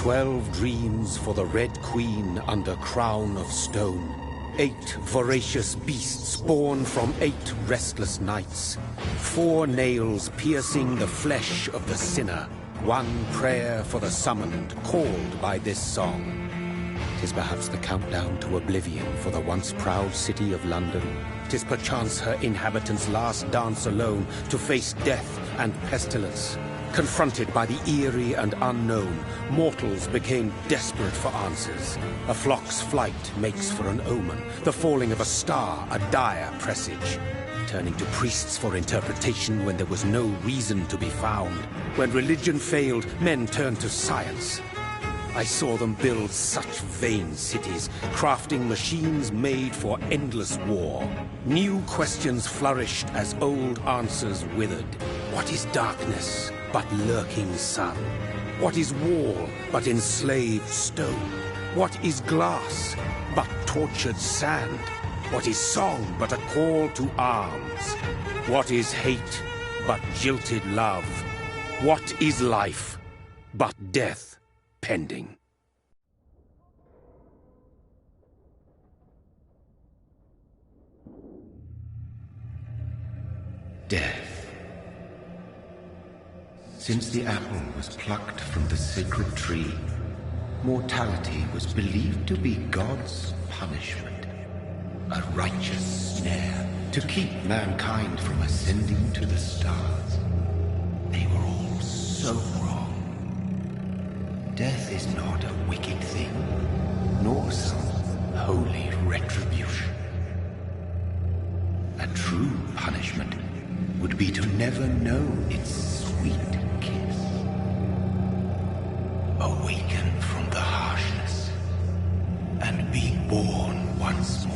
12 dreams for the Red Queen under crown of stone. 8 voracious beasts born from 8 restless nights. 4 nails piercing the flesh of the sinner. 1 prayer for the summoned, called by this song. 'Tis perhaps the countdown to oblivion for the once proud city of London. 'Tis perchance her inhabitants' last dance alone to face death and pestilence. Confronted by the eerie and unknown, mortals became desperate for answers. A flock's flight makes for an omen, the falling of a star a dire presage. Turning to priests for interpretation when there was no reason to be found. When religion failed, men turned to science. I saw them build such vain cities, crafting machines made for endless war. New questions flourished as old answers withered. What is darkness but lurking sun? What is wall but enslaved stone? What is glass but tortured sand? What is song but a call to arms? What is hate but jilted love? What is life but death pending? Death. Since the apple was plucked from the sacred tree, mortality was believed to be God's punishment, a righteous snare to keep mankind from ascending to the stars. They were all so wrong. Death is not a wicked thing, nor some holy retribution. A true punishment would be to never know its sweet kiss. Awaken from the harshness and be born once more.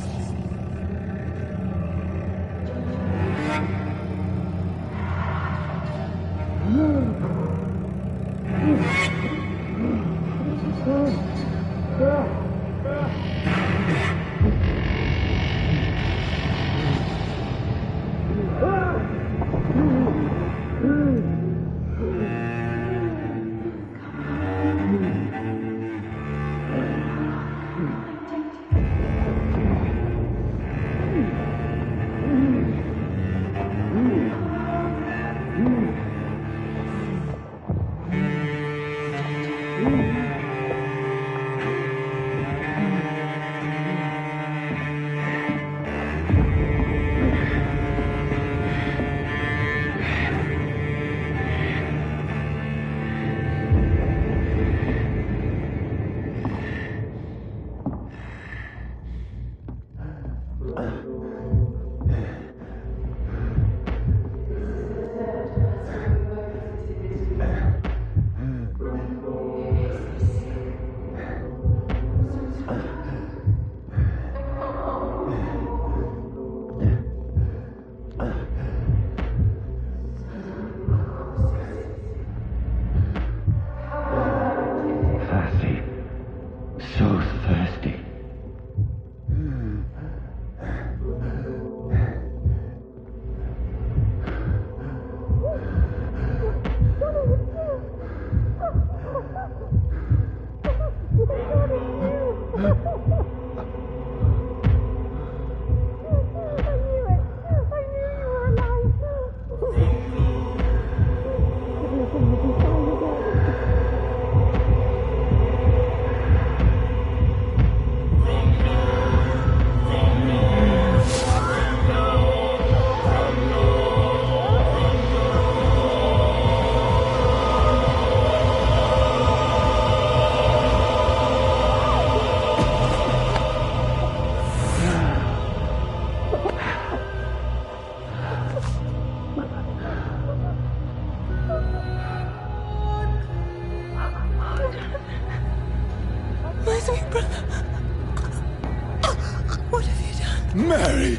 Mary!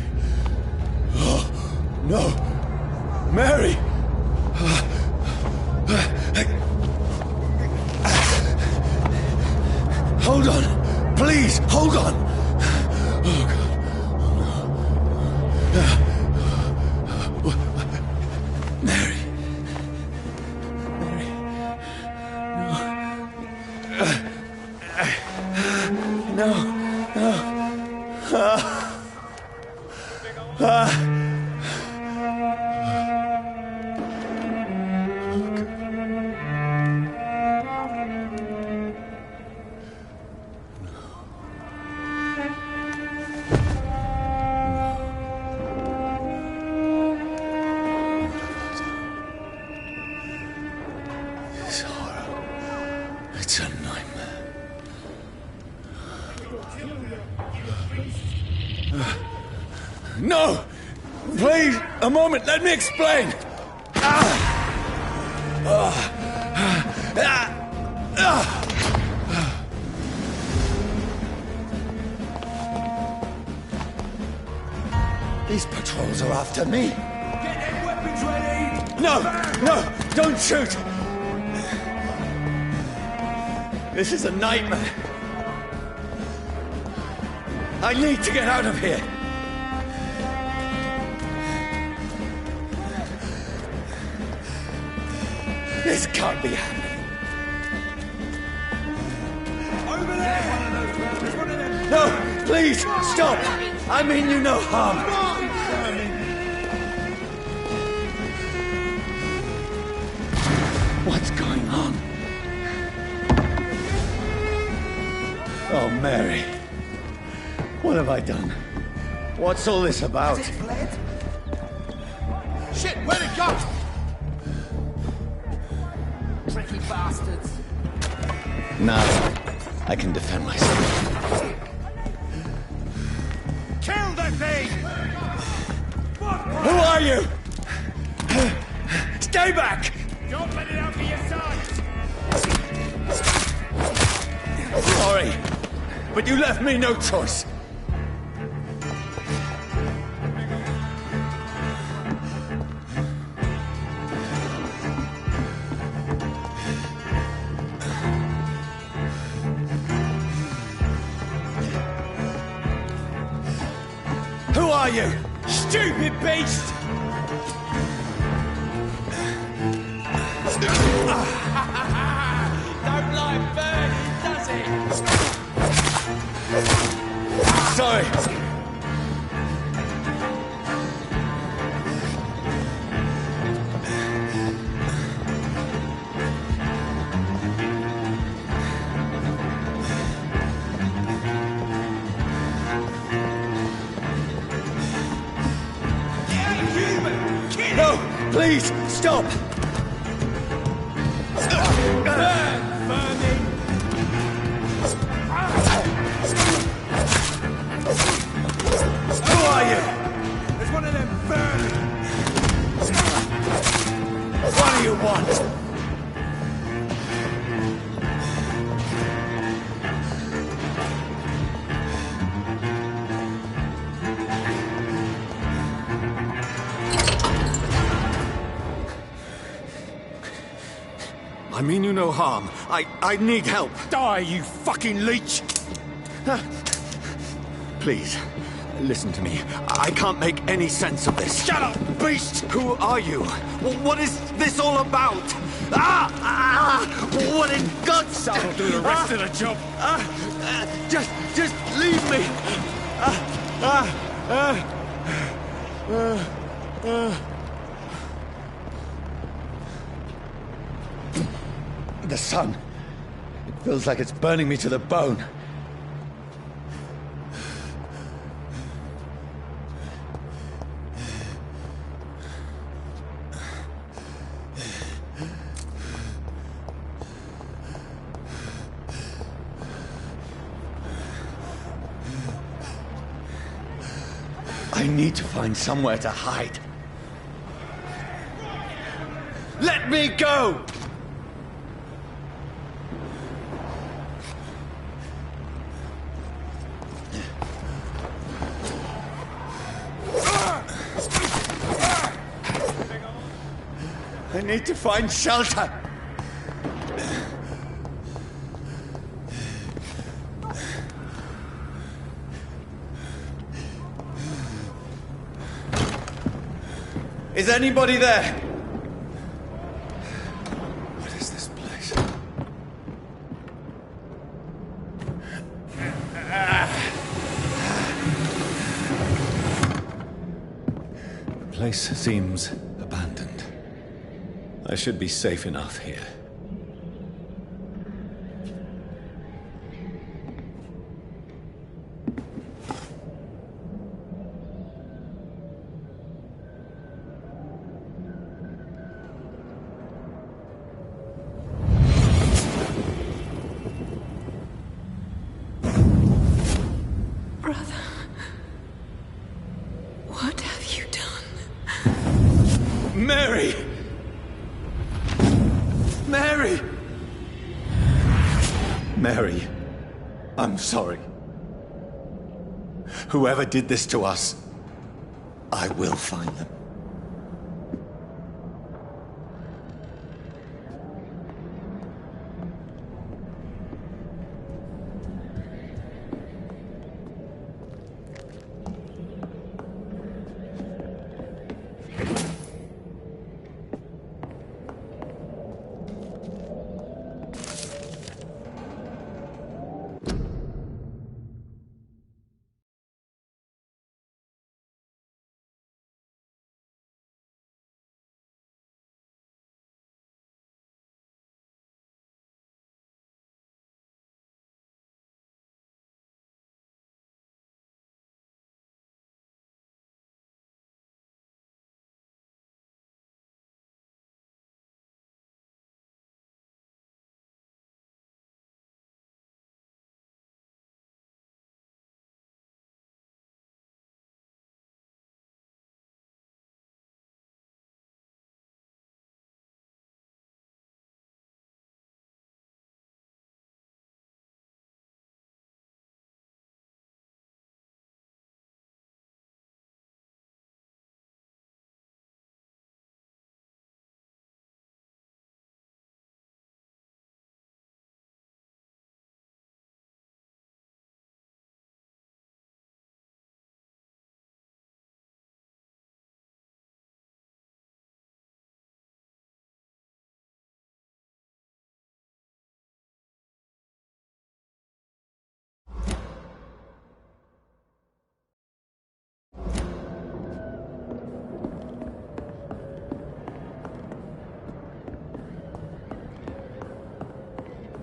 Oh, no! Mary! Hold on! Please, hold on! Oh, God. Oh, no. Mary. Mary. No. No. This horror. It's a nightmare. No! Please, a moment, let me explain! These patrols are after me. Get them weapons ready! No! No! Don't shoot! This is a nightmare. I need to get out of here. This can't be happening. Over there! There's one of them! No! Please! Stop! I mean you no harm. What's going on? Oh, Mary. What have I done? What's all this about? Has it fled? Shit, where'd it go? Tricky bastards. Now, I can defend myself. Kill the thing! Who are you? Stay back! Don't let it out for your sons! Sorry, but you left me no choice. Who are you? Stupid beast! Don't like burning, does it? Sorry. No, please, stop! Who are you? There's one of them burning! What do you want? I mean you no harm. I need help. Die, you fucking leech! Please, listen to me. I can't make any sense of this. Shut up, beast! Who are you? What is this all about? What in God's name? That'll do the rest of the job. Just leave me. The sun. It feels like it's burning me to the bone. I need to find somewhere to hide. Let me go! I need to find shelter. Is anybody there? What is this place? The place seems abandoned. I should be safe enough here. Brother, what have you done? Mary! Mary! Mary, I'm sorry. Whoever did this to us, I will find them.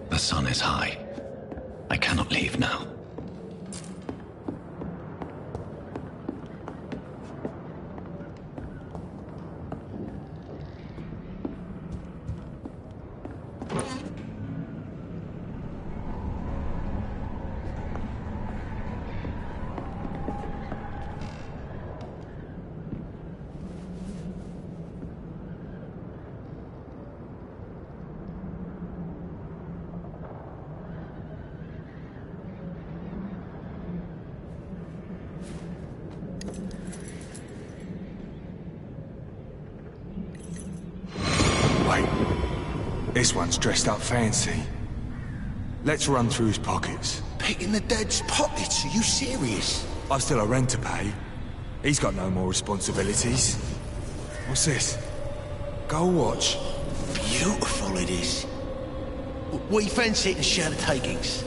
The sun is high. I cannot leave now. This one's dressed up fancy. Let's run through his pockets. Picking the dead's pockets? Are you serious? I've still a rent to pay. He's got no more responsibilities. What's this? Go watch. Beautiful it is. We fancy it and share the takings.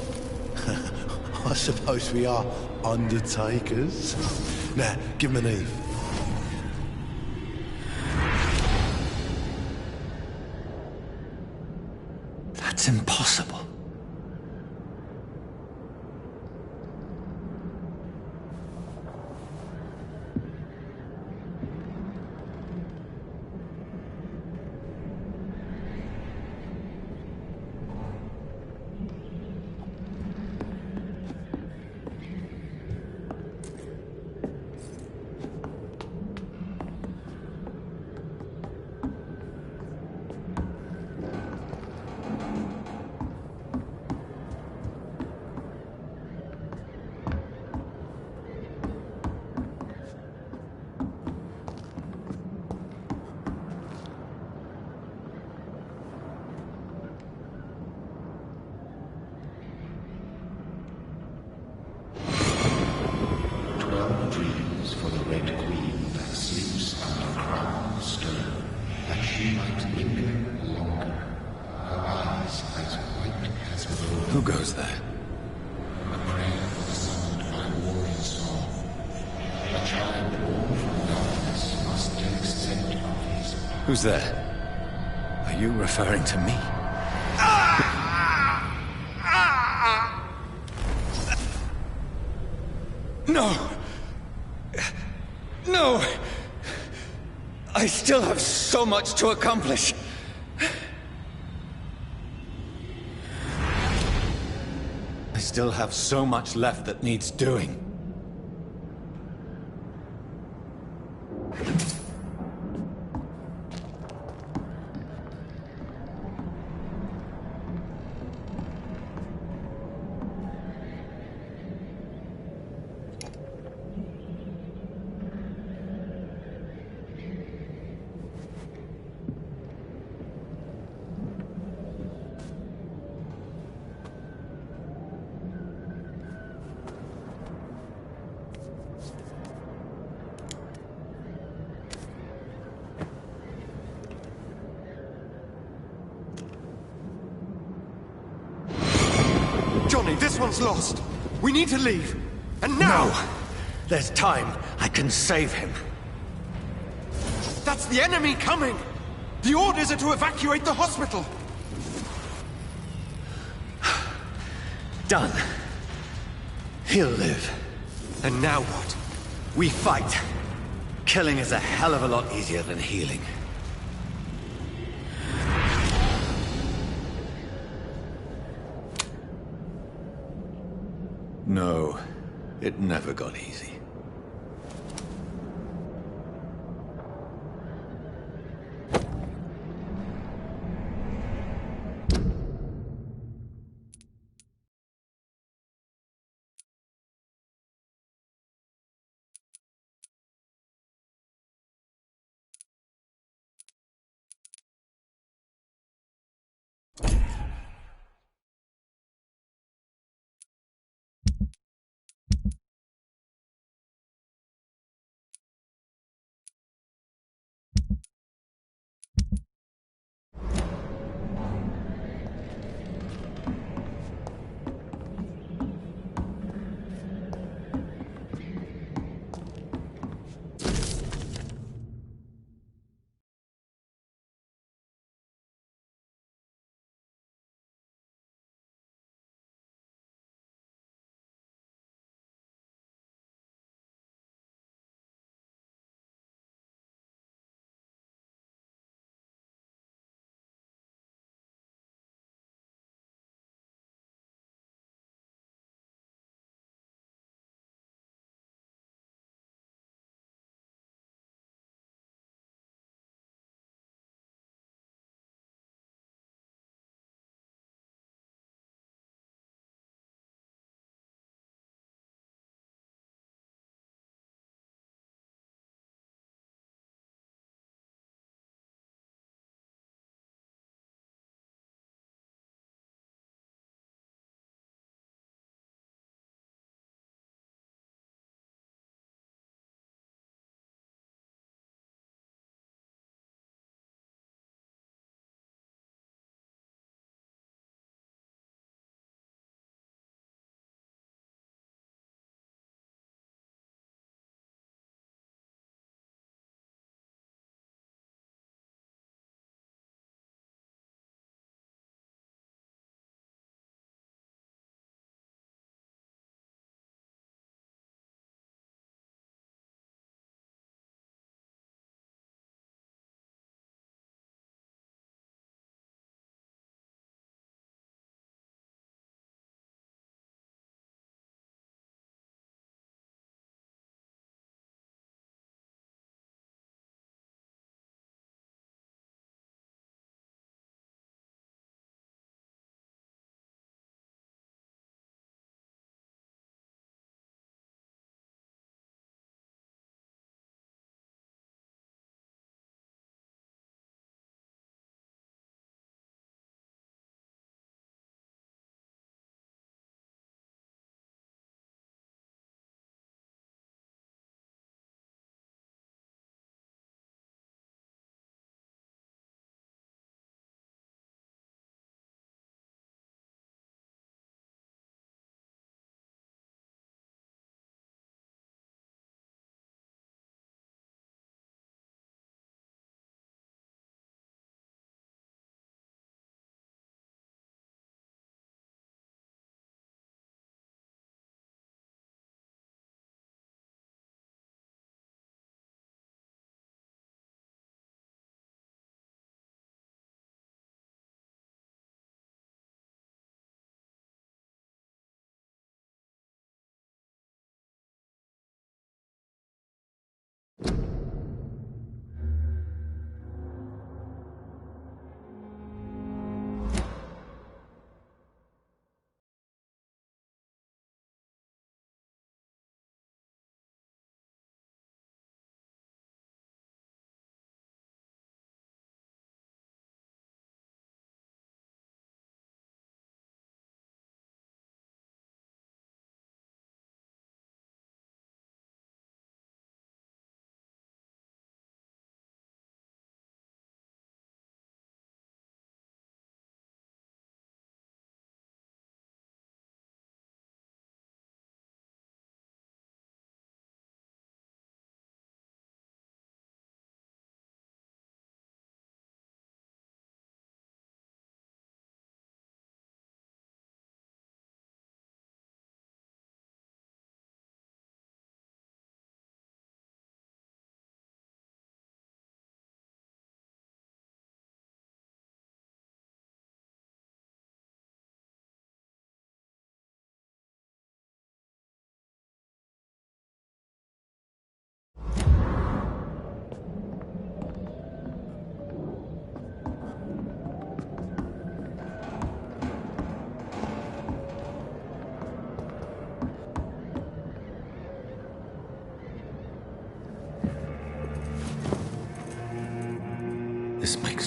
I suppose we are undertakers. Now, give him an Eve. That's impossible. Who goes there? A prayer for the summoned by warrior soul. A child born from darkness must take scent of his path. Who's there? Are you referring to me? No! No! I still have so much to accomplish. I still have so much left that needs doing. this one's lost. We need to leave. And now! No! There's time. I can save him. That's the enemy coming! The orders are to evacuate the hospital! Done. He'll live. And now what? We fight. Killing is a hell of a lot easier than healing. No, it never got easy.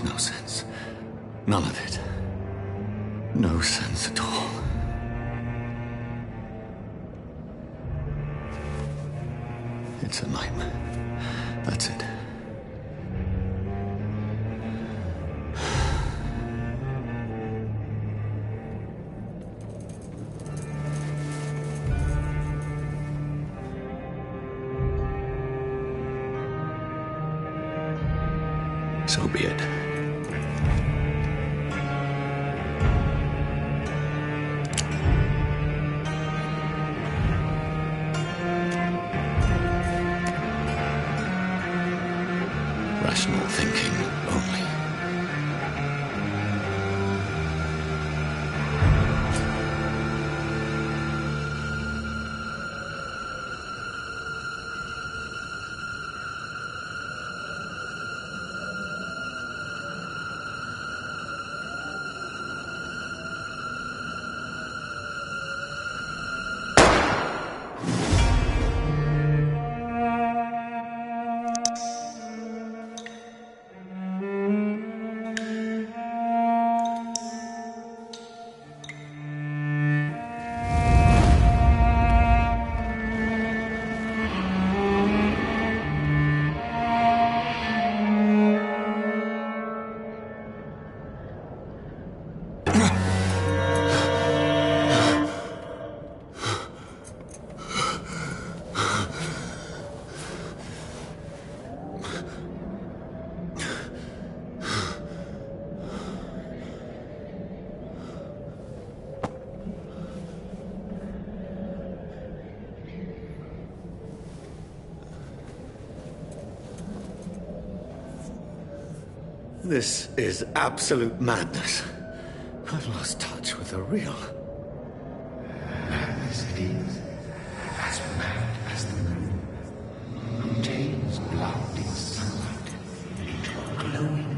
makes no sense. None of it. No sense at all. It's a nightmare. That's it. So be it. Rational thinking only. This is absolute madness. I've lost touch with the real. Madness it is, as mad as the moon, who takes blinding sunlight into a glowing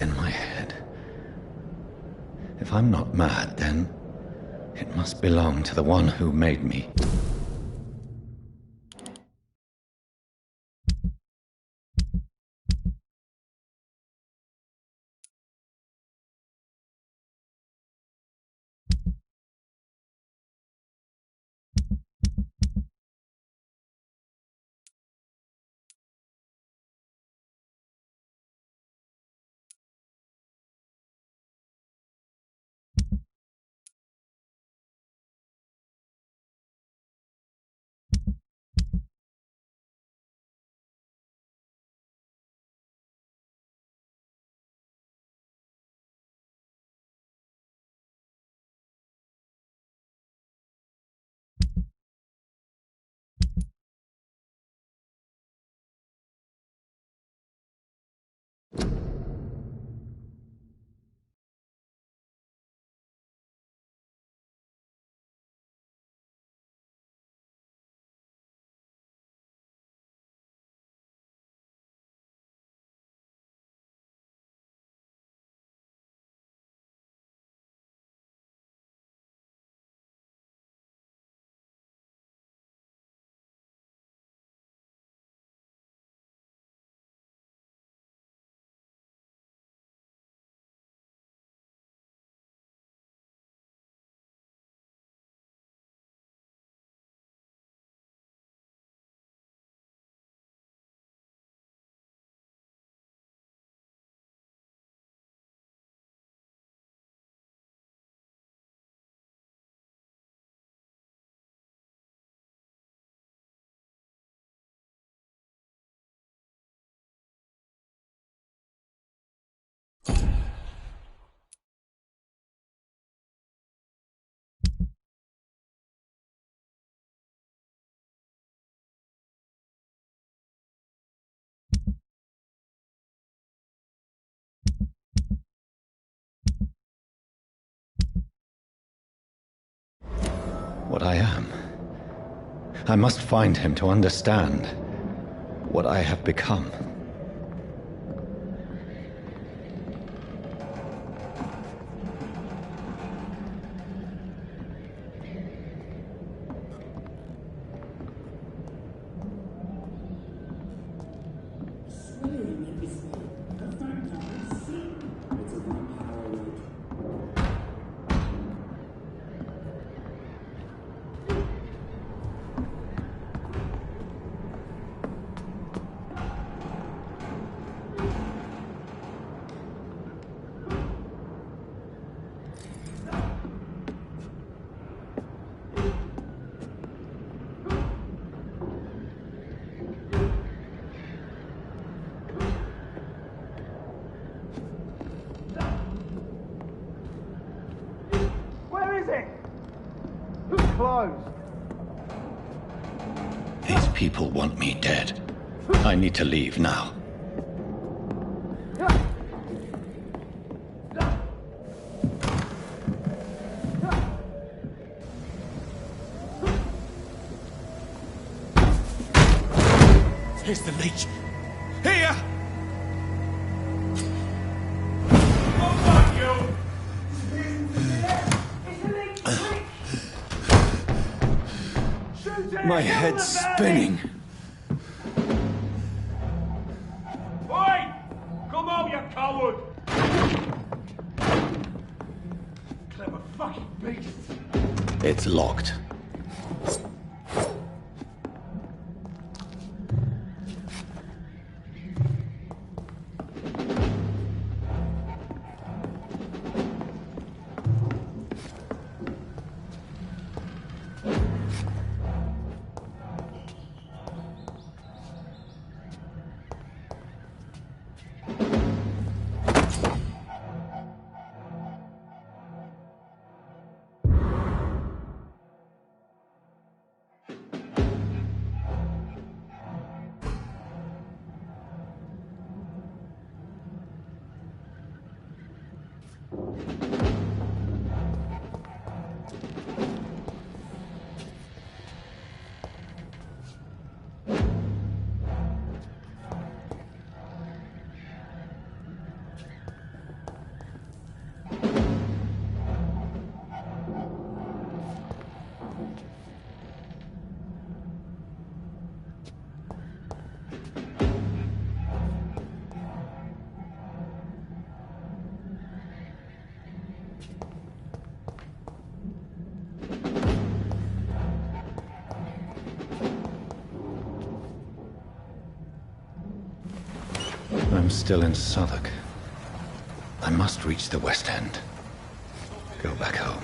in my head. If I'm not mad, then it must belong to the one who made me. What I am. I must find him to understand what I have become. These people want me dead. I need to leave now. Here's the leech. Here! My head's spinning. Oi! Come out, you coward! Clever fucking beast! It's locked. I'm still in Southwark. I must reach the West End. Go back home.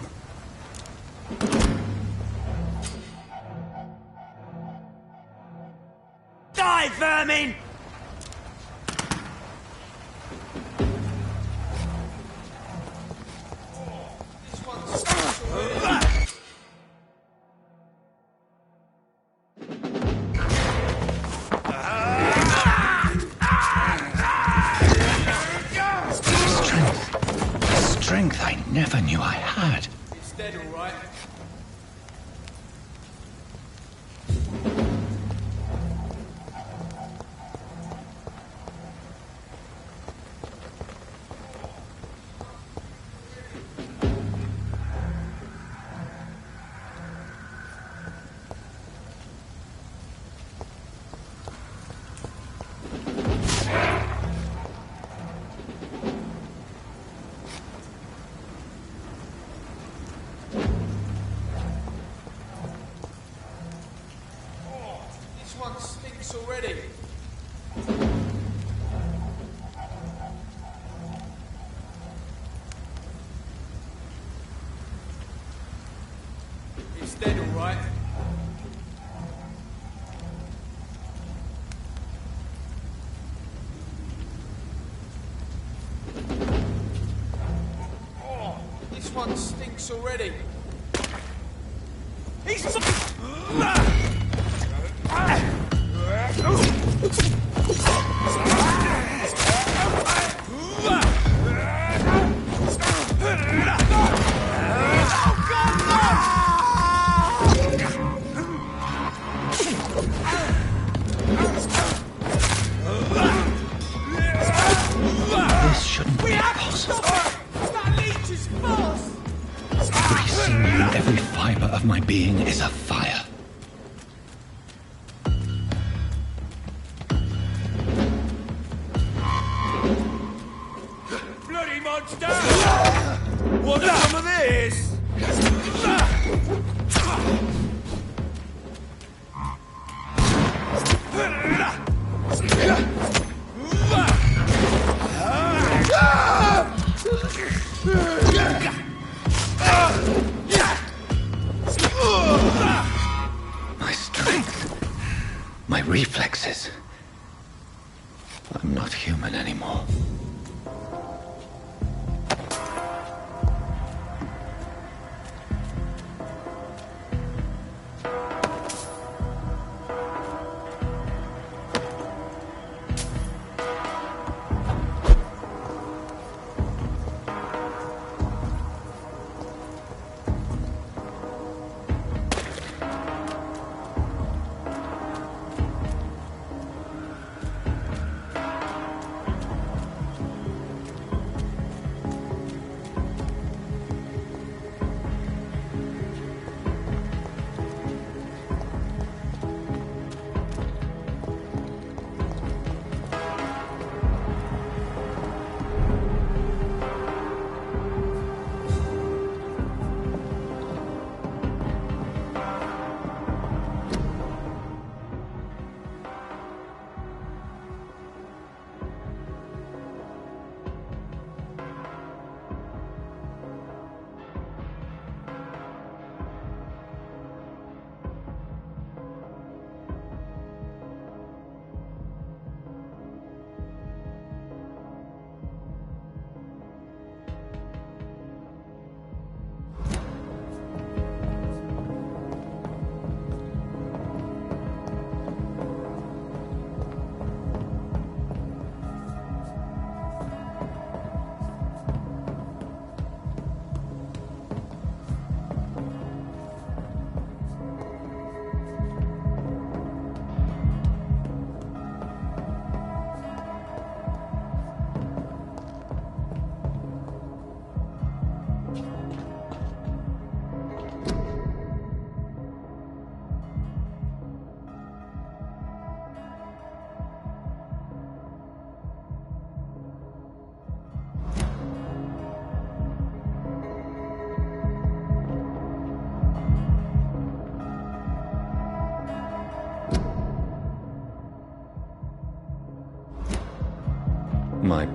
Die, vermin! Strength I never knew I had. It's dead, all right. This one stinks already. It's dead, all right. Oh, this one stinks already. He's... This shouldn't be possible. That leech is fast! Every sinew, every fiber of my being is afire. Bloody monster! What's some of this? My strength, my reflexes. I'm not human anymore.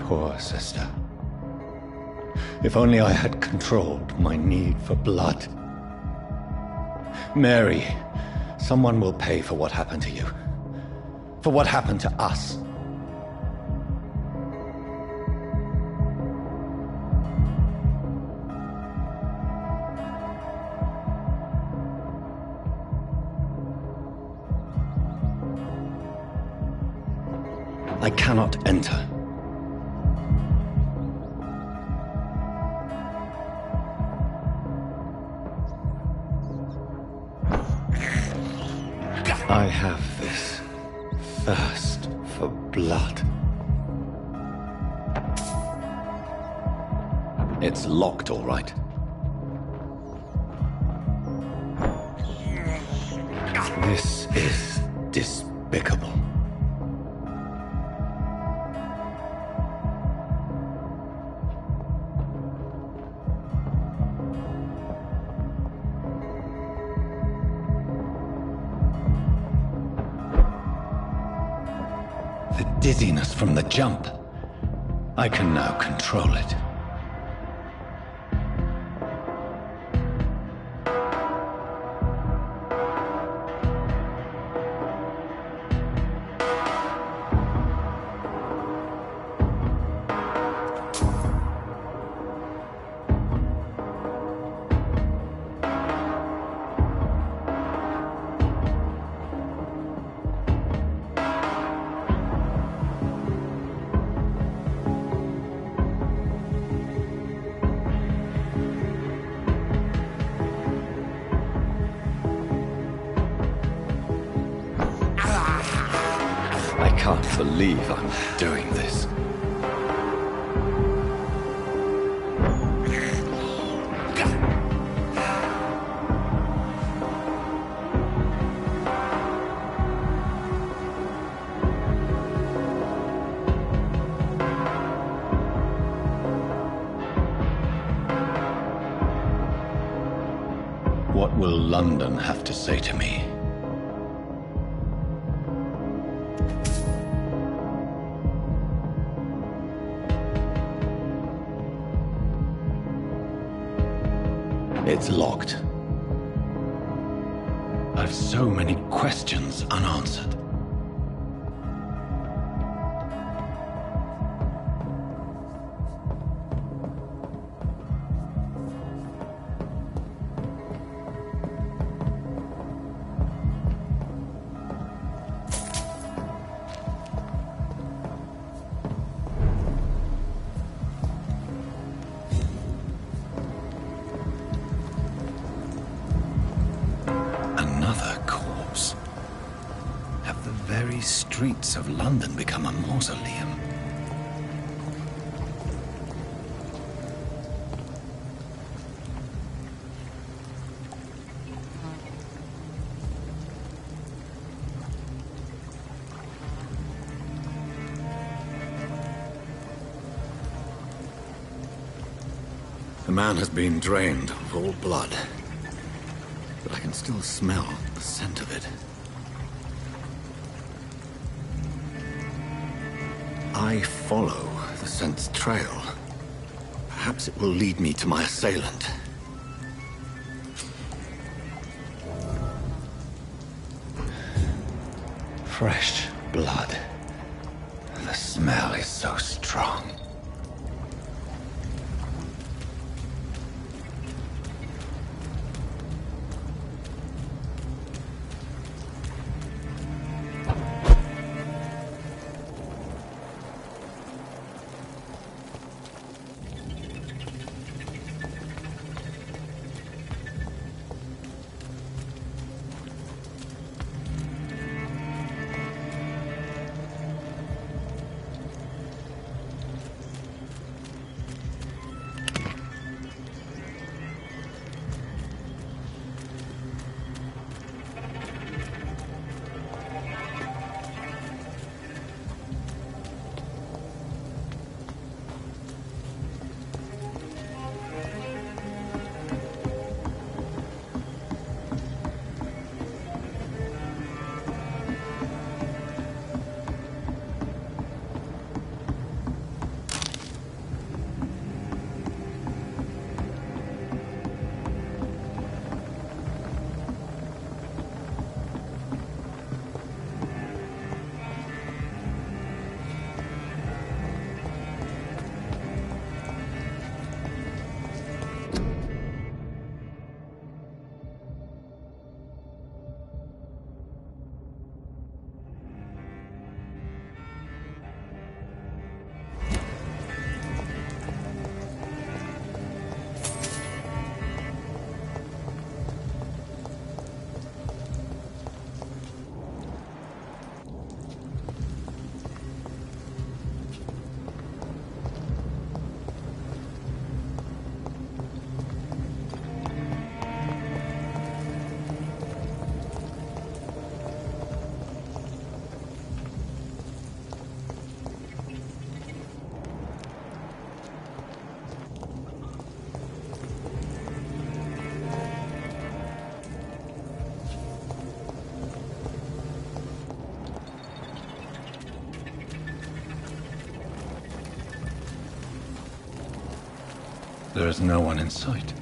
poor sister. If only I had controlled my need for blood. Mary, someone will pay for what happened to you. For what happened to us. I cannot enter. I have this thirst for blood. It's locked, all right. This is despicable. The dizziness from the jump. I can now control it. I can't believe I'm doing this. What will London have to say to me? It's locked. I've so many questions unanswered. Have the very streets of London become a mausoleum? The man has been drained of all blood, but I can still smell the scent of it. I follow the scent's trail. Perhaps it will lead me to my assailant. Fresh blood. The smell is so strong. There is no one in sight.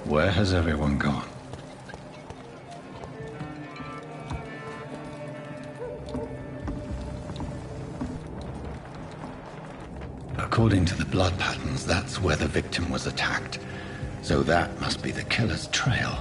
Where has everyone gone? According to the blood patterns, that's where the victim was attacked. So that must be the killer's trail.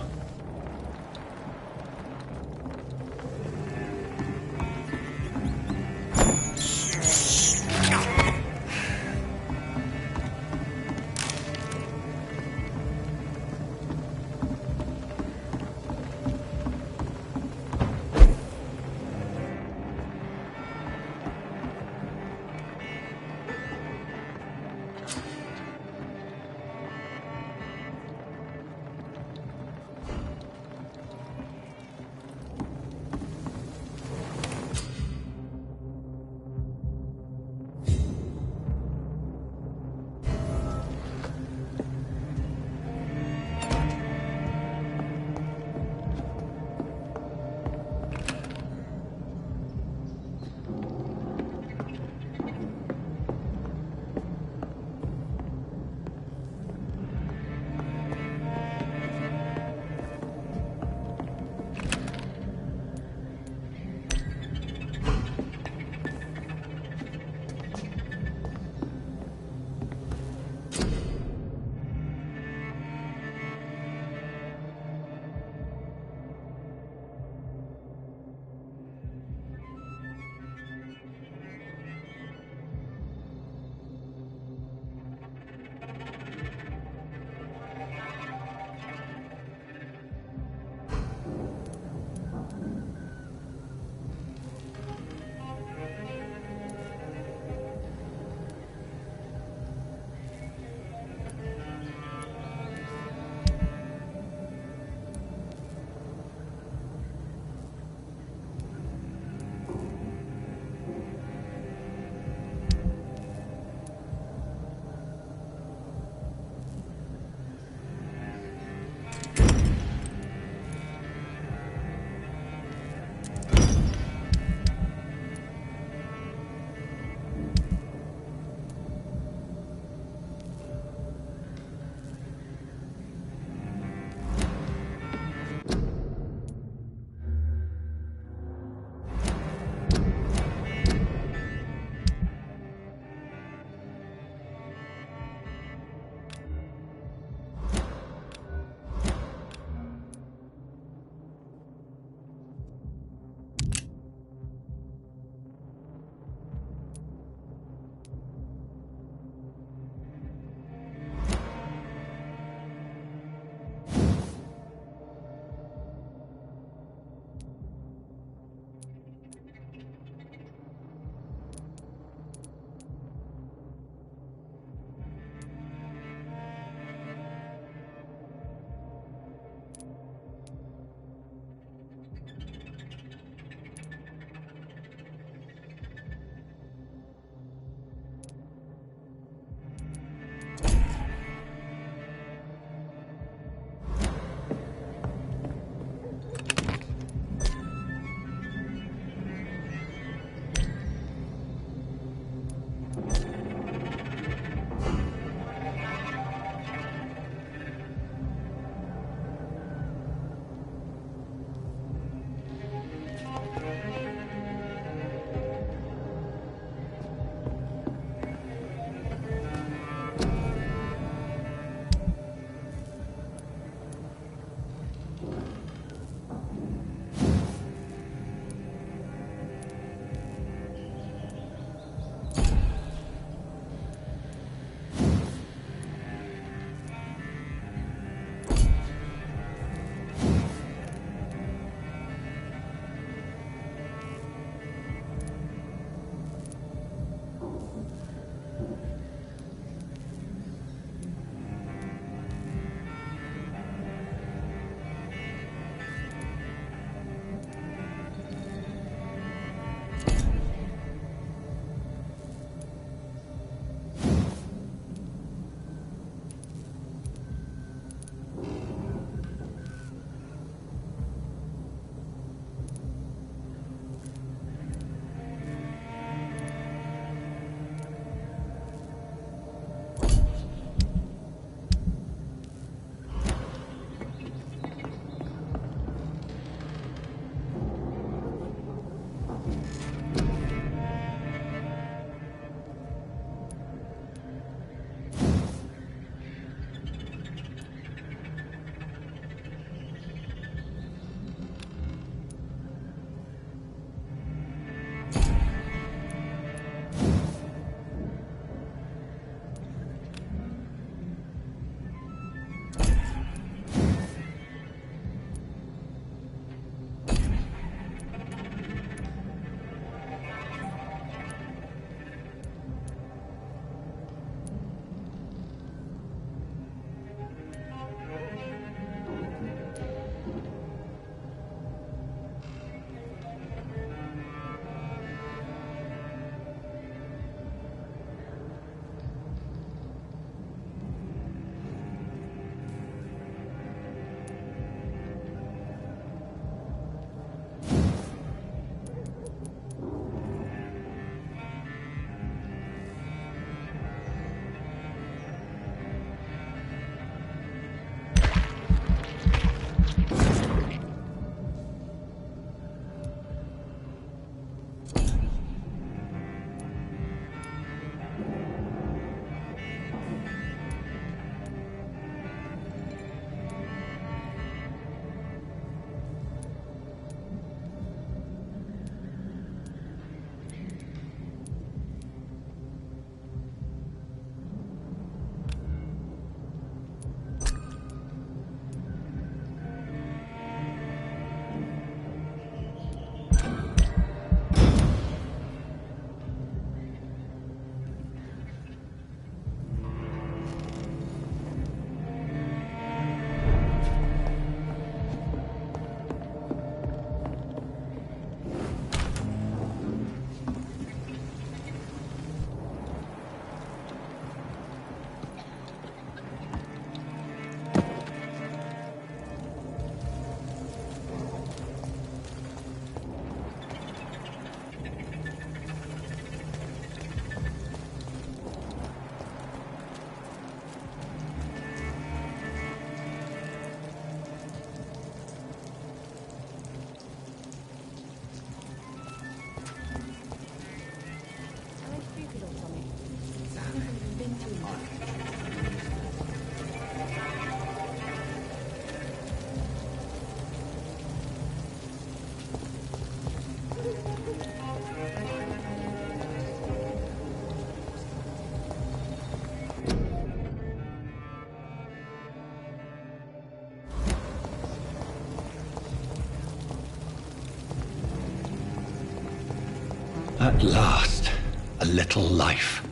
At last, a little life.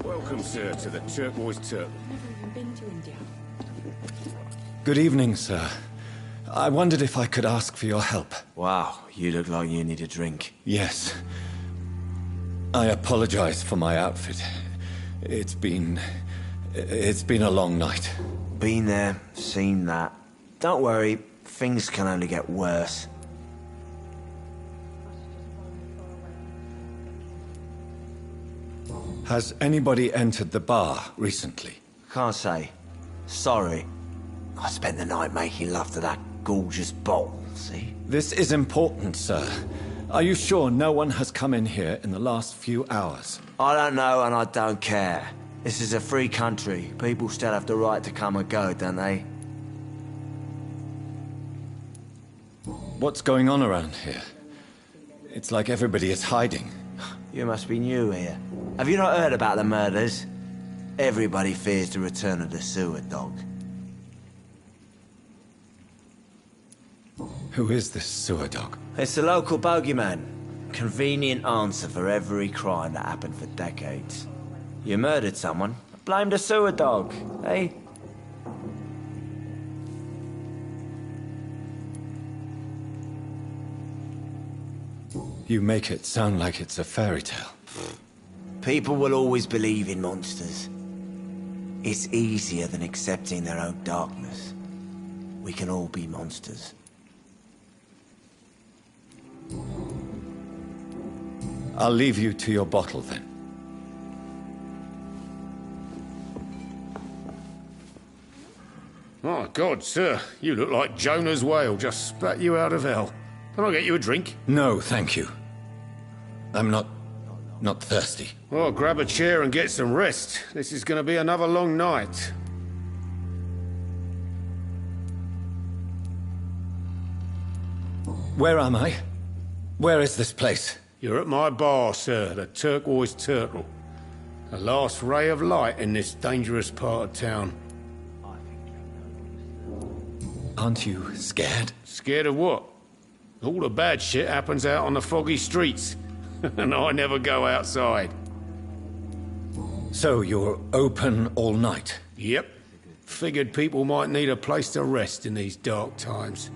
Welcome, sir, to the Turquoise Turtle. Never even been to India. Good evening, sir. I wondered if I could ask for your help. Wow, you look like you need a drink. Yes. I apologize for my outfit. It's been a long night. Been there, seen that. Don't worry, things can only get worse. Has anybody entered the bar recently? Can't say. Sorry. I spent the night making love to that gorgeous bottle, see? This is important, sir. Are you sure no one has come in here in the last few hours? I don't know and I don't care. This is a free country. People still have the right to come and go, don't they? What's going on around here? It's like everybody is hiding. You must be new here. Have you not heard about the murders? Everybody fears the return of the sewer dog. Who is this sewer dog? It's the local bogeyman. Convenient answer for every crime that happened for decades. You murdered someone, blame the sewer dog, eh? You make it sound like it's a fairy tale. People will always believe in monsters. It's easier than accepting their own darkness. We can all be monsters. I'll leave you to your bottle then. My God, sir, you look like Jonah's whale just spat you out of hell. Can I get you a drink? No, thank you. I'm not thirsty. Well, grab a chair and get some rest. This is going to be another long night. Where am I? Where is this place? You're at my bar, sir, the Turquoise Turtle. The last ray of light in this dangerous part of town. Aren't you scared? Scared of what? All the bad shit happens out on the foggy streets. And I never go outside. So you're open all night? Yep. Figured people might need a place to rest in these dark times.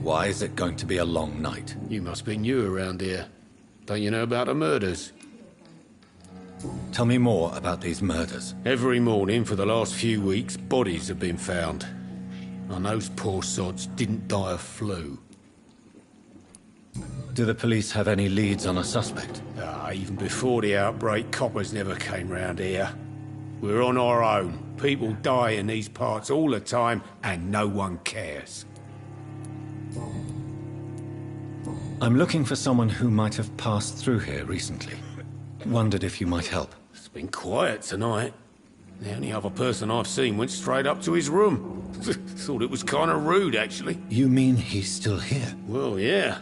Why is it going to be a long night? You must be new around here. Don't you know about the murders? Tell me more about these murders. Every morning for the last few weeks, bodies have been found. And those poor sods didn't die of flu. Do the police have any leads on a suspect? Even before the outbreak, coppers never came round here. We're on our own. People die in these parts all the time, and no one cares. I'm looking for someone who might have passed through here recently. Wondered if you might help. It's been quiet tonight. The only other person I've seen went straight up to his room. Thought it was kind of rude, actually. You mean he's still here? Well, yeah.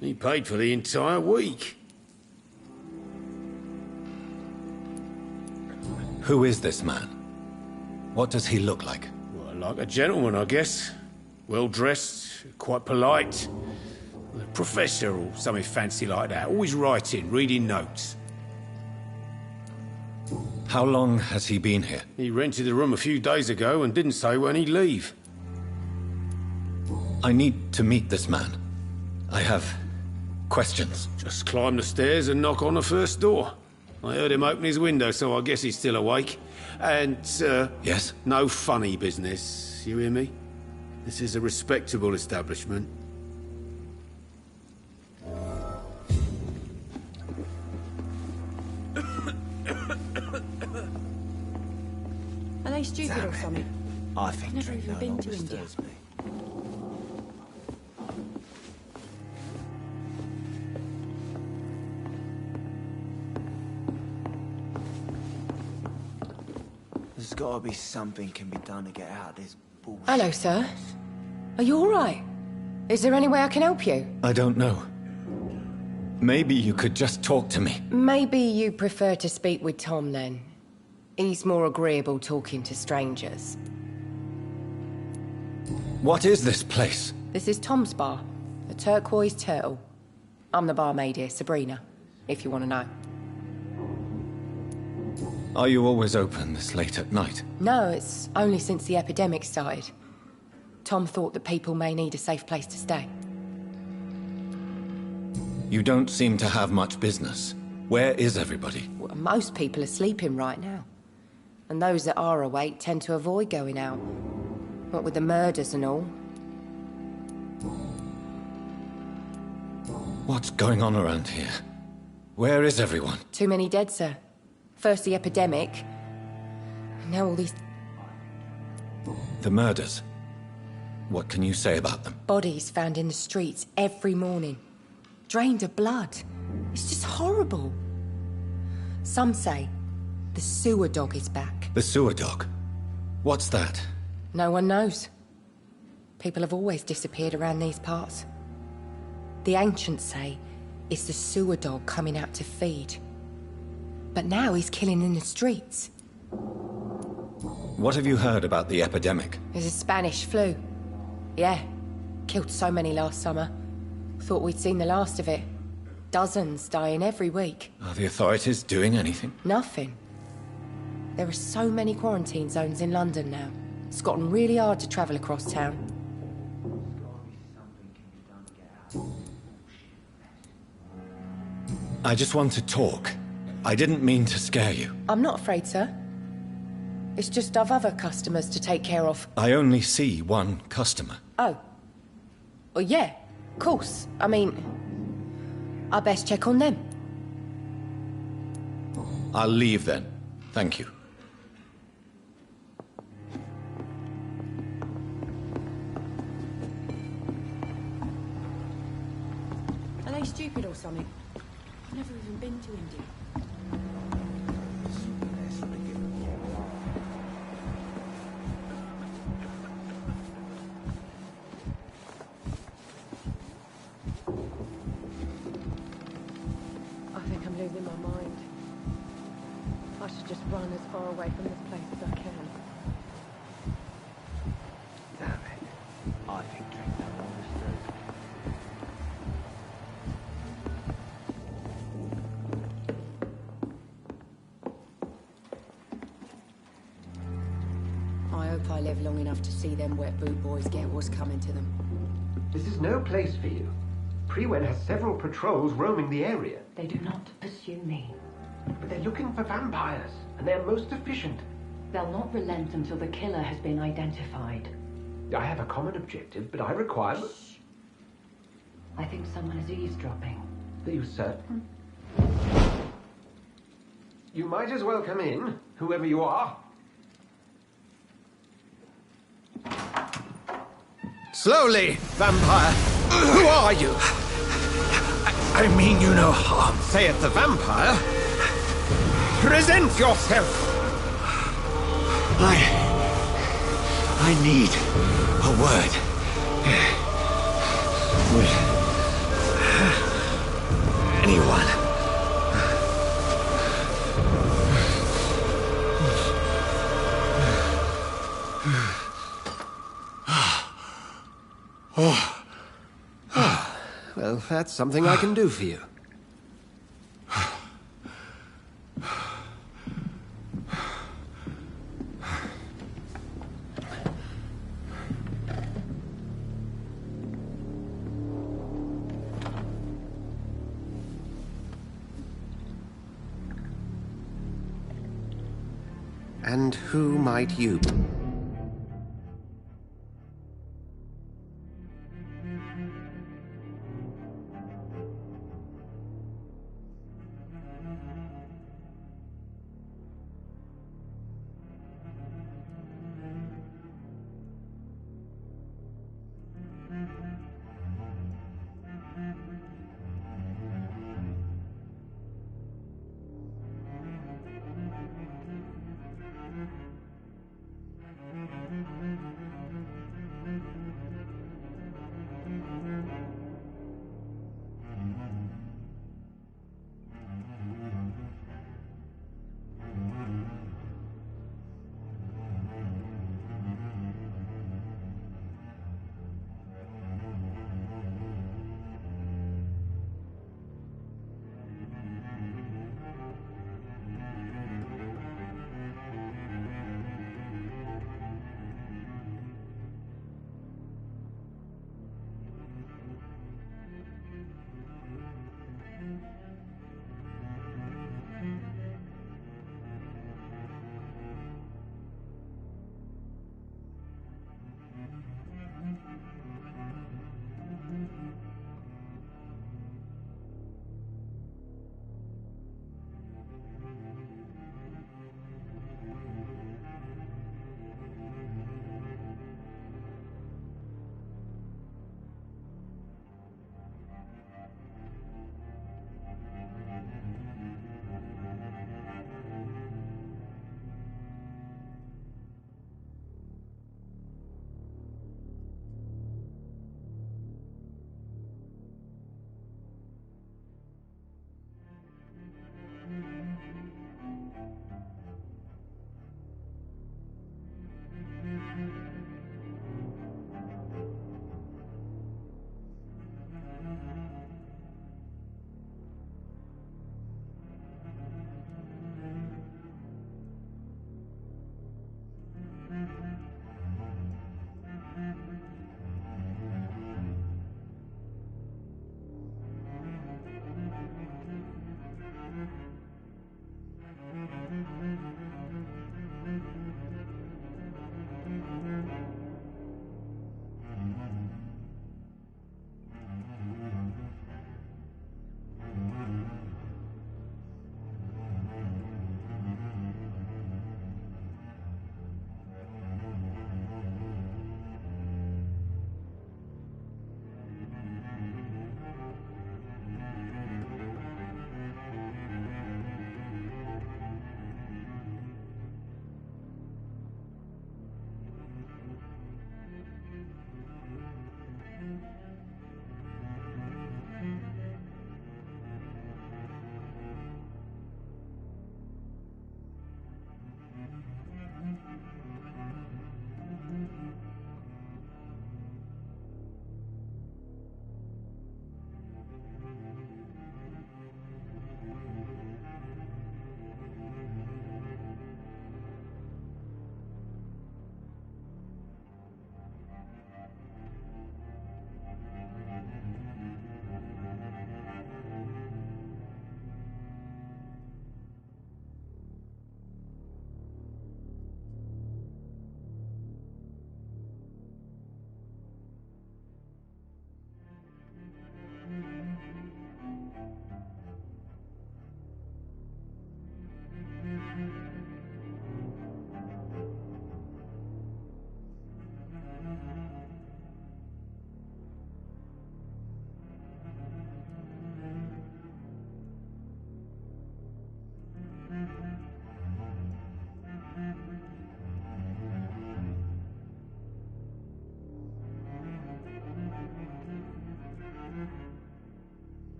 He paid for the entire week. Who is this man? What does he look like? Well, like a gentleman, I guess. Well-dressed, quite polite. A professor or something fancy like that. Always writing, reading notes. How long has he been here? He rented the room a few days ago and didn't say when he'd leave. I need to meet this man. I have questions. Just climb the stairs and knock on the first door. I heard him open his window, so I guess he's still awake. And, Yes? no funny business, you hear me? This is a respectable establishment. they stupid or something? I think Never drink even no been longer to India. stirs me. There's gotta be something can be done to get out of this bullshit. Hello, sir. Are you all right? Is there any way I can help you? I don't know. Maybe you could just talk to me. Maybe you prefer to speak with Tom, then. He's more agreeable talking to strangers. What is this place? This is Tom's bar, the Turquoise Turtle. I'm the barmaid here, Sabrina, if you want to know. Are you always open this late at night? No, it's only since the epidemic started. Tom thought that people may need a safe place to stay. You don't seem to have much business. Where is everybody? Well, most people are sleeping right now. And those that are awake tend to avoid going out. What with the murders and all. What's going on around here? Where is everyone? Too many dead, sir. First the epidemic, and now all these The murders. What can you say about them? bodies found in the streets every morning. Drained of blood. It's just horrible. Some say the sewer dog is back. The sewer dog? What's that? No one knows. People have always disappeared around these parts. The ancients say it's the sewer dog coming out to feed. But now he's killing in the streets. What have you heard about the epidemic? There's a Spanish flu. Yeah. Killed so many last summer. Thought we'd seen the last of it. Dozens dying every week. Are the authorities doing anything? Nothing. There are so many quarantine zones in London now. It's gotten really hard to travel across town. I just want to talk. I didn't mean to scare you. I'm not afraid, sir. It's just I've other customers to take care of. I only see one customer. Oh. Well, yeah, of course. I mean, I best check on them. I'll leave then. Thank you. Are they stupid or something? I've never even been to India. I think I'm losing my mind. I should just run as far away from this place as I can. Damn it. I think drink no longer stirs me. I hope I live long enough to see them wet boot boys get what's coming to them. This is no place for you. Premwen has several patrols roaming the area. They do not pursue me. But they're looking for vampires, and they're most efficient. They'll not relent until the killer has been identified. I have a common objective, but I require... I think someone is eavesdropping. Are you certain? You might as well come in, whoever you are. Slowly, vampire. Who are you? I mean you no harm, saith the vampire. Present yourself. I need a word. Would anyone? Well, that's something I can do for you. And who might you be?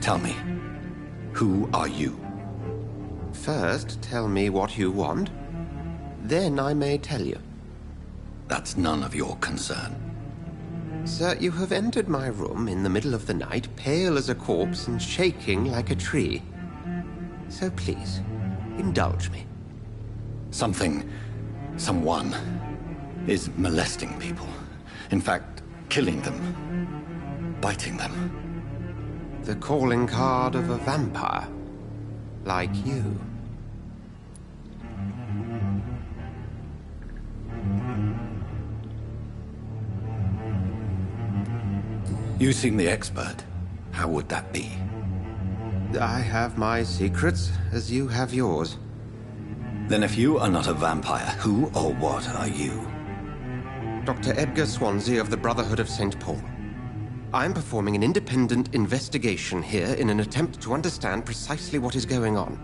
Tell me, who are you? First, tell me what you want. Then I may tell you. That's none of your concern. Sir, you have entered my room in the middle of the night, pale as a corpse and shaking like a tree. So please, indulge me. Someone is molesting people. In fact, killing them. Biting them. The calling card of a vampire. Like you. You seem the expert. How would that be? I have my secrets, as you have yours. Then if you are not a vampire, who or what are you? Dr. Edgar Swansea of the Brotherhood of St. Paul. I'm performing an independent investigation here in an attempt to understand precisely what is going on.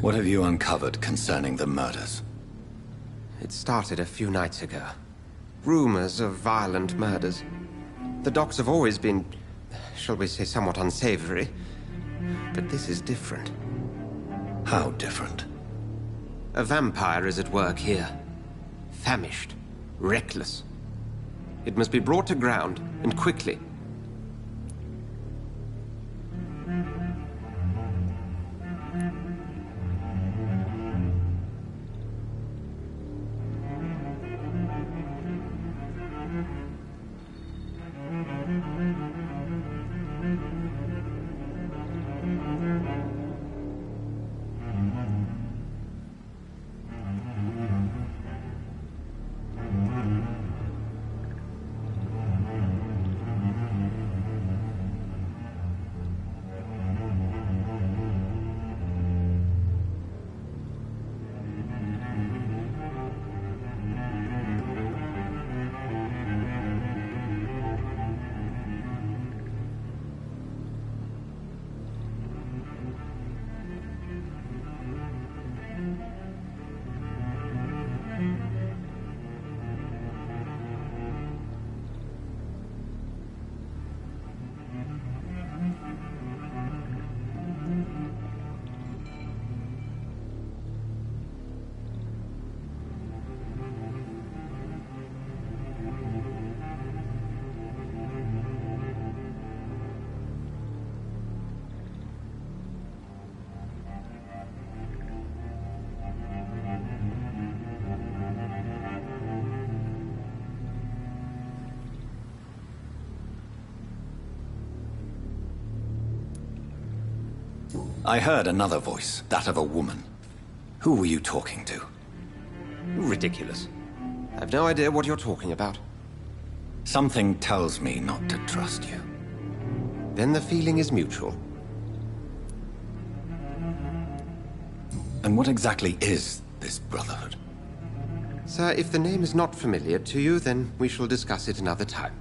What have you uncovered concerning the murders? It started a few nights ago. Rumors of violent murders. The docs have always been, shall we say, somewhat unsavory. But this is different. How different? A vampire is at work here. Famished. Reckless. It must be brought to ground, and quickly. I heard another voice, that of a woman. Who were you talking to? Ridiculous. I've no idea what you're talking about. Something tells me not to trust you. Then the feeling is mutual. And what exactly is this Brotherhood? Sir, if the name is not familiar to you, then we shall discuss it another time.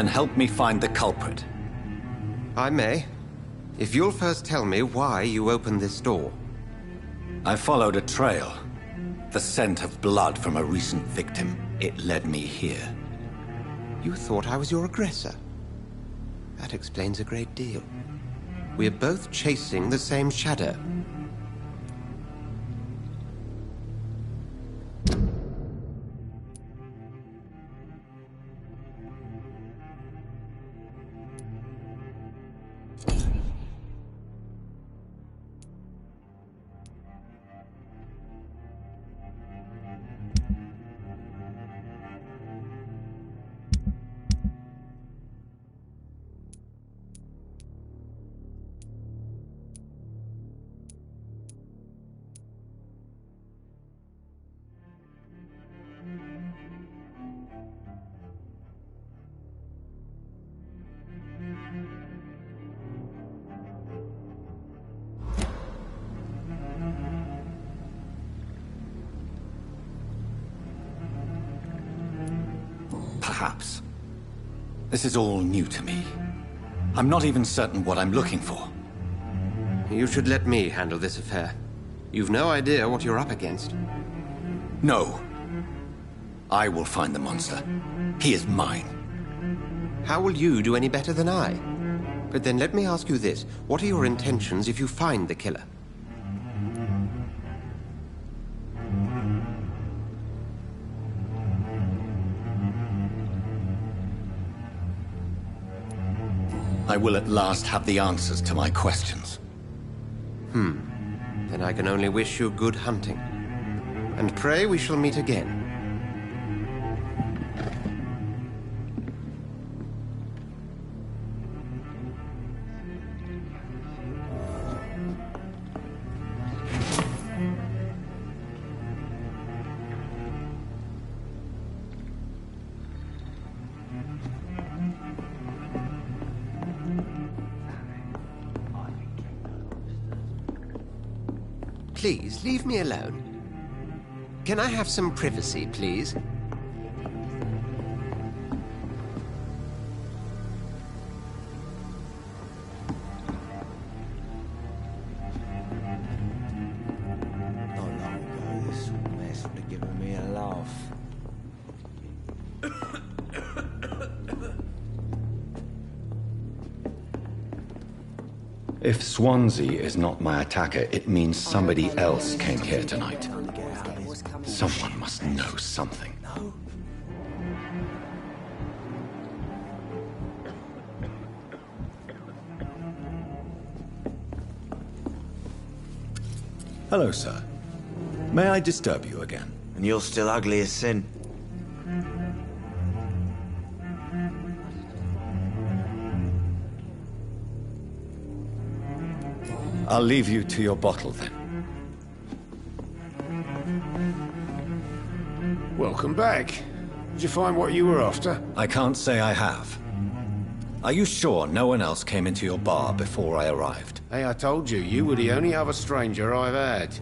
Then help me find the culprit. I may. If you'll first tell me why you opened this door. I followed a trail. The scent of blood from a recent victim. It led me here. You thought I was your aggressor. That explains a great deal. We're both chasing the same shadow. Perhaps. This is all new to me. I'm not even certain what I'm looking for. You should let me handle this affair. You've no idea what you're up against. No. I will find the monster. He is mine. How will you do any better than I? But then let me ask you this. What are your intentions if you find the killer? I will at last have the answers to my questions. Then I can only wish you good hunting. And pray we shall meet again. Please, leave me alone. Can I have some privacy, please? Not long ago, this mess would have given me a laugh. If Swansea is not my attacker, it means somebody else came here tonight. Someone must know something. Hello, sir. May I disturb you again? And you're still ugly as sin. I'll leave you to your bottle, then. Welcome back. Did you find what you were after? I can't say I have. Are you sure no one else came into your bar before I arrived? Hey, I told you, you were the only other stranger I've had.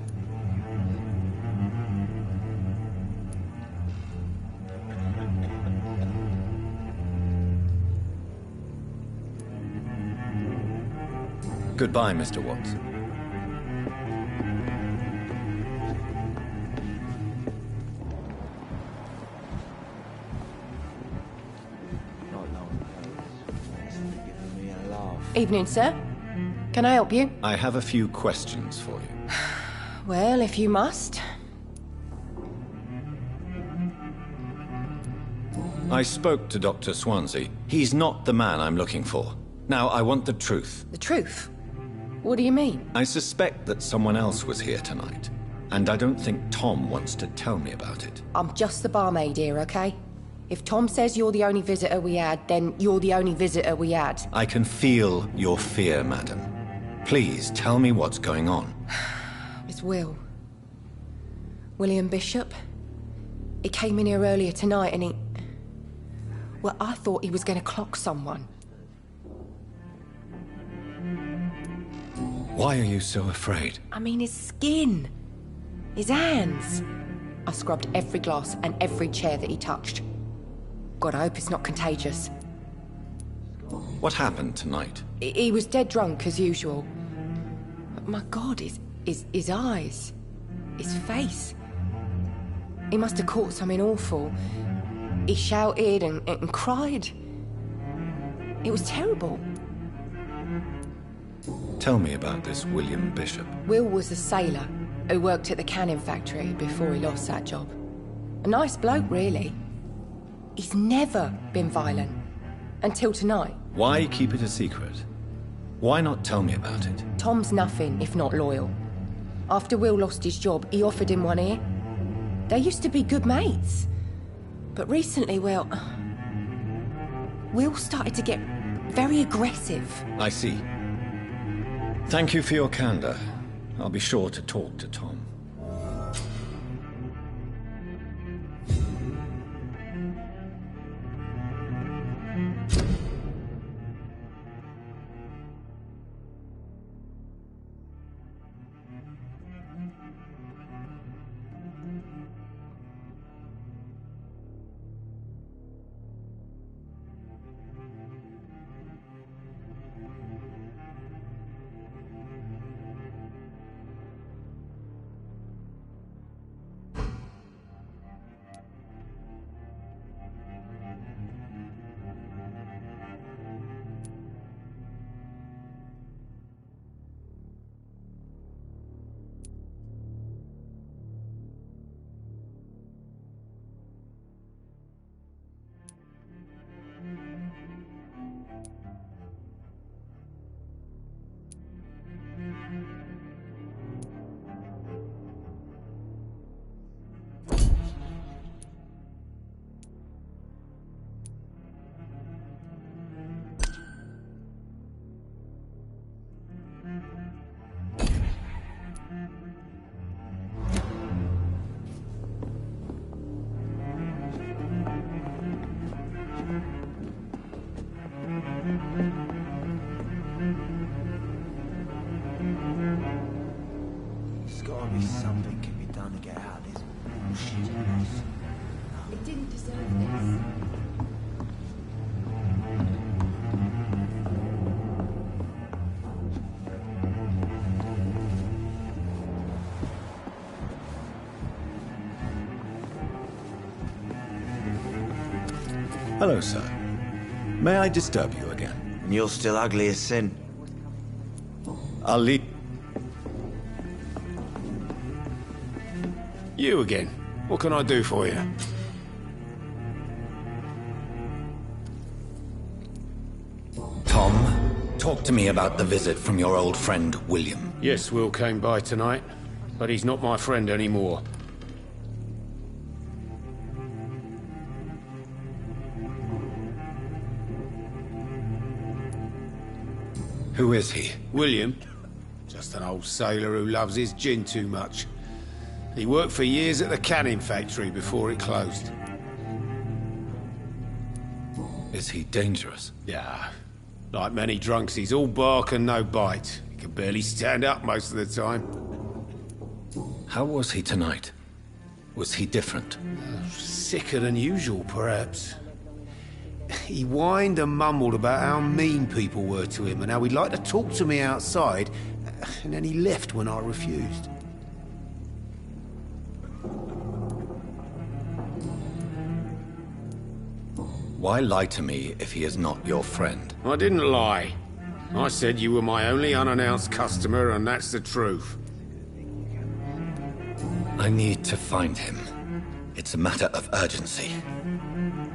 Goodbye, Mr. Watts. Evening, sir. Can I help you? I have a few questions for you. Well, if you must. I spoke to Dr. Swansea. He's not the man I'm looking for. Now, I want the truth. The truth? What do you mean? I suspect that someone else was here tonight. And I don't think Tom wants to tell me about it. I'm just the barmaid here, okay? If Tom says you're the only visitor we had, then you're the only visitor we had. I can feel your fear, madam. Please, tell me what's going on. It's Will. William Bishop. He came in here earlier tonight and he... Well, I thought he was going to clock someone. Why are you so afraid? I mean, his skin. His hands. I scrubbed every glass and every chair that he touched. God, I hope it's not contagious. What happened tonight? He was dead drunk, as usual. But my God, his eyes. His face. He must have caught something awful. He shouted and cried. It was terrible. Tell me about this William Bishop. Will was a sailor who worked at the canning factory before he lost that job. A nice bloke, really. He's never been violent. Until tonight. Why keep it a secret? Why not tell me about it? Tom's nothing if not loyal. After Will lost his job, he offered him one ear. They used to be good mates. But recently, well, Will started to get very aggressive. I see. Thank you for your candor. I'll be sure to talk to Tom. It didn't deserve this. Hello, sir. May I disturb you again? And you're still ugly as sin. I'll leave. You again. What can I do for you? Tom, talk to me about the visit from your old friend, William. Yes, Will came by tonight, but he's not my friend anymore. Who is he? William. Just an old sailor who loves his gin too much. He worked for years at the canning factory before it closed. Is he dangerous? Yeah. Like many drunks, he's all bark and no bite. He can barely stand up most of the time. How was he tonight? Was he different? Sicker than usual, perhaps. He whined and mumbled about how mean people were to him and how he'd like to talk to me outside, and then he left when I refused. Why lie to me if he is not your friend? I didn't lie. I said you were my only unannounced customer, and that's the truth. I need to find him. It's a matter of urgency.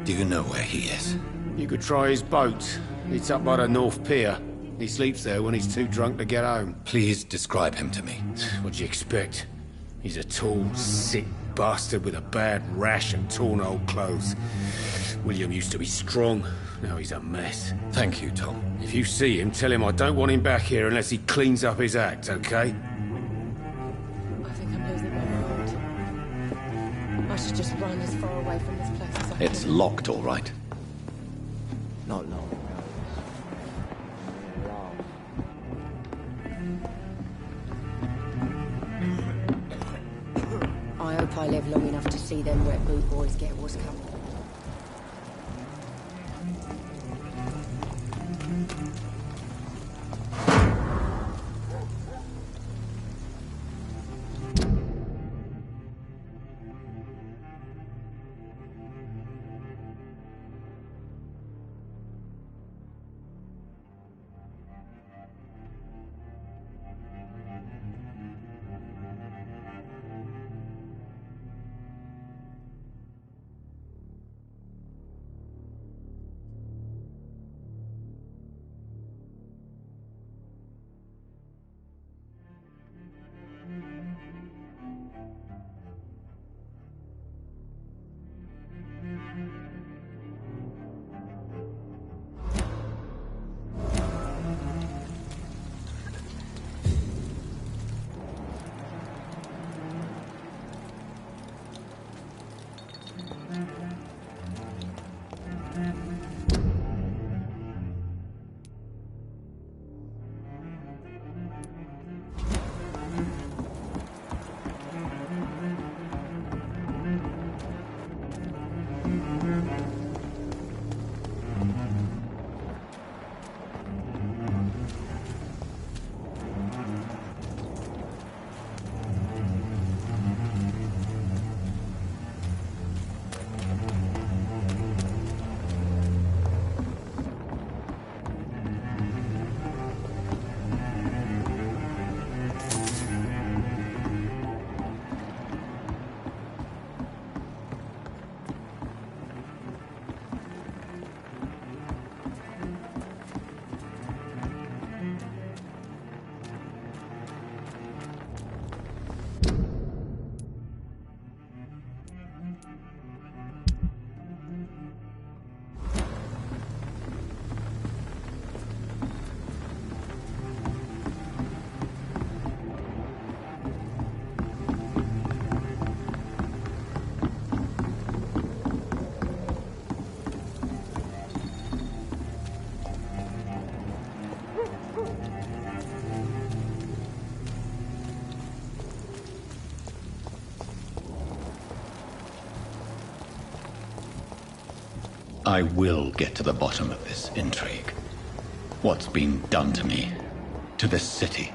Do you know where he is? You could try his boat. It's up by the North Pier. He sleeps there when he's too drunk to get home. Please describe him to me. What'd you expect? He's a tall, sick bastard with a bad rash and torn old clothes. William used to be strong. Now he's a mess. Thank you, Tom. If you see him, tell him I don't want him back here unless he cleans up his act, okay? I think I'm losing my mind. I should just run as far away from this place as I can. It's locked, all right. Not long. I hope I live long enough to see them wet boot boys get what's coming. I will get to the bottom of this intrigue. What's been done to me, to this city.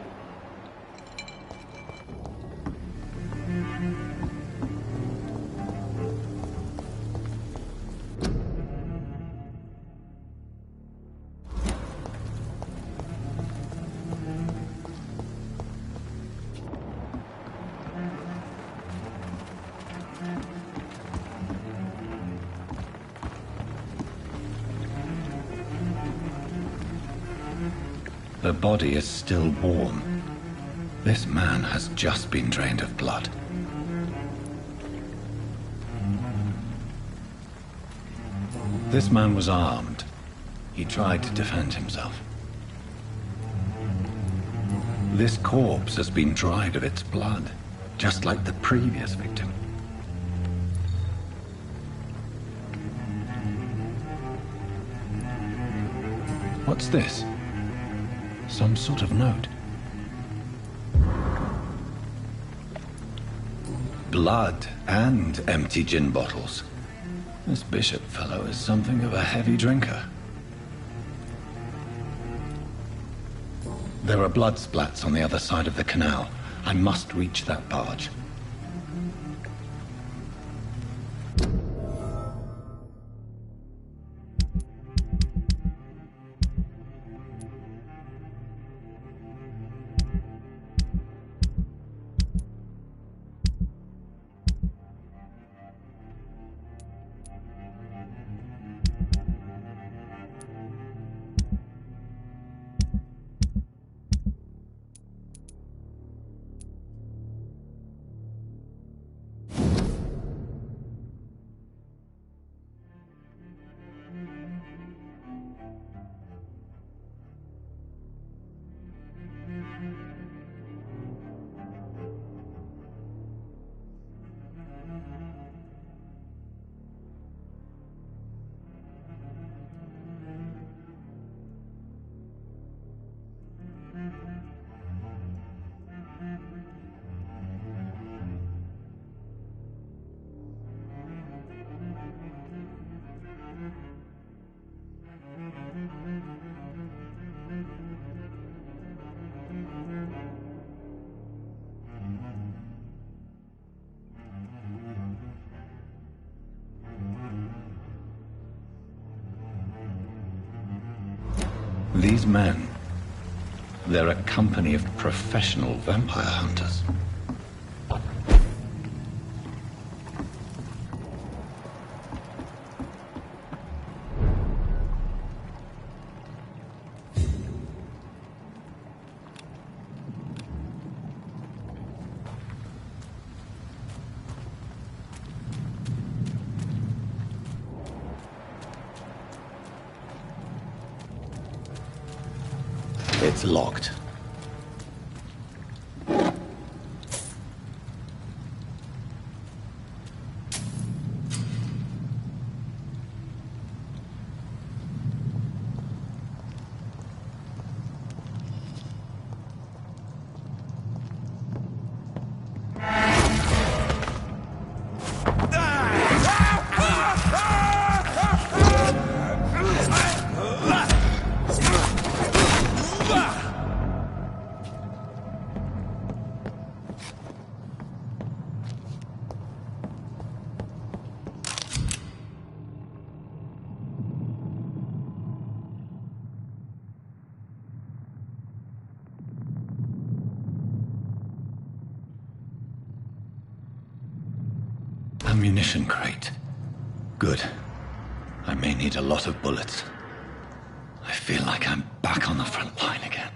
The body is still warm. This man has just been drained of blood. This man was armed. He tried to defend himself. This corpse has been dried of its blood, just like the previous victim. What's this? Some sort of note. Blood and empty gin bottles. This bishop fellow is something of a heavy drinker. There are blood splats on the other side of the canal. I must reach that barge. These men, they're a company of professional vampire hunters. It's locked. Ammunition crate. Good. I may need a lot of bullets. I feel like I'm back on the front line again.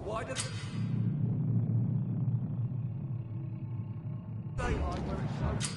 Why does daylight where it's so...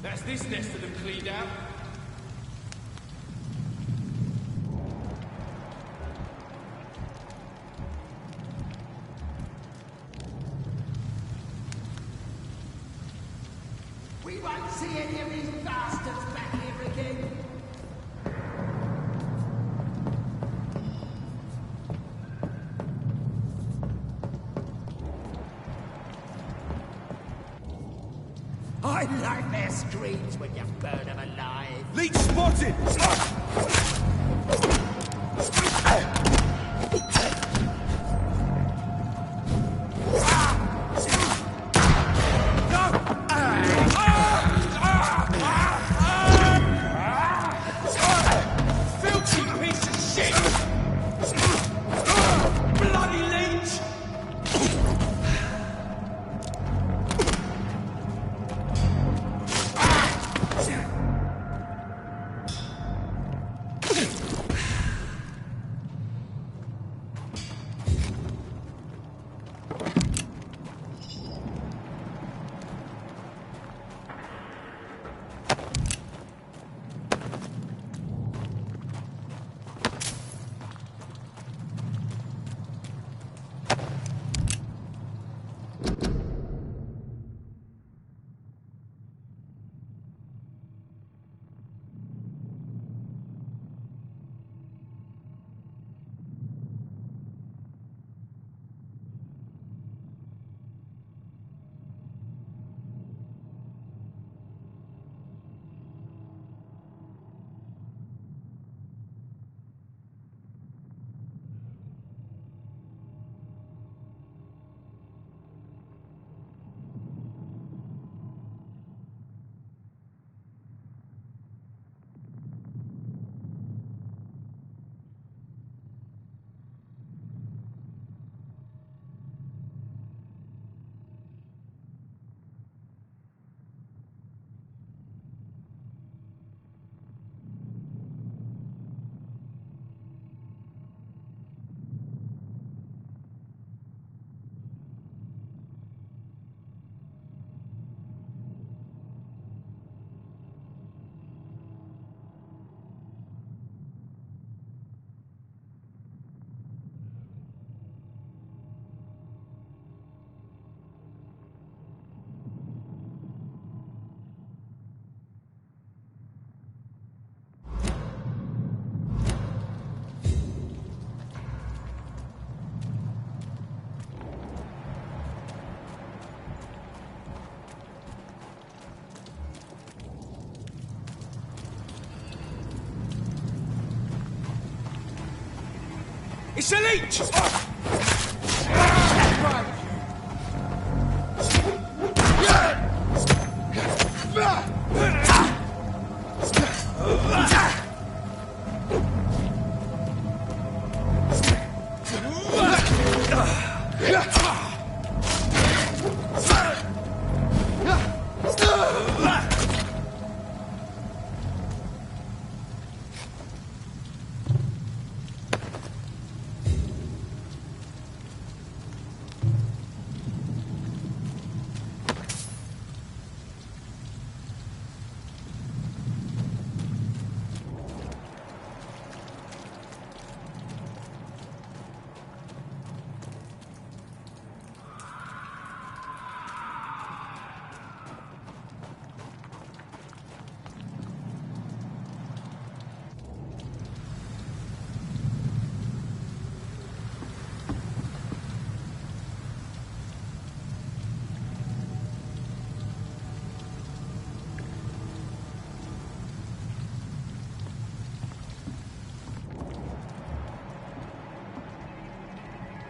That's this nest of them cleaned out. We won't see any of these bastards back here again. I like their screams when you burn them alive. Leech spotted! It's a leech!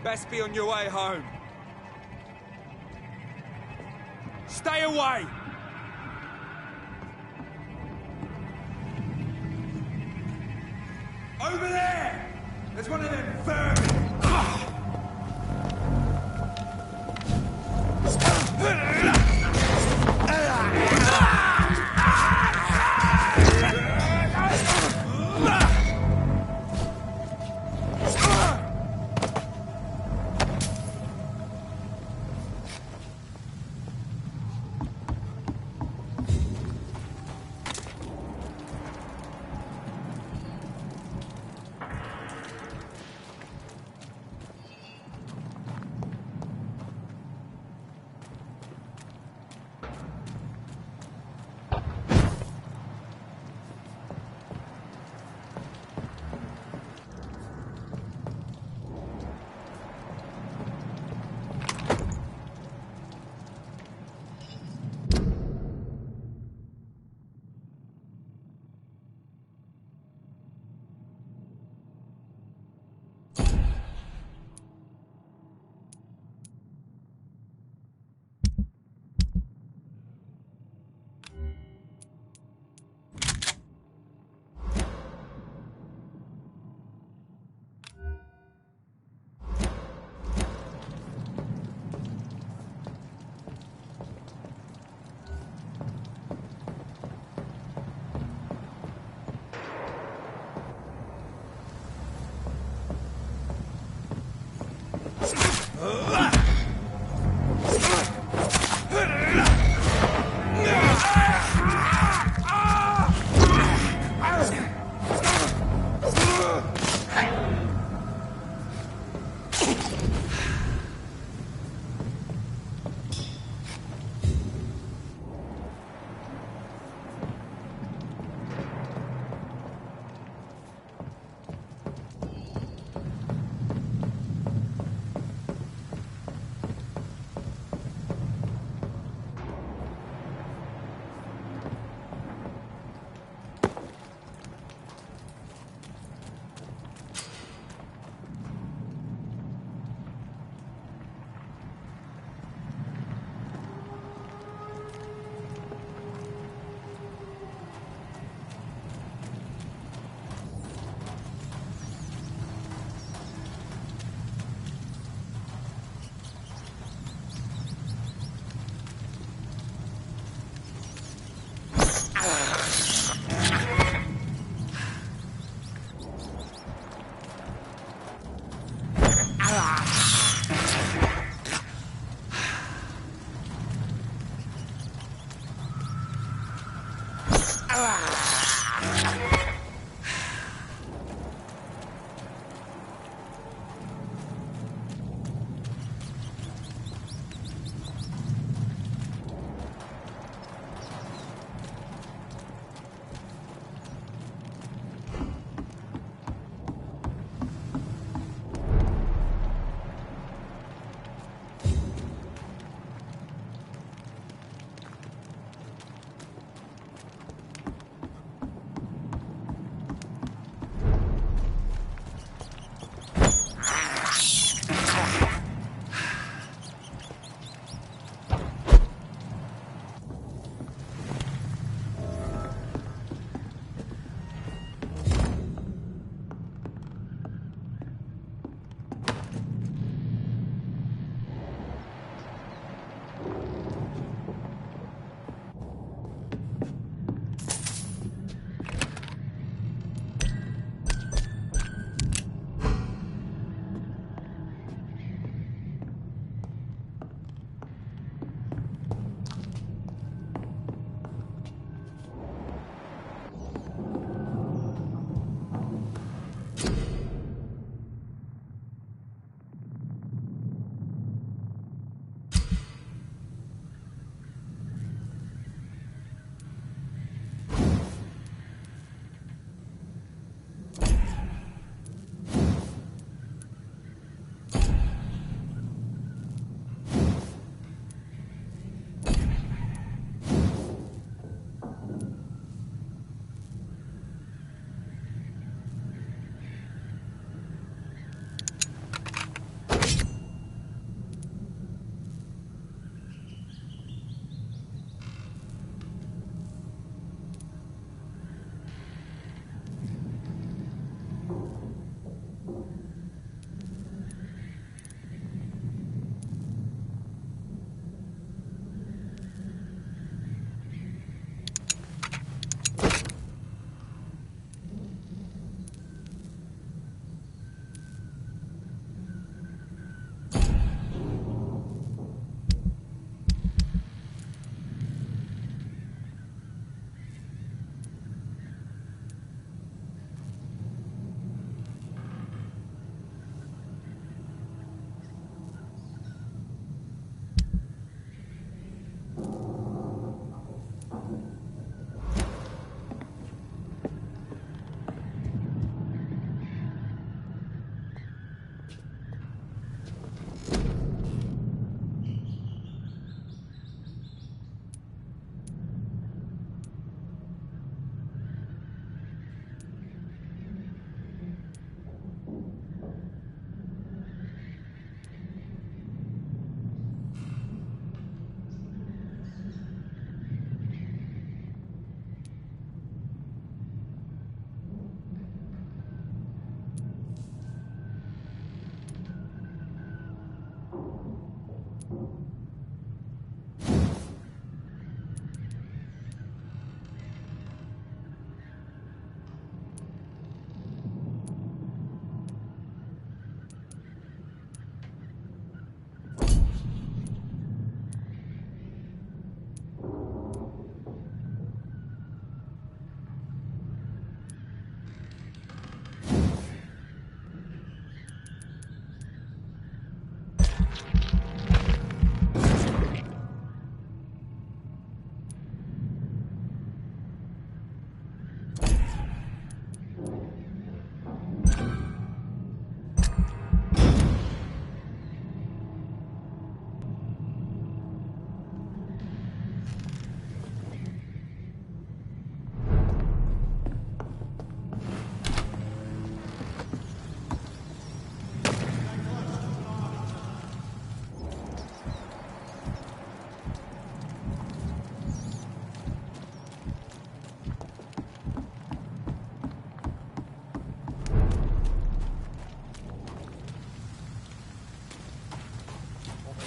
Best be on your way home. Stay away! Over there! There's one of them vermin!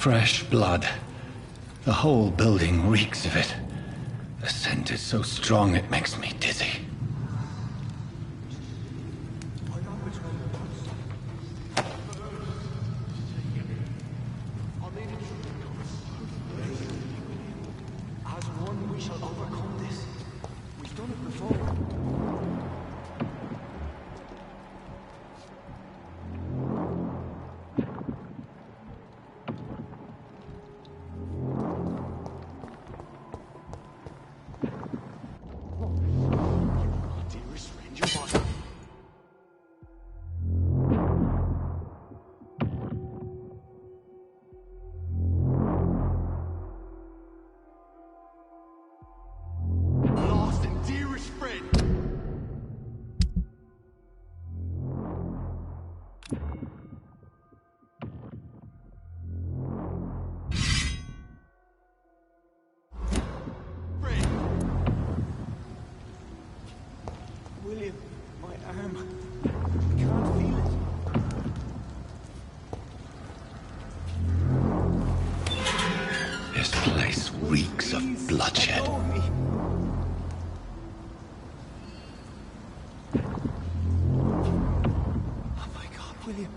Fresh blood. The whole building reeks of it. The scent is so strong it makes me dizzy. As one, we shall overcome this. We've done it before. William, my arm. I can't feel it. This place reeks of bloodshed. Oh my God, William.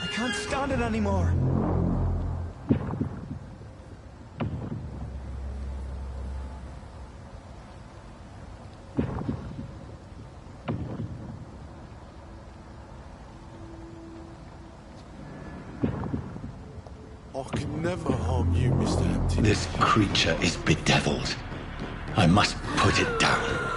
I can't stand it anymore. I can never harm you, Mr. Empty. This creature is bedeviled. I must put it down.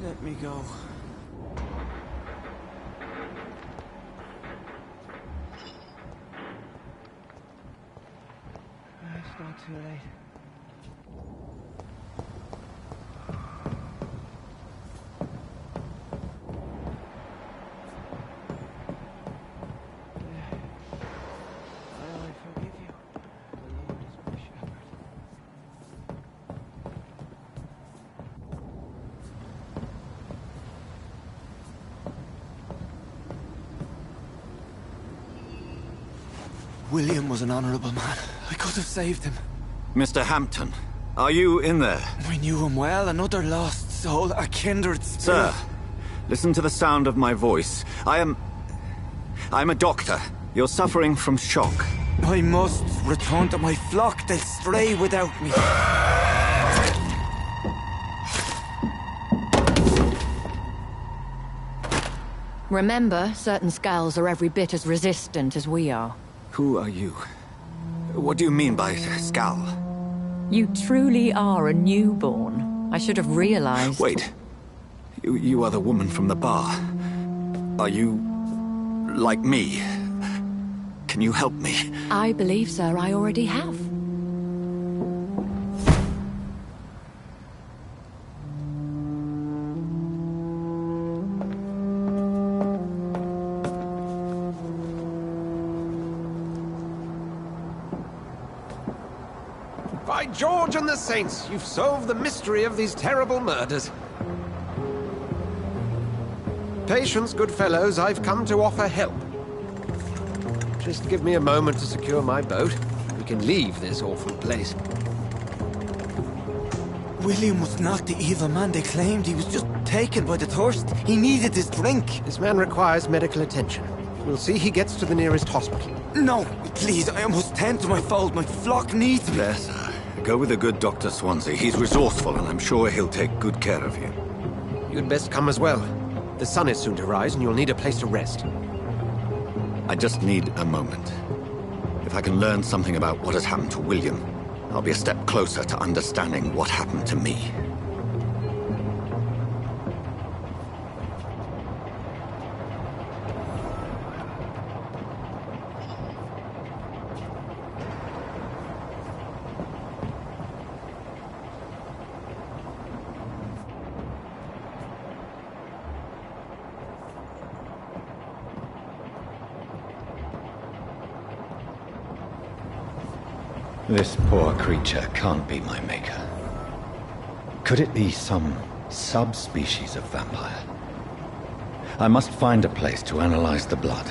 Let me go. It's not too late. I forgive you. The Lord is my shepherd. William was an honorable man. I could have saved him. Mr. Hampton, are you in there? We knew him well, another lost soul, a kindred spirit. Sir, listen to the sound of my voice. I'm a doctor. You're suffering from shock. I must return to my flock. They'll stray without me. Remember, certain skulls are every bit as resistant as we are. Who are you? What do you mean by skull? You truly are a newborn. I should have realized. Wait. You are the woman from the bar. Are you like me? Can you help me? I believe, sir, I already have. By George and the Saints, you've solved the mystery of these terrible murders. Patience, good fellows, I've come to offer help. Just give me a moment to secure my boat. We can leave this awful place. William was not the evil man they claimed. He was just taken by the thirst. He needed his drink. This man requires medical attention. We'll see he gets to the nearest hospital. No, please, I must tend to my fold. My flock needs me. There, sir. Go with the good Dr. Swansea. He's resourceful, and I'm sure he'll take good care of you. You'd best come as well. The sun is soon to rise, and you'll need a place to rest. I just need a moment. If I can learn something about what has happened to William, I'll be a step closer to understanding what happened to me. This poor creature can't be my maker. Could it be some subspecies of vampire? I must find a place to analyze the blood.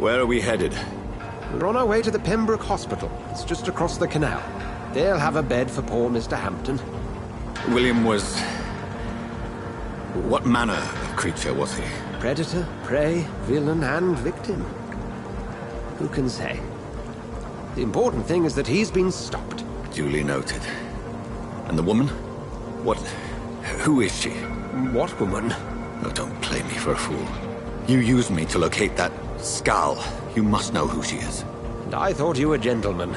Where are we headed? We're on our way to the Pembroke Hospital. It's just across the canal. They'll have a bed for poor Mr. Hampton. William was... what manner of creature was he? Predator, prey, villain, and victim. Who can say? The important thing is that he's been stopped. Duly noted. And the woman? What... who is she? What woman? Oh, don't play me for a fool. You used me to locate that skull. You must know who she is. And I thought you a gentleman.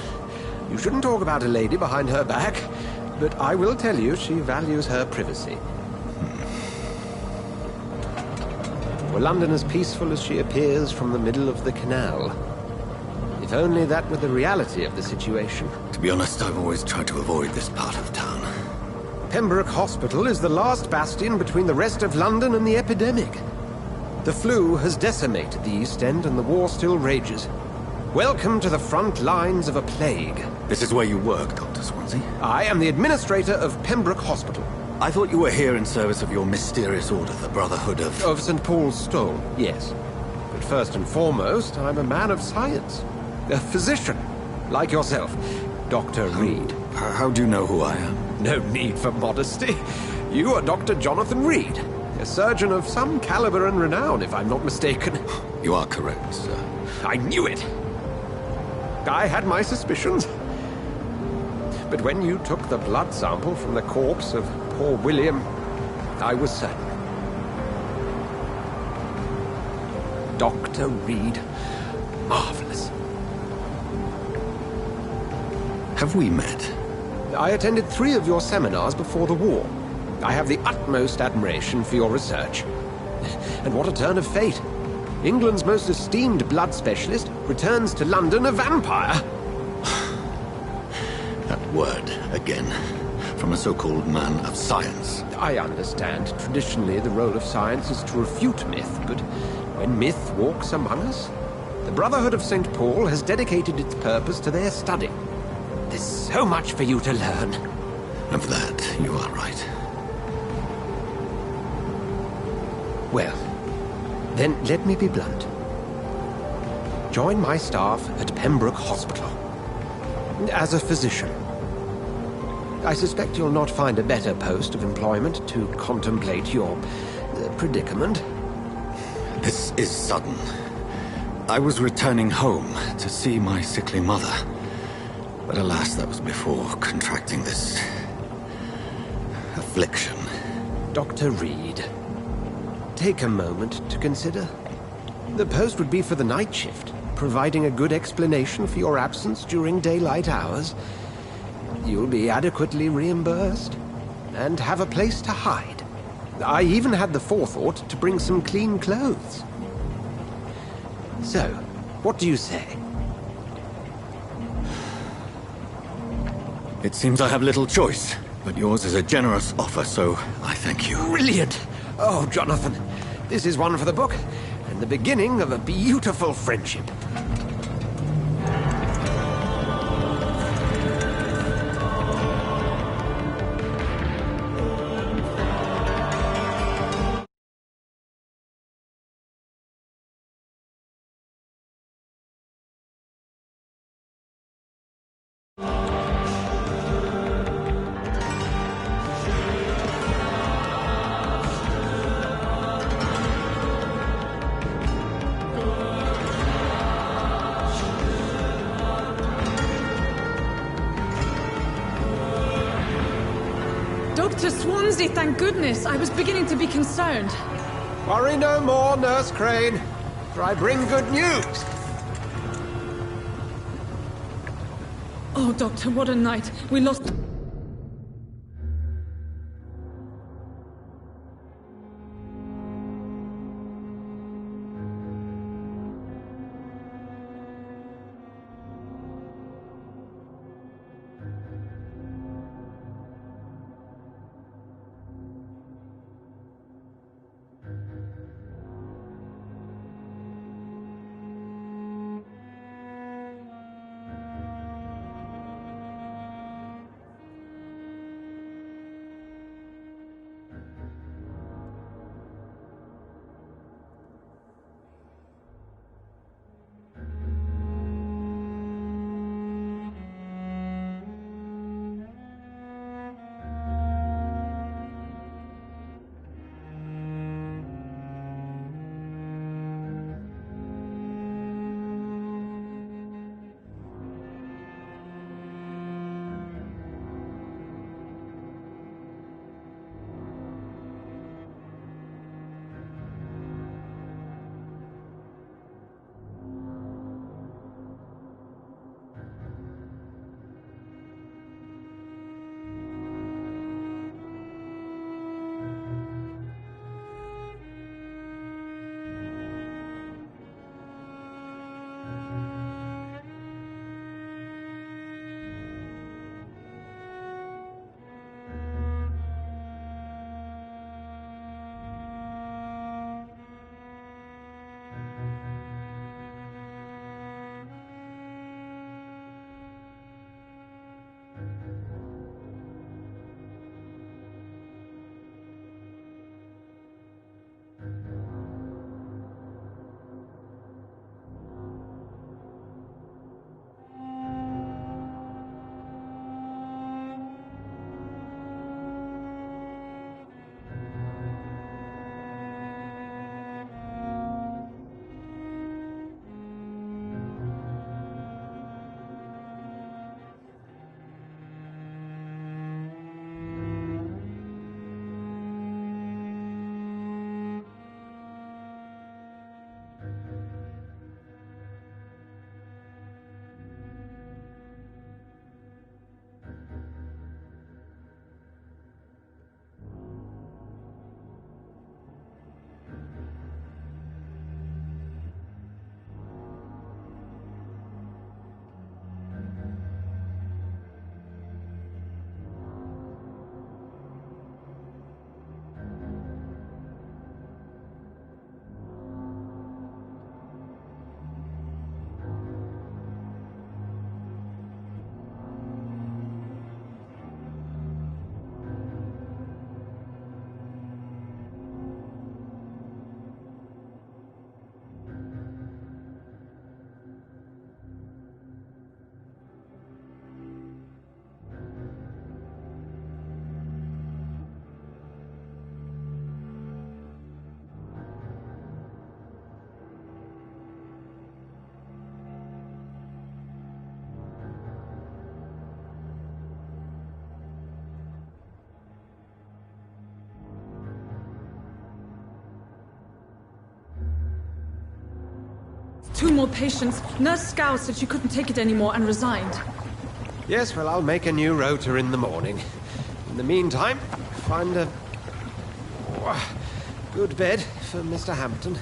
You shouldn't talk about a lady behind her back, but I will tell you she values her privacy. Were London as peaceful as she appears from the middle of the canal? If only that were the reality of the situation. To be honest, I've always tried to avoid this part of town. Pembroke Hospital is the last bastion between the rest of London and the epidemic. The flu has decimated the East End and the war still rages. Welcome to the front lines of a plague. This is where you work, Dr. Swansea? I am the administrator of Pembroke Hospital. I thought you were here in service of your mysterious order, the Brotherhood of... Of St. Paul's Stole, yes. But first and foremost, I'm a man of science. A physician, like yourself. Dr. Reed. How do you know who I am? No need for modesty. You are Dr. Jonathan Reed, a surgeon of some caliber and renown, if I'm not mistaken. You are correct, sir. I knew it! I had my suspicions. But when you took the blood sample from the corpse of poor William, I was certain. Dr. Reed. Marvelous. Have we met? I attended 3 of your seminars before the war. I have the utmost admiration for your research. And what a turn of fate. England's most esteemed blood specialist returns to London a vampire. That word, again. From a so-called man of science. I understand. Traditionally, the role of science is to refute myth, but when myth walks among us, the Brotherhood of St. Paul has dedicated its purpose to their study. There's so much for you to learn. Of that, you are right. Well, then let me be blunt. Join my staff at Pembroke Hospital. As a physician. I suspect you'll not find a better post of employment to contemplate your predicament. This is sudden. I was returning home to see my sickly mother. But alas, that was before contracting this... affliction. Dr. Reed, take a moment to consider. The post would be for the night shift, providing a good explanation for your absence during daylight hours. You'll be adequately reimbursed, and have a place to hide. I even had the forethought to bring some clean clothes. So, what do you say? It seems I have little choice, but yours is a generous offer, so I thank you. Brilliant! Oh, Jonathan, this is one for the book, and the beginning of a beautiful friendship. Dr. Swansea, thank goodness. I was beginning to be concerned. Worry no more, Nurse Crane, for I bring good news. Oh, Doctor, what a night. We lost... 2 more patients. Nurse Scow said she couldn't take it anymore and resigned. Yes, well, I'll make a new rota in the morning. In the meantime, find a good bed for Mr. Hampton.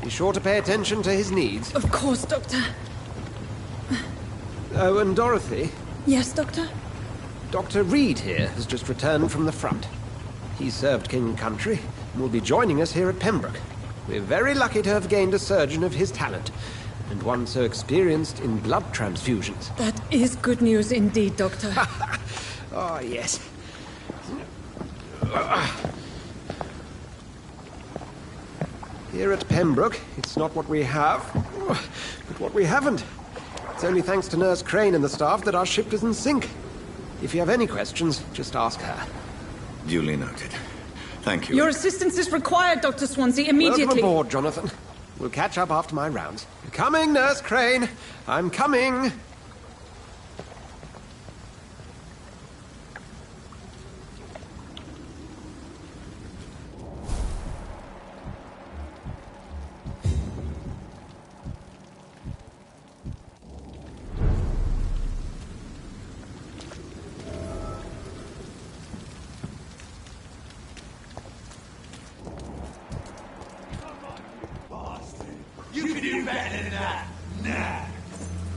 Be sure to pay attention to his needs. Of course, Doctor. Oh, and Dorothy? Yes, Doctor? Dr. Reed here has just returned from the front. He served King and Country and will be joining us here at Pembroke. We're very lucky to have gained a surgeon of his talent, and one so experienced in blood transfusions. That is good news indeed, Doctor. Oh, yes. Here at Pembroke, it's not what we have, but what we haven't. It's only thanks to Nurse Crane and the staff that our ship doesn't sink. If you have any questions, just ask her. Duly noted. Thank you. Your assistance is required, Dr. Swansea, immediately. Welcome aboard, Jonathan. We'll catch up after my rounds. Coming, Nurse Crane. I'm coming. You can do better than that. Nah.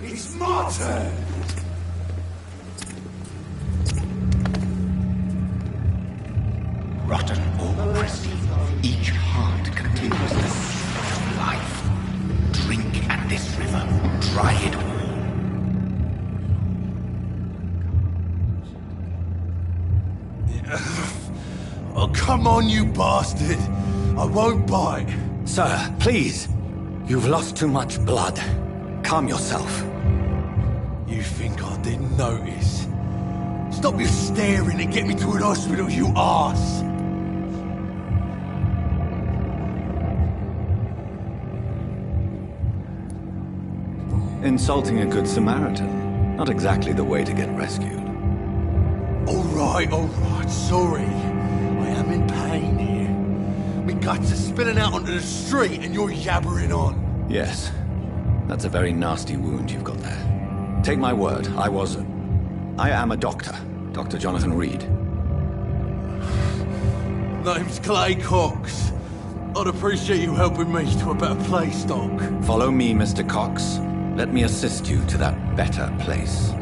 It's my turn. Rotten or pristine, each heart contains the seed of life. Drink at this river, dry it all. Oh, come on, you bastard. I won't bite. Sir, please. You've lost too much blood. Calm yourself. You think I didn't notice? Stop your staring and get me to an hospital, you arse! Insulting a good Samaritan. Not exactly the way to get rescued. Alright, sorry. I am in pain here. My guts are spilling out onto the street and you're yabbering on. Yes. That's a very nasty wound you've got there. Take my word, I am a doctor. Dr. Jonathan Reed. Name's Clay Cox. I'd appreciate you helping me to a better place, Doc. Follow me, Mr. Cox. Let me assist you to that better place.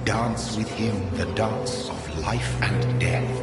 Dance with him the dance of life and death.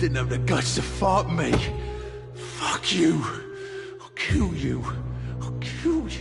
didn't have the guts to fuck me. Fuck you. I'll kill you. I'll kill you.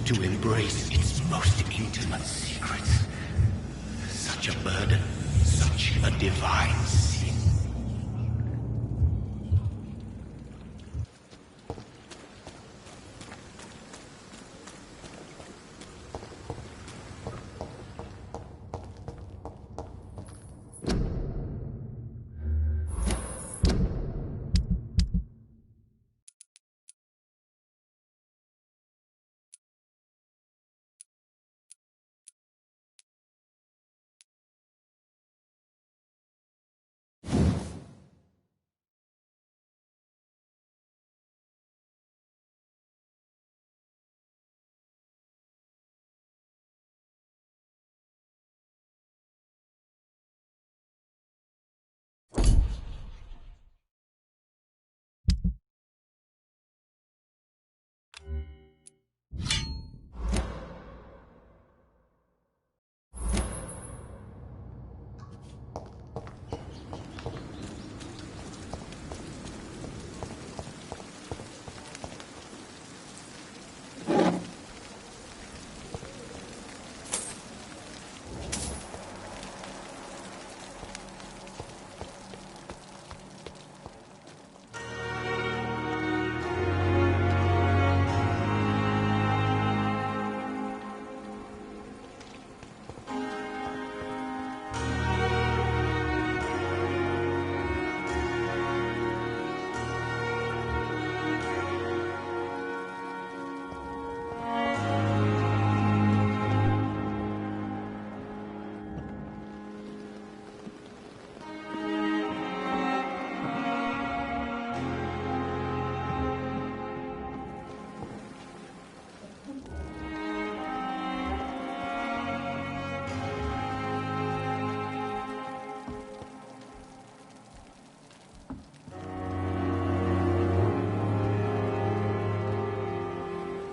To embrace its most intimate secrets. Such a burden, such a divine sin.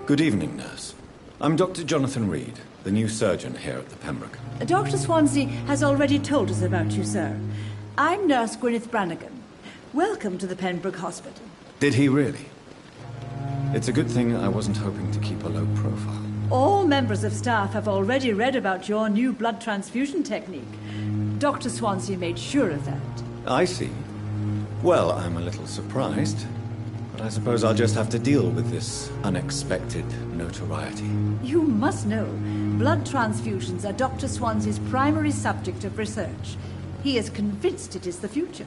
Good evening, nurse. I'm Dr. Jonathan Reed, the new surgeon here at the Pembroke. Dr. Swansea has already told us about you, sir. I'm Nurse Gwyneth Brannigan. Welcome to the Pembroke Hospital. Did he really? It's a good thing I wasn't hoping to keep a low profile. All members of staff have already read about your new blood transfusion technique. Dr. Swansea made sure of that. I see. Well, I'm a little surprised, but I suppose I'll just have to deal with this unexpected notoriety. You must know, blood transfusions are Dr. Swansea's primary subject of research. He is convinced it is the future.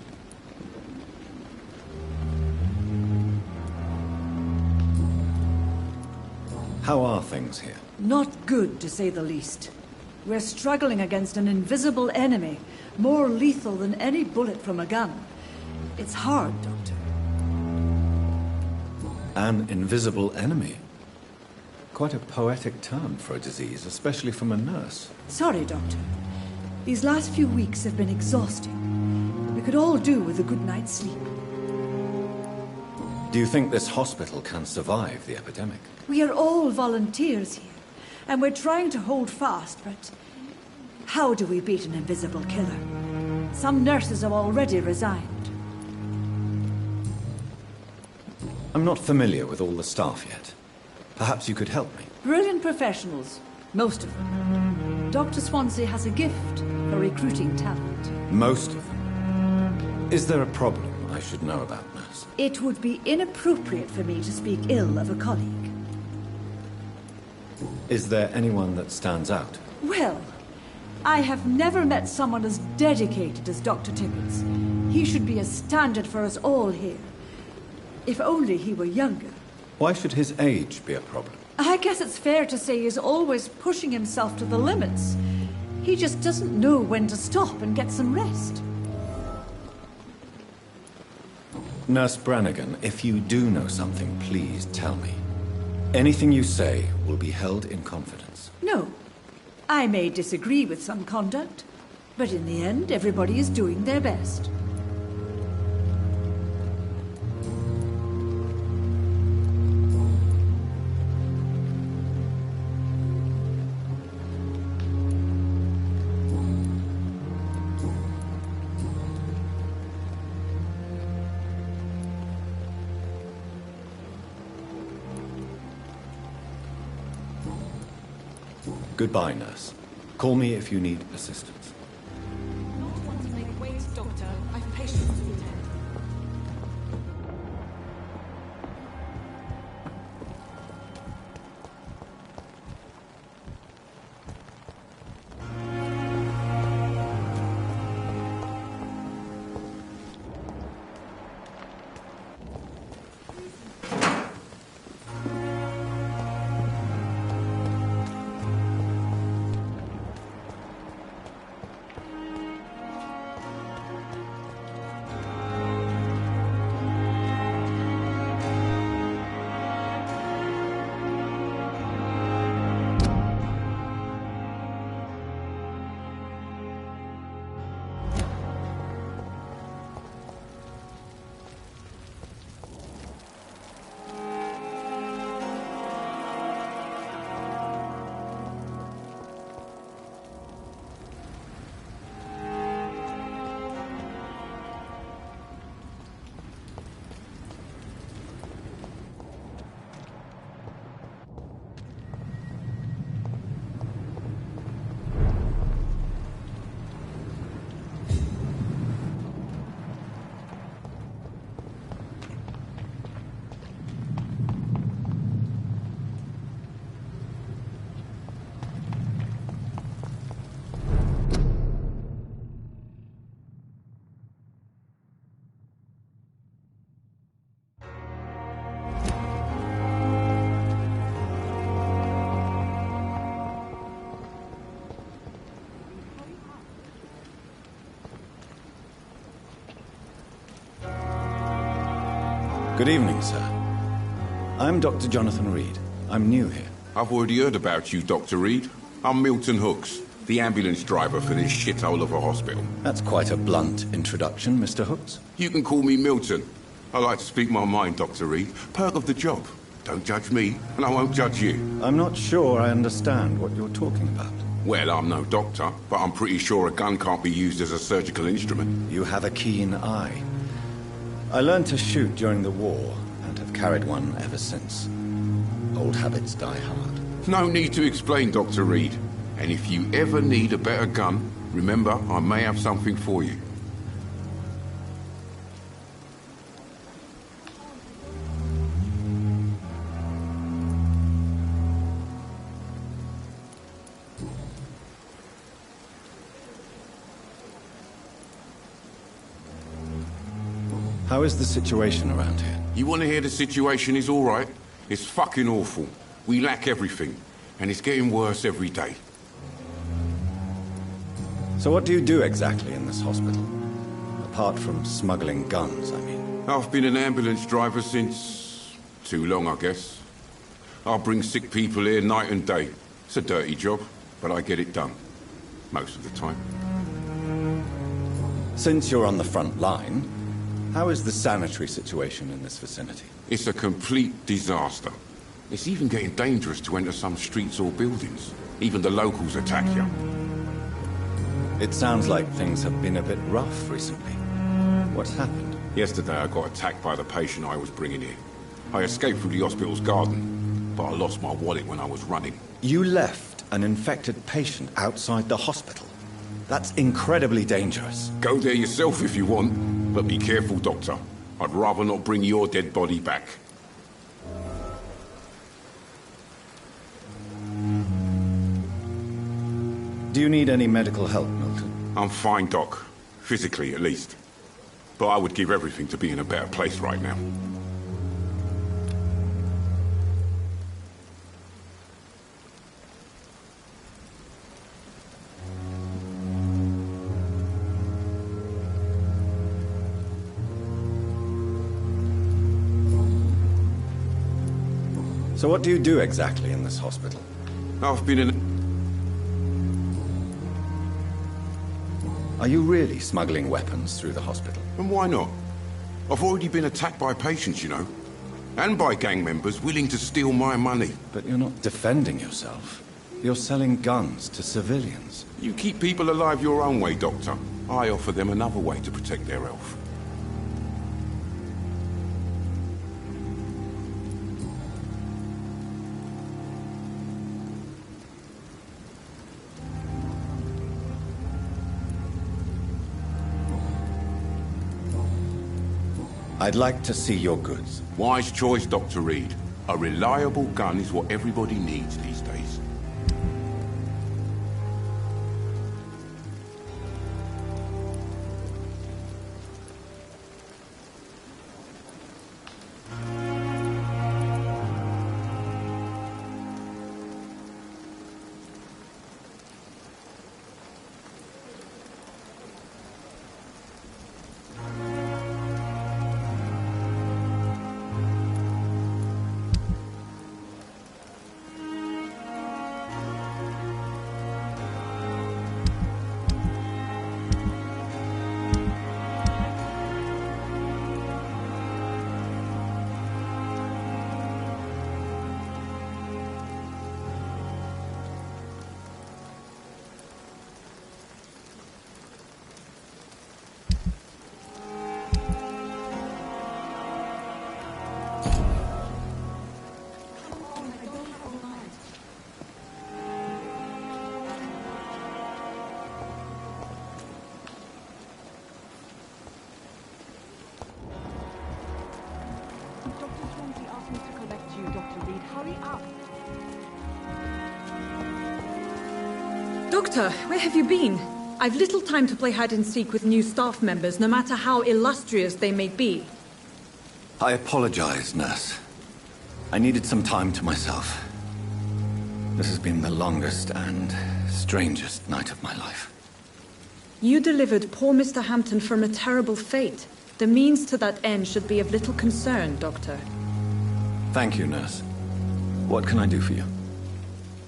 How are things here? Not good, to say the least. We're struggling against an invisible enemy, more lethal than any bullet from a gun. It's hard, Doctor. An invisible enemy? Quite a poetic term for a disease, especially from a nurse. Sorry, Doctor. These last few weeks have been exhausting. We could all do with a good night's sleep. Do you think this hospital can survive the epidemic? We are all volunteers here, and we're trying to hold fast, but how do we beat an invisible killer? Some nurses have already resigned. I'm not familiar with all the staff yet. Perhaps you could help me. Brilliant professionals, most of them. Dr. Swansea has a gift for recruiting talent. Most of them? Is there a problem I should know about, nurse? It would be inappropriate for me to speak ill of a colleague. Is there anyone that stands out? Well, I have never met someone as dedicated as Dr. Timmins. He should be a standard for us all here. If only he were younger. Why should his age be a problem? I guess it's fair to say he's always pushing himself to the limits. He just doesn't know when to stop and get some rest. Nurse Brannigan, if you do know something, please tell me. Anything you say will be held in confidence. No. I may disagree with some conduct, but in the end, everybody is doing their best. Goodbye, nurse. Call me if you need assistance. Not want to make wait, Doctor. I've patience to attend. Good evening, sir. I'm Dr. Jonathan Reed. I'm new here. I've already heard about you, Dr. Reed. I'm Milton Hooks, the ambulance driver for this shithole of a hospital. That's quite a blunt introduction, Mr. Hooks. You can call me Milton. I like to speak my mind, Dr. Reed. Perk of the job. Don't judge me, and I won't judge you. I'm not sure I understand what you're talking about. Well, I'm no doctor, but I'm pretty sure a gun can't be used as a surgical instrument. You have a keen eye. I learned to shoot during the war, and have carried one ever since. Old habits die hard. No need to explain, Dr. Reed. And if you ever need a better gun, remember, I may have something for you. How is the situation around here? You want to hear the situation is all right? It's fucking awful. We lack everything, and it's getting worse every day. So what do you do exactly in this hospital? Apart from smuggling guns, I mean. I've been an ambulance driver since... too long, I guess. I bring sick people here night and day. It's a dirty job, but I get it done. Most of the time. Since you're on the front line, how is the sanitary situation in this vicinity? It's a complete disaster. It's even getting dangerous to enter some streets or buildings. Even the locals attack you. It sounds like things have been a bit rough recently. What's happened? Yesterday I got attacked by the patient I was bringing in. I escaped through the hospital's garden, but I lost my wallet when I was running. You left an infected patient outside the hospital? That's incredibly dangerous. Go there yourself if you want, but be careful, Doctor. I'd rather not bring your dead body back. Do you need any medical help, Milton? I'm fine, Doc. Physically, at least. But I would give everything to be in a better place right now. So what do you do exactly in this hospital? I've been in... Are you really smuggling weapons through the hospital? And why not? I've already been attacked by patients, you know. And by gang members willing to steal my money. But you're not defending yourself. You're selling guns to civilians. You keep people alive your own way, Doctor. I offer them another way to protect their health. I'd like to see your goods. Wise choice, Dr. Reed. A reliable gun is what everybody needs these days. Doctor, where have you been? I've little time to play hide-and-seek with new staff members, no matter how illustrious they may be. I apologize, nurse. I needed some time to myself. This has been the longest and strangest night of my life. You delivered poor Mr. Hampton from a terrible fate. The means to that end should be of little concern, Doctor. Thank you, nurse. What can I do for you?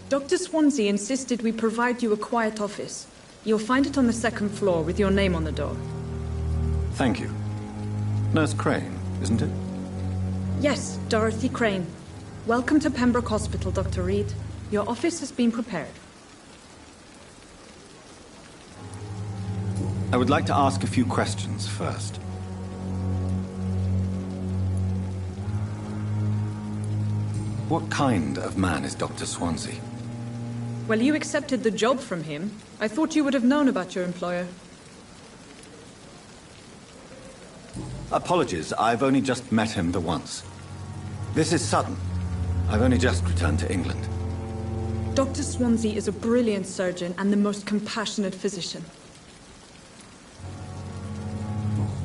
Dr. Swansea insisted we provide you a quiet office. You'll find it on the second floor with your name on the door. Thank you. Nurse Crane, isn't it? Yes, Dorothy Crane. Welcome to Pembroke Hospital, Dr. Reed. Your office has been prepared. I would like to ask a few questions first. What kind of man is Dr. Swansea? Well, you accepted the job from him. I thought you would have known about your employer. Apologies, I've only just met him the once. This is sudden. I've only just returned to England. Dr. Swansea is a brilliant surgeon and the most compassionate physician.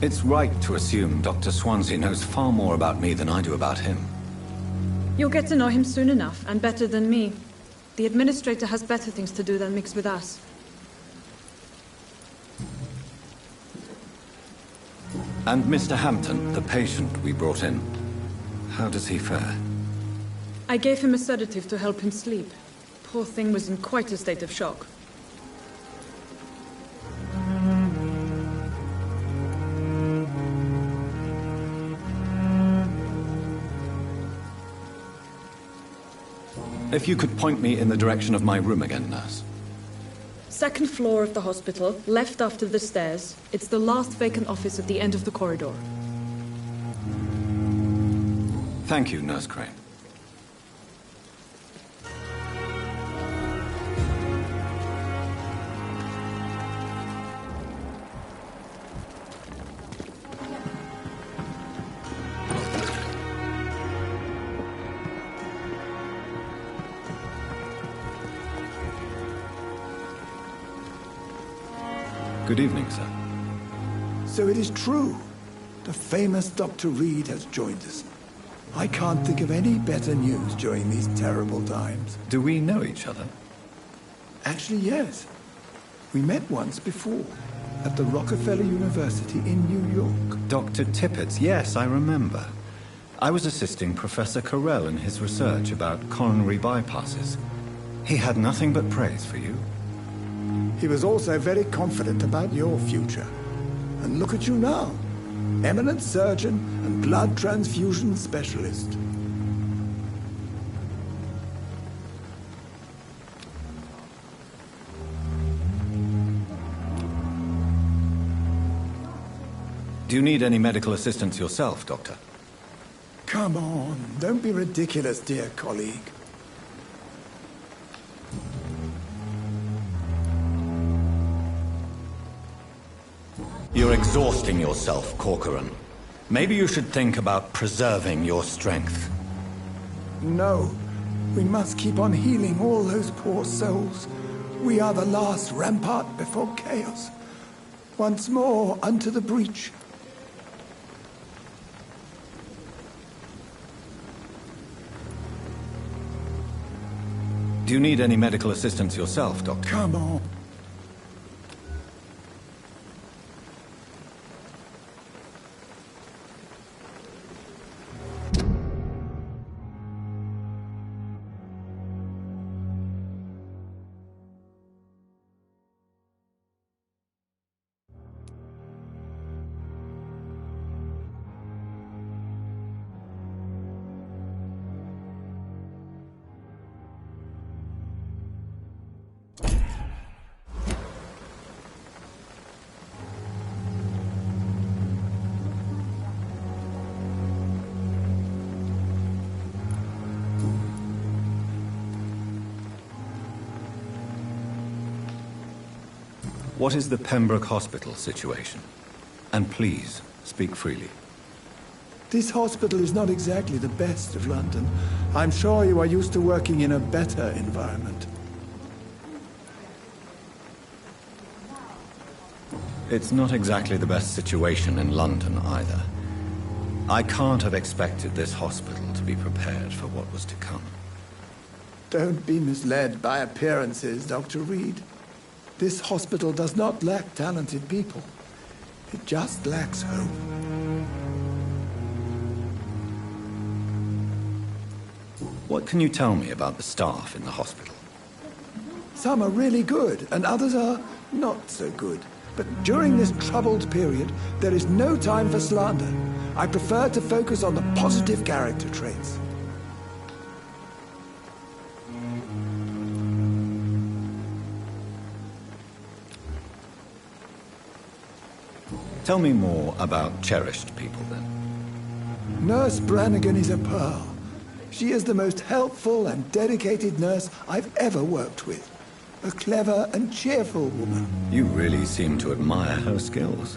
It's right to assume Dr. Swansea knows far more about me than I do about him. You'll get to know him soon enough, and better than me. The administrator has better things to do than mix with us. And Mr. Hampton, the patient we brought in, how does he fare? I gave him a sedative to help him sleep. Poor thing was in quite a state of shock. If you could point me in the direction of my room again, nurse. Second floor of the hospital, left after the stairs. It's the last vacant office at the end of the corridor. Thank you, Nurse Crane. Good evening, sir. So it is true. The famous Dr. Reed has joined us. I can't think of any better news during these terrible times. Do we know each other? Actually, yes. We met once before, at the Rockefeller University in New York. Dr. Tippett's, yes, I remember. I was assisting Professor Carell in his research about coronary bypasses. He had nothing but praise for you. He was also very confident about your future. And look at you now. Eminent surgeon and blood transfusion specialist. Do you need any medical assistance yourself, Doctor? Come on, don't be ridiculous, dear colleague. You're exhausting yourself, Corcoran. Maybe you should think about preserving your strength. No, we must keep on healing all those poor souls. We are the last rampart before chaos. Once more, unto the breach. Do you need any medical assistance yourself, Doctor? Come on. What is the Pembroke Hospital situation? And please, speak freely. This hospital is not exactly the best of London. I'm sure you are used to working in a better environment. It's not exactly the best situation in London either. I can't have expected this hospital to be prepared for what was to come. Don't be misled by appearances, Dr. Reed. This hospital does not lack talented people. It just lacks hope. What can you tell me about the staff in the hospital? Some are really good, and others are not so good. But during this troubled period, there is no time for slander. I prefer to focus on the positive character traits. Tell me more about cherished people, then. Nurse Brannigan is a pearl. She is the most helpful and dedicated nurse I've ever worked with. A clever and cheerful woman. You really seem to admire her skills.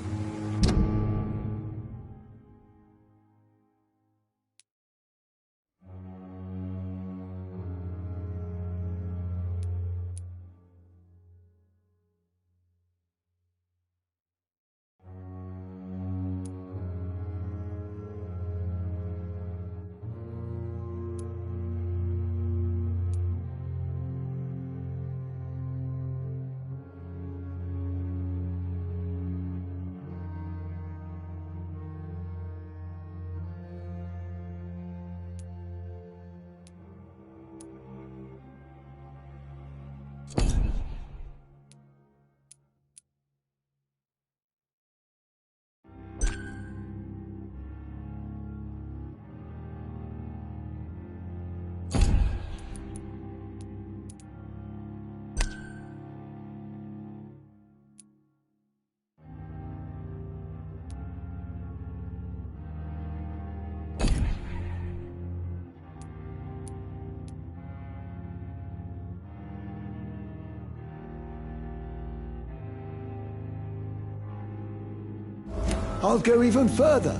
I'll go even further.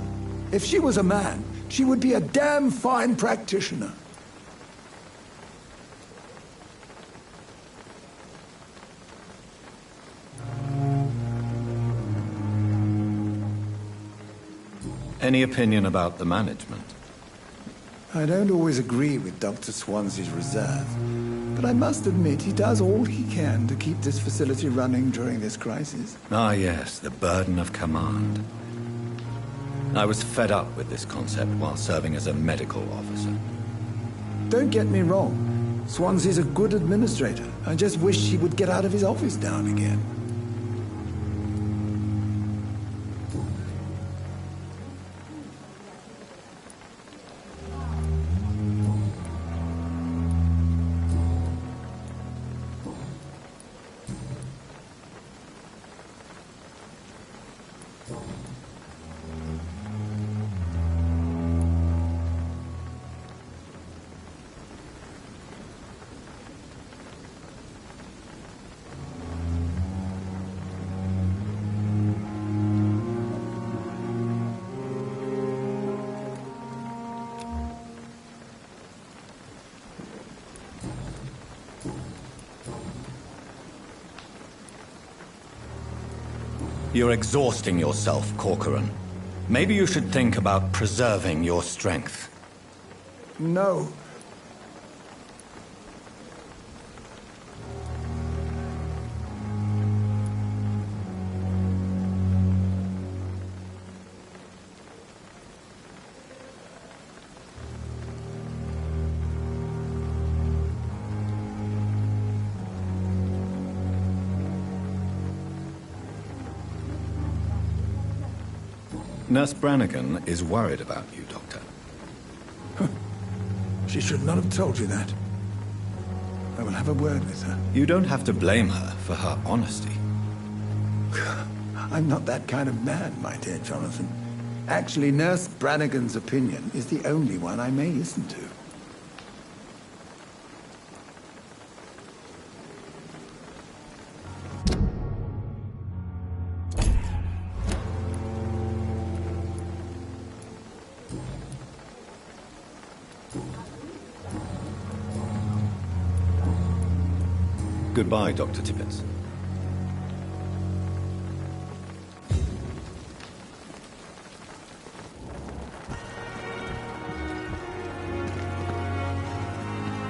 If she was a man, she would be a damn fine practitioner. Any opinion about the management? I don't always agree with Dr. Swansea's reserve, but I must admit he does all he can to keep this facility running during this crisis. Ah, yes, the burden of command. I was fed up with this concept while serving as a medical officer. Don't get me wrong. Swansea's a good administrator. I just wish he would get out of his office now and again. You're exhausting yourself, Corcoran. Maybe you should think about preserving your strength. No. Nurse Brannigan is worried about you, Doctor. She should not have told you that. I will have a word with her. You don't have to blame her for her honesty. I'm not that kind of man, my dear Jonathan. Actually, Nurse Brannigan's opinion is the only one I may listen to. Goodbye, Dr. Tippett.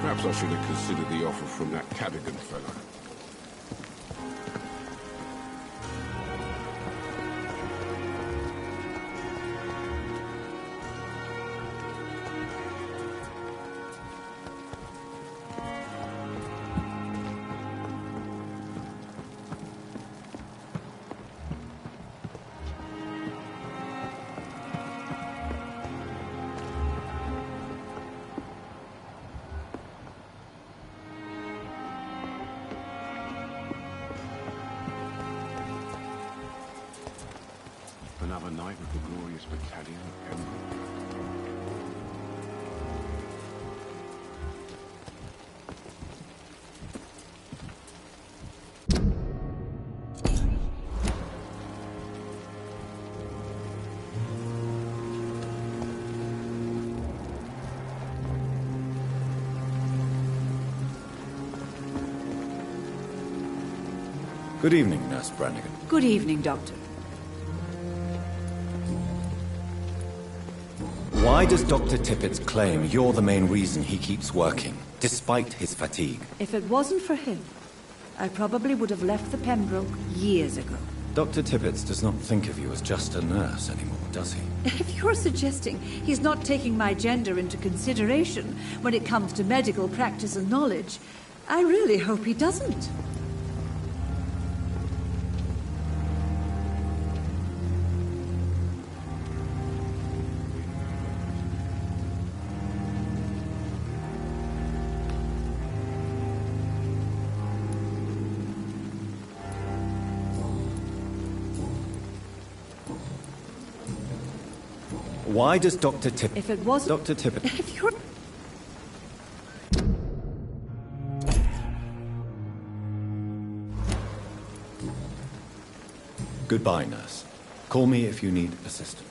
Perhaps I should have considered the offer from that Cadogan fellow. Another night with the glorious battalion of Pembroke. Good evening, Nurse Brannigan. Good evening, Doctor. Why does Dr. Tippett claim you're the main reason he keeps working, despite his fatigue? If it wasn't for him, I probably would have left the Pembroke years ago. Dr. Tippett does not think of you as just a nurse anymore, does he? If you're suggesting he's not taking my gender into consideration when it comes to medical practice and knowledge, I really hope he doesn't. Why does Dr. Tippett... If it wasn't... Dr. Tippett... If you're... Goodbye, nurse. Call me if you need assistance.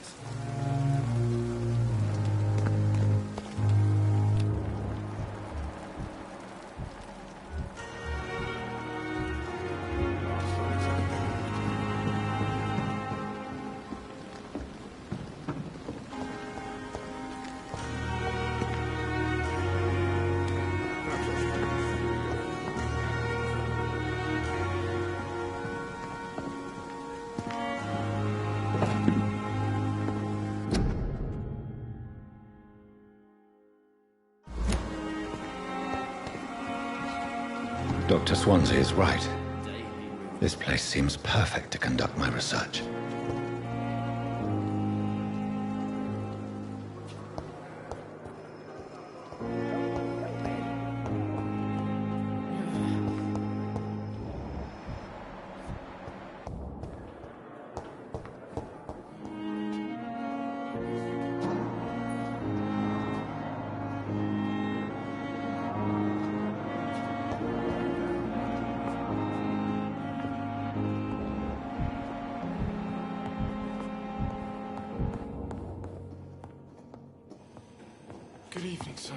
Dr. Swansea is right. This place seems perfect to conduct my research. Good evening, sir.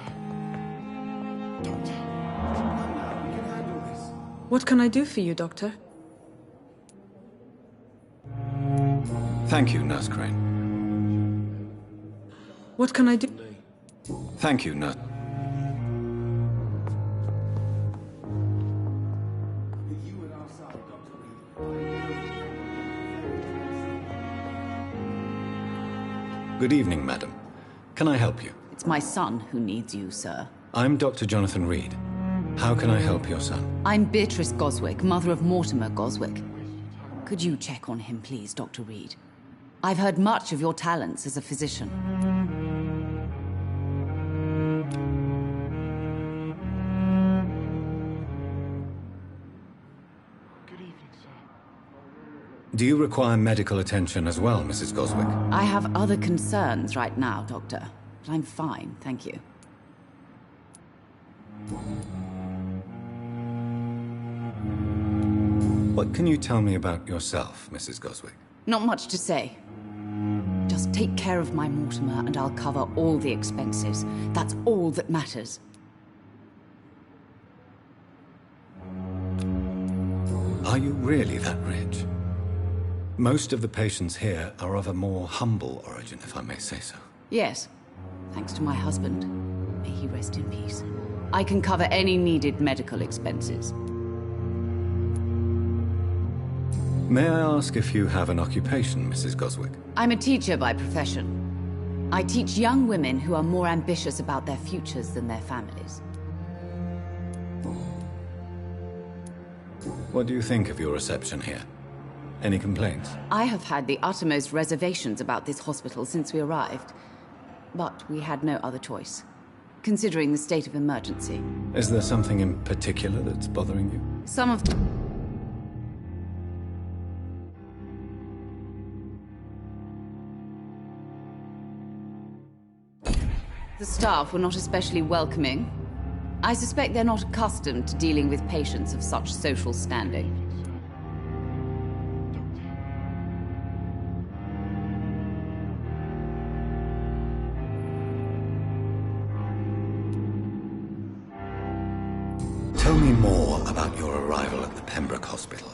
Doctor. We can handle this. What can I do for you, Doctor? Thank you, Nurse Crane. What can I do? Thank you, Nurse. Good evening, madam. Can I help you? It's my son who needs you, sir. I'm Dr. Jonathan Reed. How can I help your son? I'm Beatrice Goswick, mother of Mortimer Goswick. Could you check on him, please, Dr. Reed? I've heard much of your talents as a physician. Do you require medical attention as well, Mrs. Goswick? I have other concerns right now, Doctor. But I'm fine, thank you. What can you tell me about yourself, Mrs. Goswick? Not much to say. Just take care of my Mortimer and I'll cover all the expenses. That's all that matters. Are you really that rich? Most of the patients here are of a more humble origin, if I may say so. Yes, thanks to my husband. May he rest in peace. I can cover any needed medical expenses. May I ask if you have an occupation, Mrs. Goswick? I'm a teacher by profession. I teach young women who are more ambitious about their futures than their families. What do you think of your reception here? Any complaints? I have had the uttermost reservations about this hospital since we arrived. But we had no other choice, considering the state of emergency. Is there something in particular that's bothering you? Some of... The staff were not especially welcoming. I suspect they're not accustomed to dealing with patients of such social standing. Tell me more about your arrival at the Pembroke Hospital.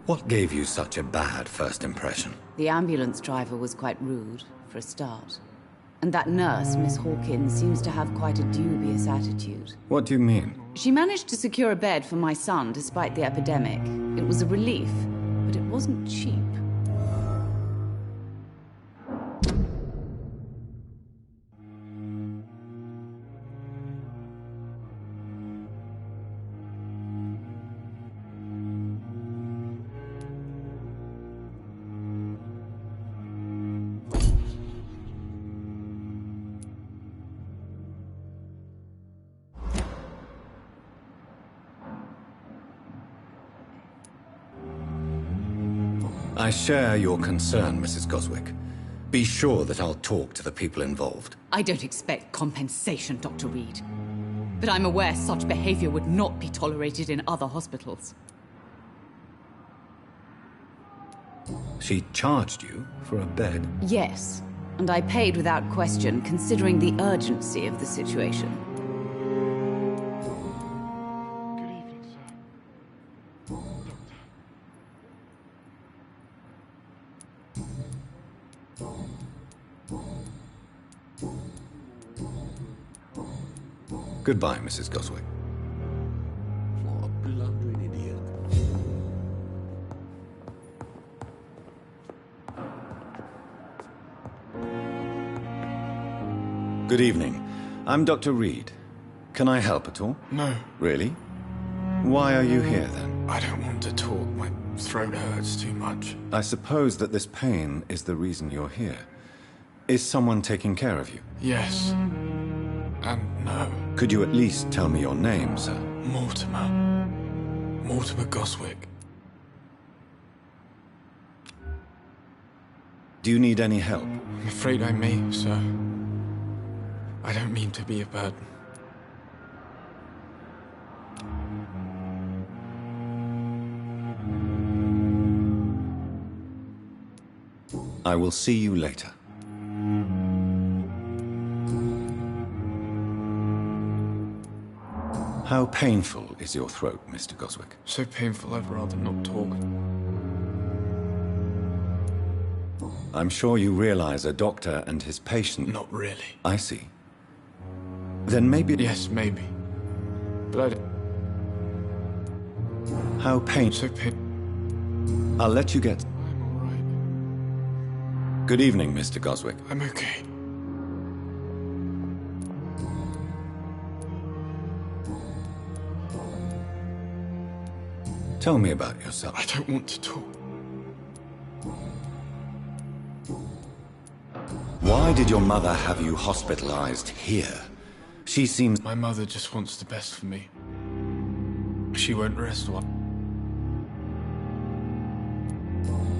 What gave you such a bad first impression? The ambulance driver was quite rude, for a start. And that nurse, Miss Hawkins, seems to have quite a dubious attitude. What do you mean? She managed to secure a bed for my son despite the epidemic. It was a relief, but it wasn't cheap. I share your concern, Mrs. Goswick. Be sure that I'll talk to the people involved. I don't expect compensation, Dr. Reed. But I'm aware such behavior would not be tolerated in other hospitals. She charged you for a bed? Yes, and I paid without question, considering the urgency of the situation. Goodbye, Mrs. Goswick. What a blundering idiot. Good evening. I'm Dr. Reed. Can I help at all? No. Really? Why are you here, then? I don't want to talk. My throat hurts too much. I suppose that this pain is the reason you're here. Is someone taking care of you? Yes. And no. Could you at least tell me your name, sir? Mortimer. Mortimer Goswick. Do you need any help? I'm afraid I may, sir. I don't mean to be a burden. I will see you later. How painful is your throat, Mr. Goswick? So painful I'd rather not talk. I'm sure you realize a doctor and his patient... Not really. I see. Then maybe... Yes, maybe. But I don't... How painful... So painful. I'll let you get... I'm all right. Good evening, Mr. Goswick. I'm okay. Tell me about yourself. I don't want to talk. Why did your mother have you hospitalized here? She seems... My mother just wants the best for me. She won't rest while...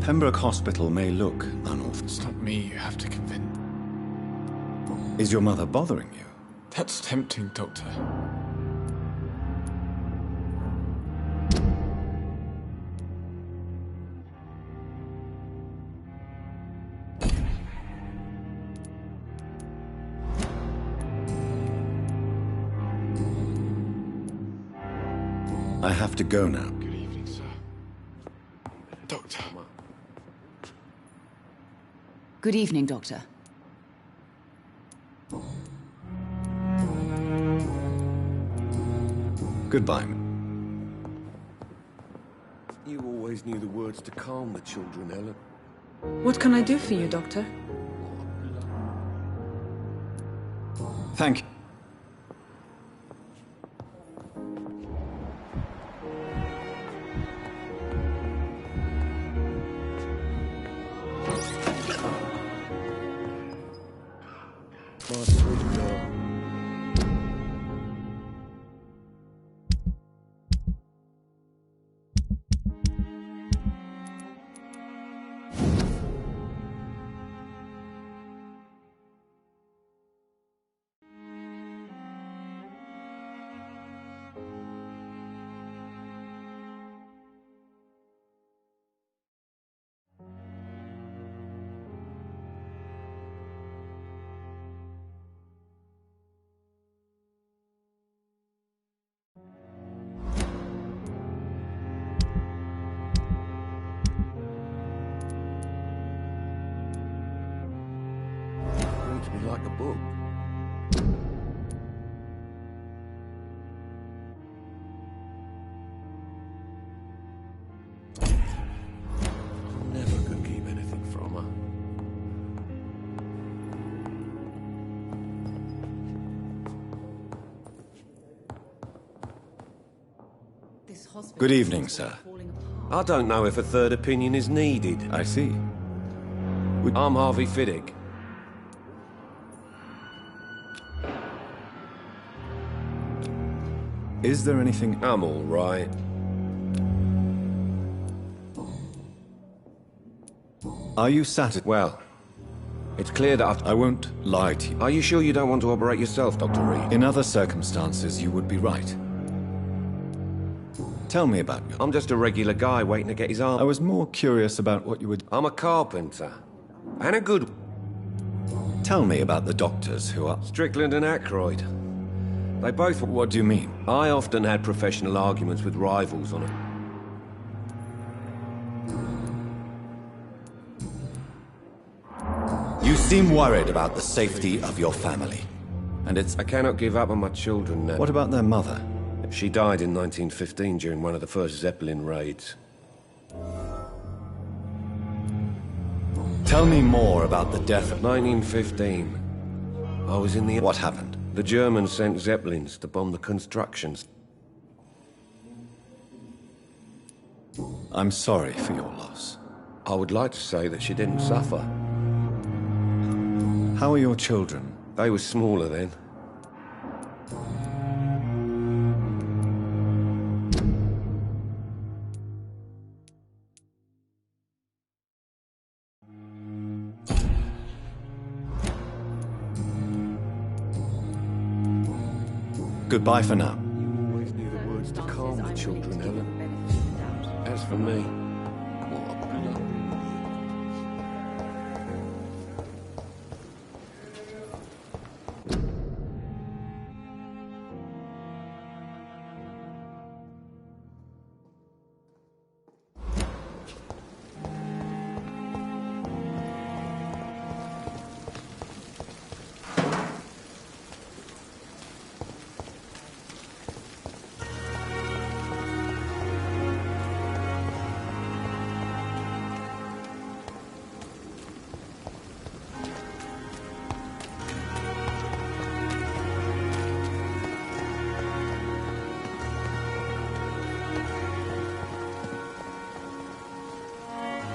Pembroke Hospital may look unorthodox. It's not me you have to convince. Is your mother bothering you? That's tempting, Doctor. I have to go now. Good evening, sir. Doctor. Good evening, Doctor. Goodbye. You always knew the words to calm the children, Ellen. What can I do for you, Doctor? Thank you. My sweet girl. To be like a book. I'm never could keep anything from her. Good evening, sir. I don't know if a third opinion is needed. I see. I'm Harvey Fiddick. Is there anything... I'm all right. Are you satisfied? Well, it's clear that I won't lie to you. Are you sure you don't want to operate yourself, Dr. Reed? In other circumstances, you would be right. Tell me about you. I'm just a regular guy waiting to get his arm. I was more curious about what you would... I'm a carpenter. And a good... Tell me about the doctors who are... Strickland and Aykroyd. They both... What do you mean? I often had professional arguments with rivals on it. You seem worried about the safety of your family. And it's... I cannot give up on my children now. What about their mother? She died in 1915 during one of the first Zeppelin raids. Tell me more about the death of... 1915. I was in the... What happened? The Germans sent Zeppelins to bomb the constructions. I'm sorry for your loss. I would like to say that she didn't suffer. How are your children? They were smaller then. Goodbye for now. You always knew the words to calm the children, Helen. As for me, what a blow.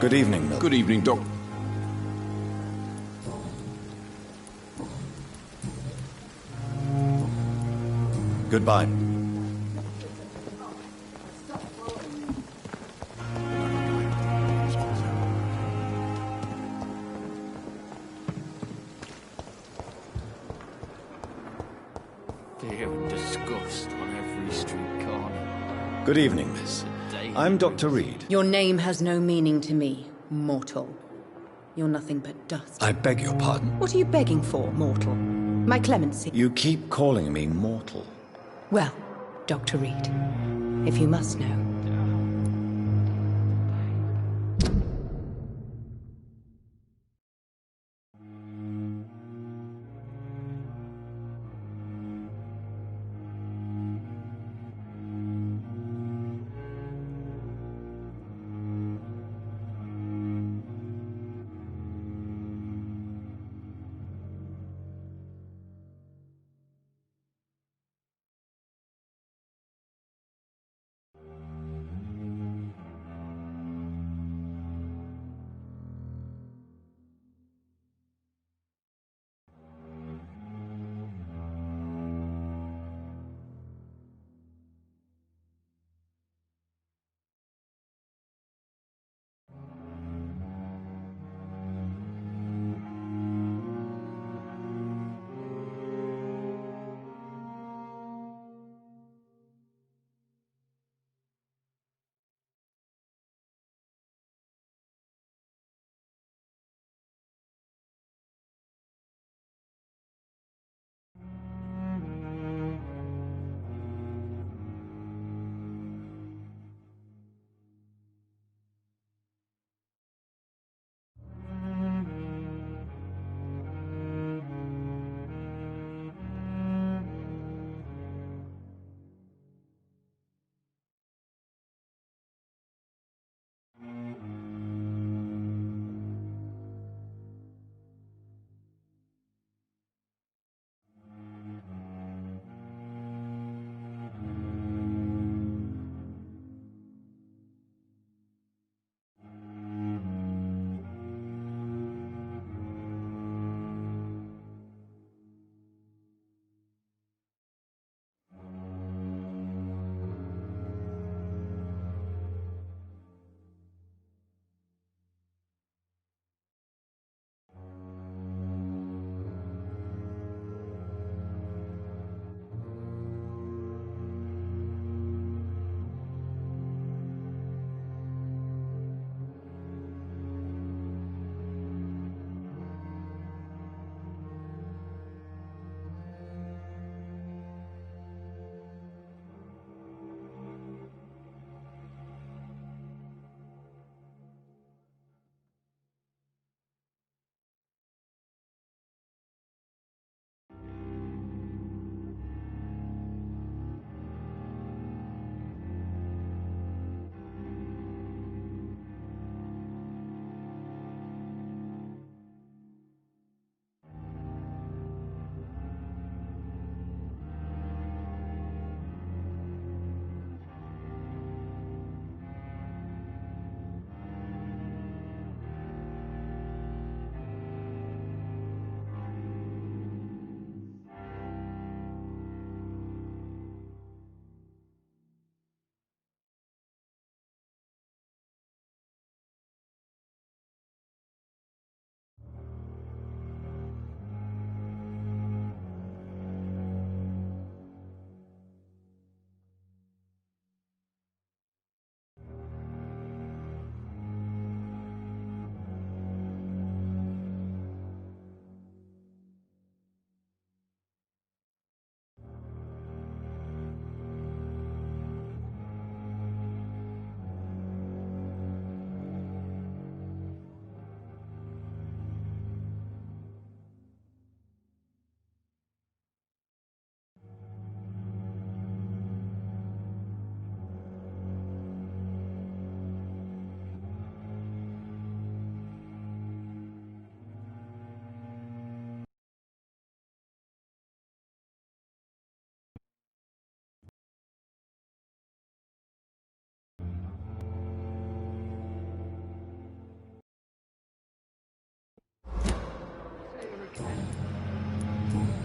Good evening, Milton. Good evening, Doc. Goodbye. Fear and disgust on every street corner. Good evening, miss. I'm Dr. Reed. Your name has no meaning to me, mortal. You're nothing but dust. I beg your pardon. What are you begging for, mortal? My clemency. You keep calling me mortal. Well, Dr. Reed, if you must know.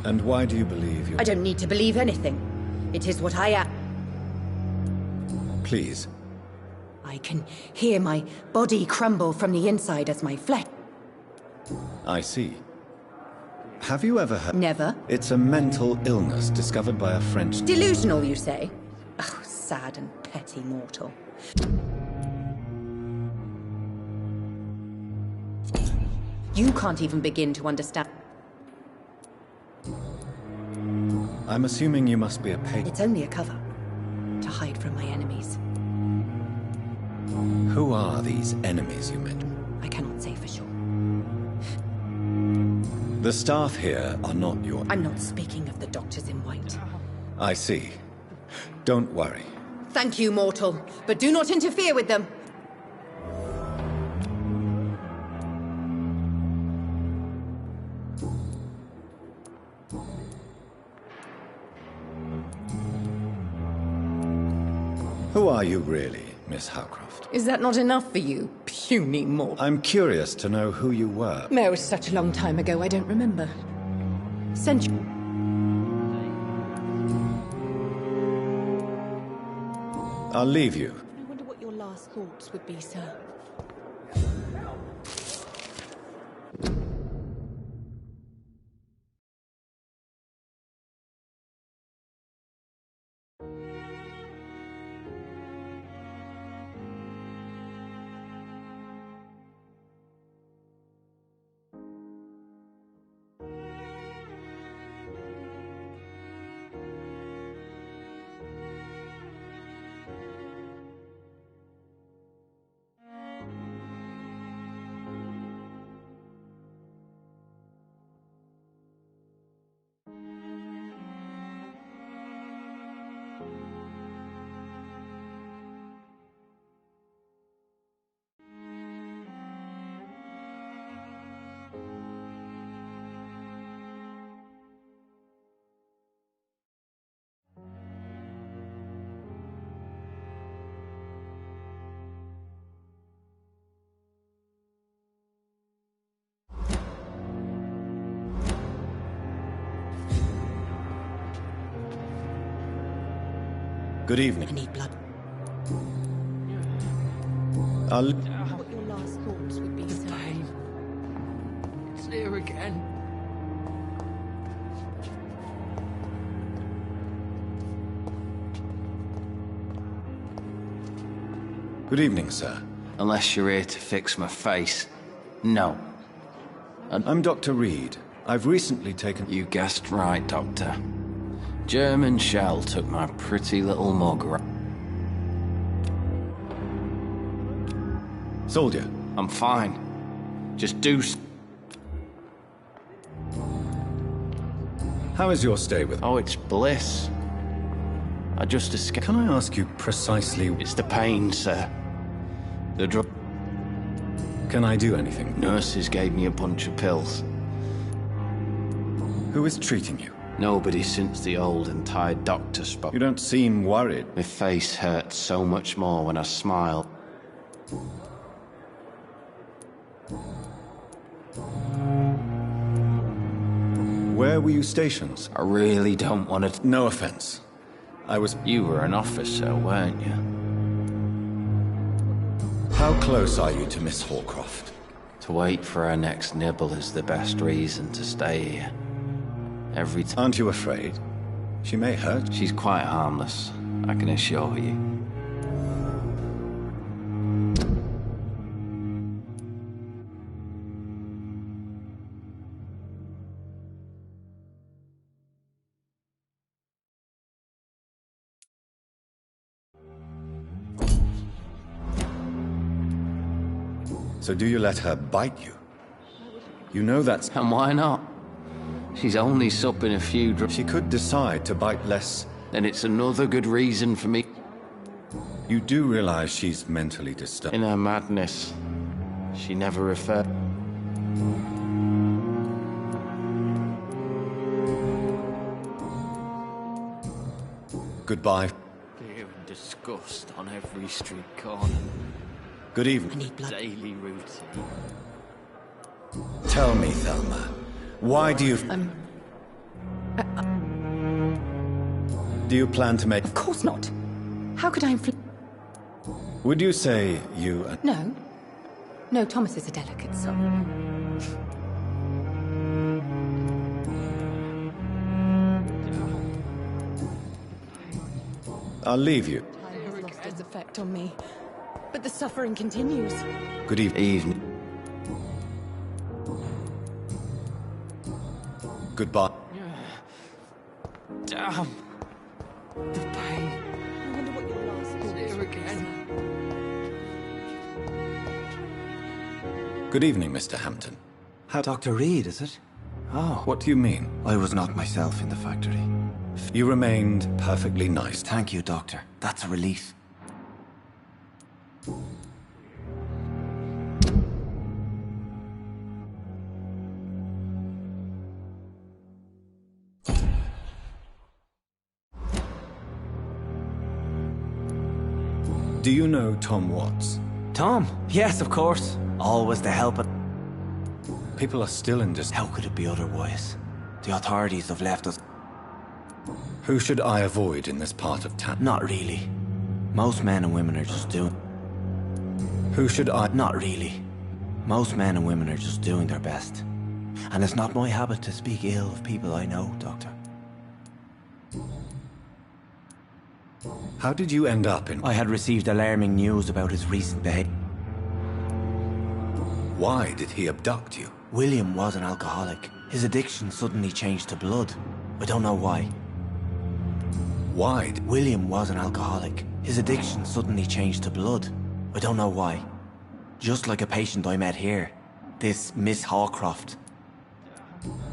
And why do you believe you... I don't need to believe anything. It is what I am. Please. I can hear my body crumble from the inside as my flesh... I see. Have you ever heard... Never. It's a mental illness discovered by a French... Delusional, you say? Oh, sad and petty mortal. You can't even begin to understand... I'm assuming you must be a patient. It's only a cover. To hide from my enemies. Who are these enemies you mentioned? I cannot say for sure. The staff here are not your... I'm not speaking of the doctors in white. I see. Don't worry. Thank you, mortal, but do not interfere with them. Who are you really, Miss Howcroft? Is that not enough for you, puny mortal? I'm curious to know who you were. No, it was such a long time ago, I don't remember. Century. I'll leave you. I wonder what your last thoughts would be, sir. Good evening. I need blood. What your last thoughts would be, sir. Pain. It's here again. Good evening, sir. Unless you're here to fix my face. No. I'm Dr. Reed. I've recently taken... You guessed right, Doctor. German shell took my pretty little mug. Soldier. I'm fine. Just do... How is your stay with... Oh, it's bliss. I just escaped... Can I ask you precisely... It's the pain, sir. The drug... Can I do anything? Nurses gave me a bunch of pills. Who is treating you? Nobody since the old and tired doctor spoke. You don't seem worried. My face hurts so much more when I smile. Where were you stationed? I really don't want to... No offense. You were an officer, weren't you? How close are you to Miss Hallcroft? To wait for her next nibble is the best reason to stay here. Every time. Aren't you afraid? She may hurt. She's quite harmless, I can assure you. So do you let her bite you? You know that's... And why not? She's only supping a few drops. She could decide to bite less. Then it's another good reason for me. You do realize she's mentally disturbed? In her madness, she never referred. Goodbye. Fear and disgust on every street corner. Good evening. I need blood. Daily routine. Tell me, Thelma, why do you... Do you plan to make... Of course not. How could I Would you say you... No. No, Thomas is a delicate soul. I'll leave you. Time has lost its effect on me, but the suffering continues. Good evening. Goodbye. Damn. The pain. I wonder what your last thoughts here again. Good evening, Mr. Hampton. Dr. Reed, is it? Oh. What do you mean? I was not myself in the factory. You remained perfectly nice. Thank you, Doctor. That's a relief. Do you know Tom Watts? Tom? Yes, of course. Always the help. People are still in dis... How could it be otherwise? The authorities have left us. Who should I avoid in this part of town? Not really. Most men and women are just doing... Who should I... Not really. Most men and women are just doing their best. And it's not my habit to speak ill of people I know, Doctor. How did you end up in... I had received alarming news about his recent behavior. Why did he abduct you? William was an alcoholic. His addiction suddenly changed to blood. I don't know why. Why? William was an alcoholic. His addiction suddenly changed to blood. I don't know why. Just like a patient I met here. This Miss Hawcroft.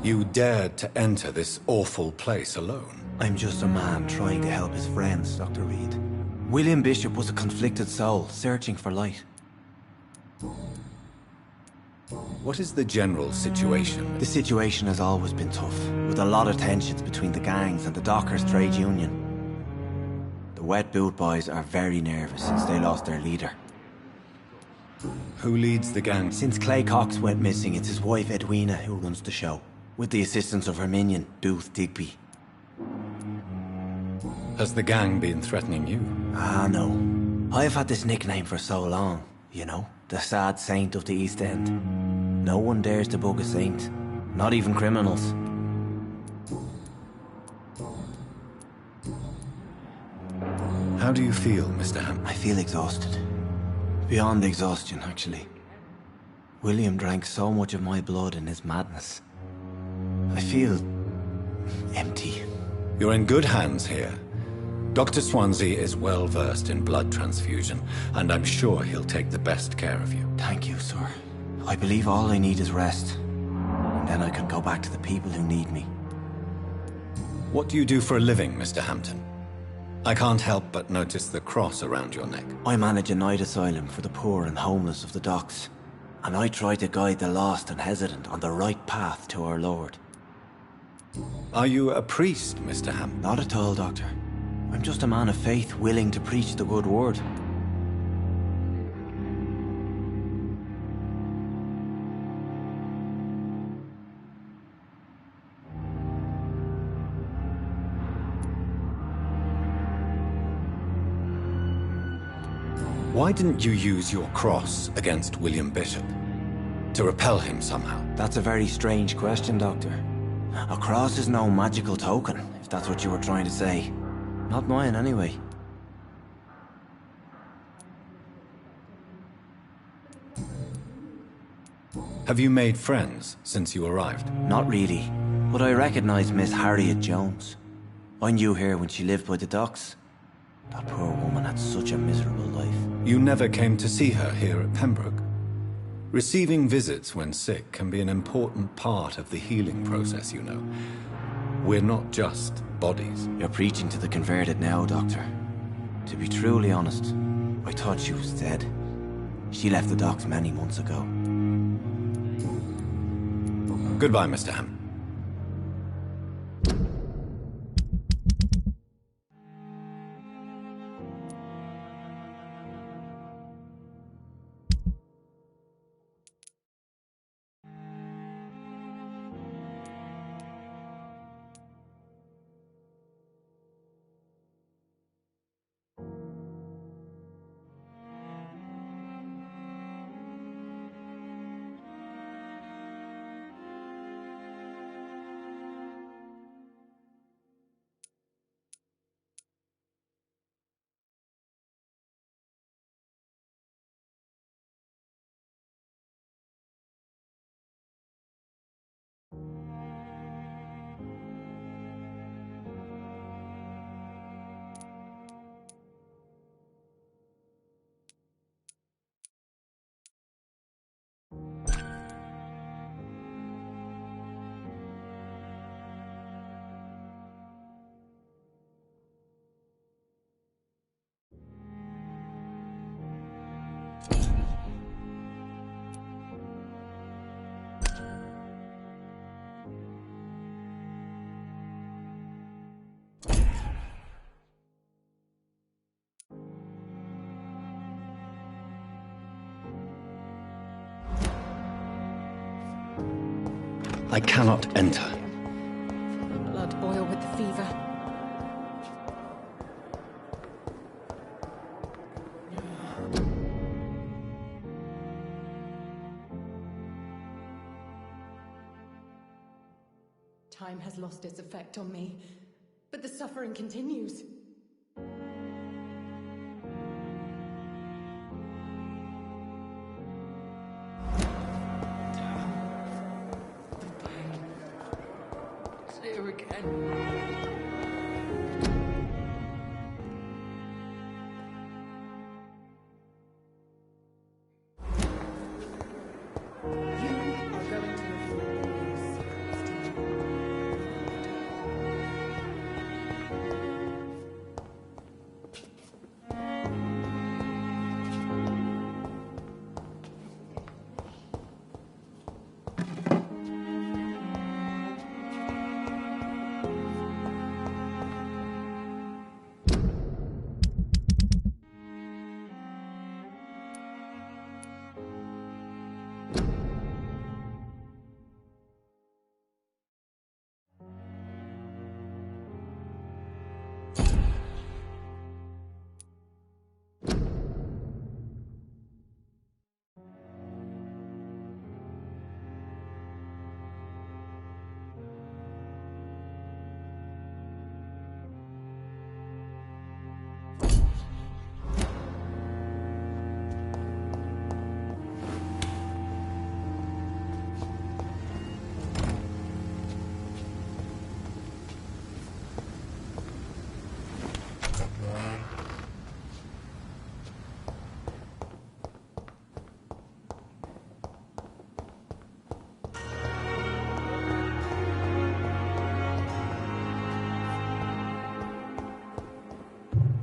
You dared to enter this awful place alone. I'm just a man trying to help his friends, Dr. Reed. William Bishop was a conflicted soul, searching for light. What is the general situation? The situation has always been tough, with a lot of tensions between the gangs and the Dockers trade union. The Wet Boot Boys are very nervous since they lost their leader. Who leads the gang? Since Clay Cox went missing, it's his wife Edwina who runs the show, with the assistance of her minion, Booth Digby. Has the gang been threatening you? Ah, no. I've had this nickname for so long, you know, the sad saint of the East End. No one dares to bug a saint, not even criminals. How do you feel, Mr. Hampton? I feel exhausted. Beyond exhaustion, actually. William drank so much of my blood in his madness. I feel... empty. You're in good hands here. Dr. Swansea is well versed in blood transfusion, and I'm sure he'll take the best care of you. Thank you, sir. I believe all I need is rest. And then I can go back to the people who need me. What do you do for a living, Mr. Hampton? I can't help but notice the cross around your neck. I manage a night asylum for the poor and homeless of the docks. And I try to guide the lost and hesitant on the right path to our Lord. Are you a priest, Mr. Hampton? Not at all, Doctor. I'm just a man of faith willing to preach the good word. Why didn't you use your cross against William Bishop? To repel him somehow? That's a very strange question, Doctor. A cross is no magical token, if that's what you were trying to say. Not mine, anyway. Have you made friends since you arrived? Not really, but I recognize Miss Harriet Jones. I knew her when she lived by the docks. That poor woman had such a miserable life. You never came to see her here at Pembroke? Receiving visits when sick can be an important part of the healing process, you know. We're not just bodies. You're preaching to the converted now, Doctor. To be truly honest, I thought she was dead. She left the docks many months ago. Goodbye, Mr. Hampton. I cannot enter. Blood boil with the fever. Time has lost its effect on me, but the suffering continues. It's here again.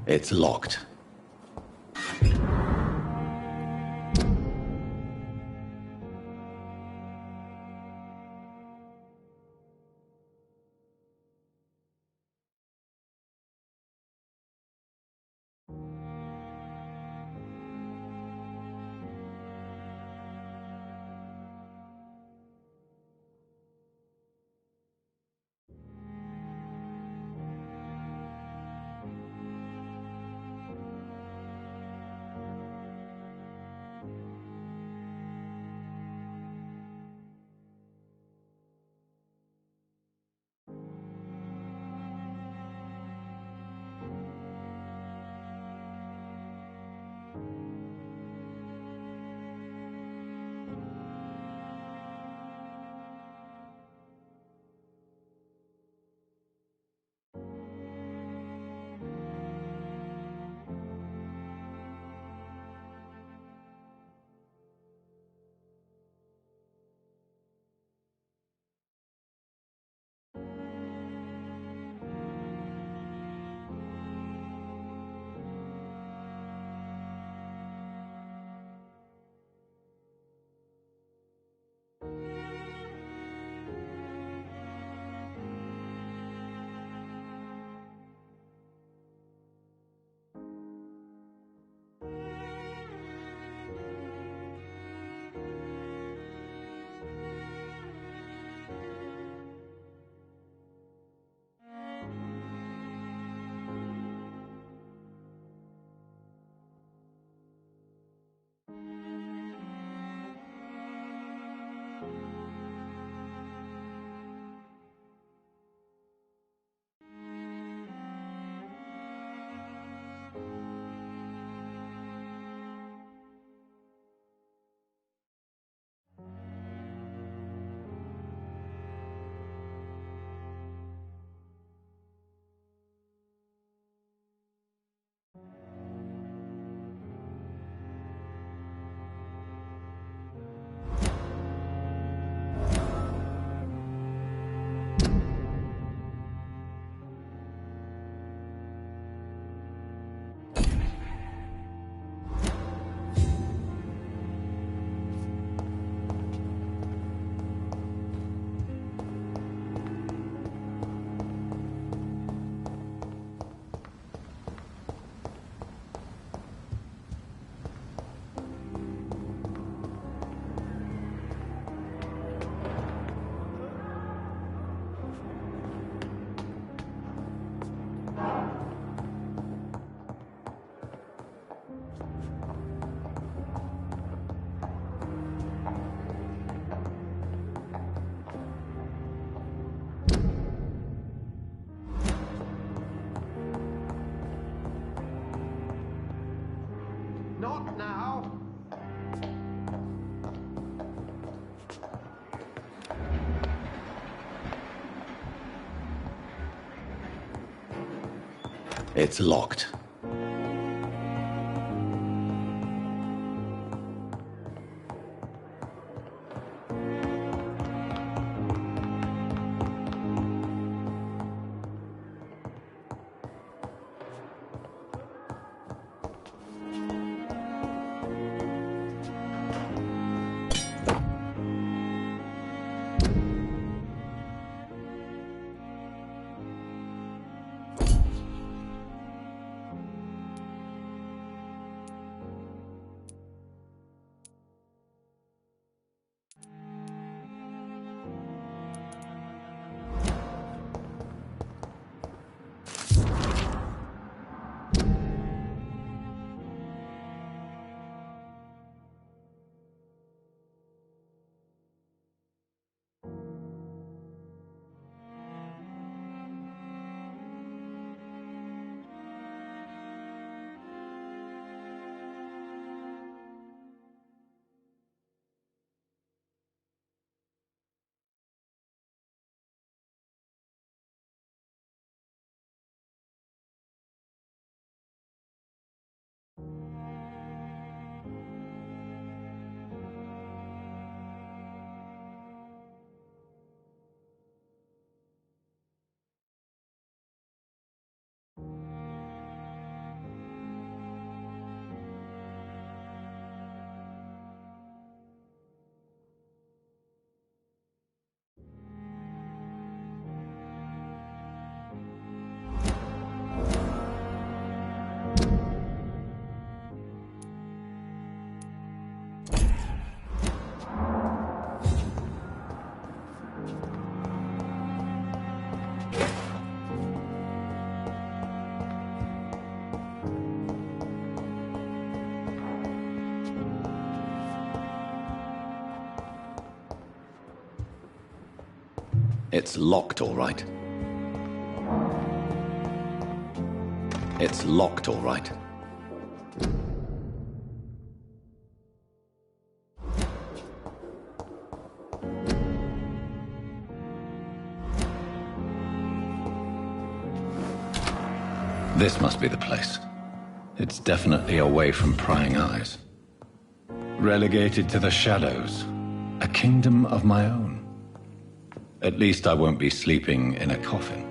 It's locked. Not now. It's locked. It's locked, all right. It's locked, all right. This must be the place. It's definitely away from prying eyes. Relegated to the shadows. A kingdom of my own. At least I won't be sleeping in a coffin.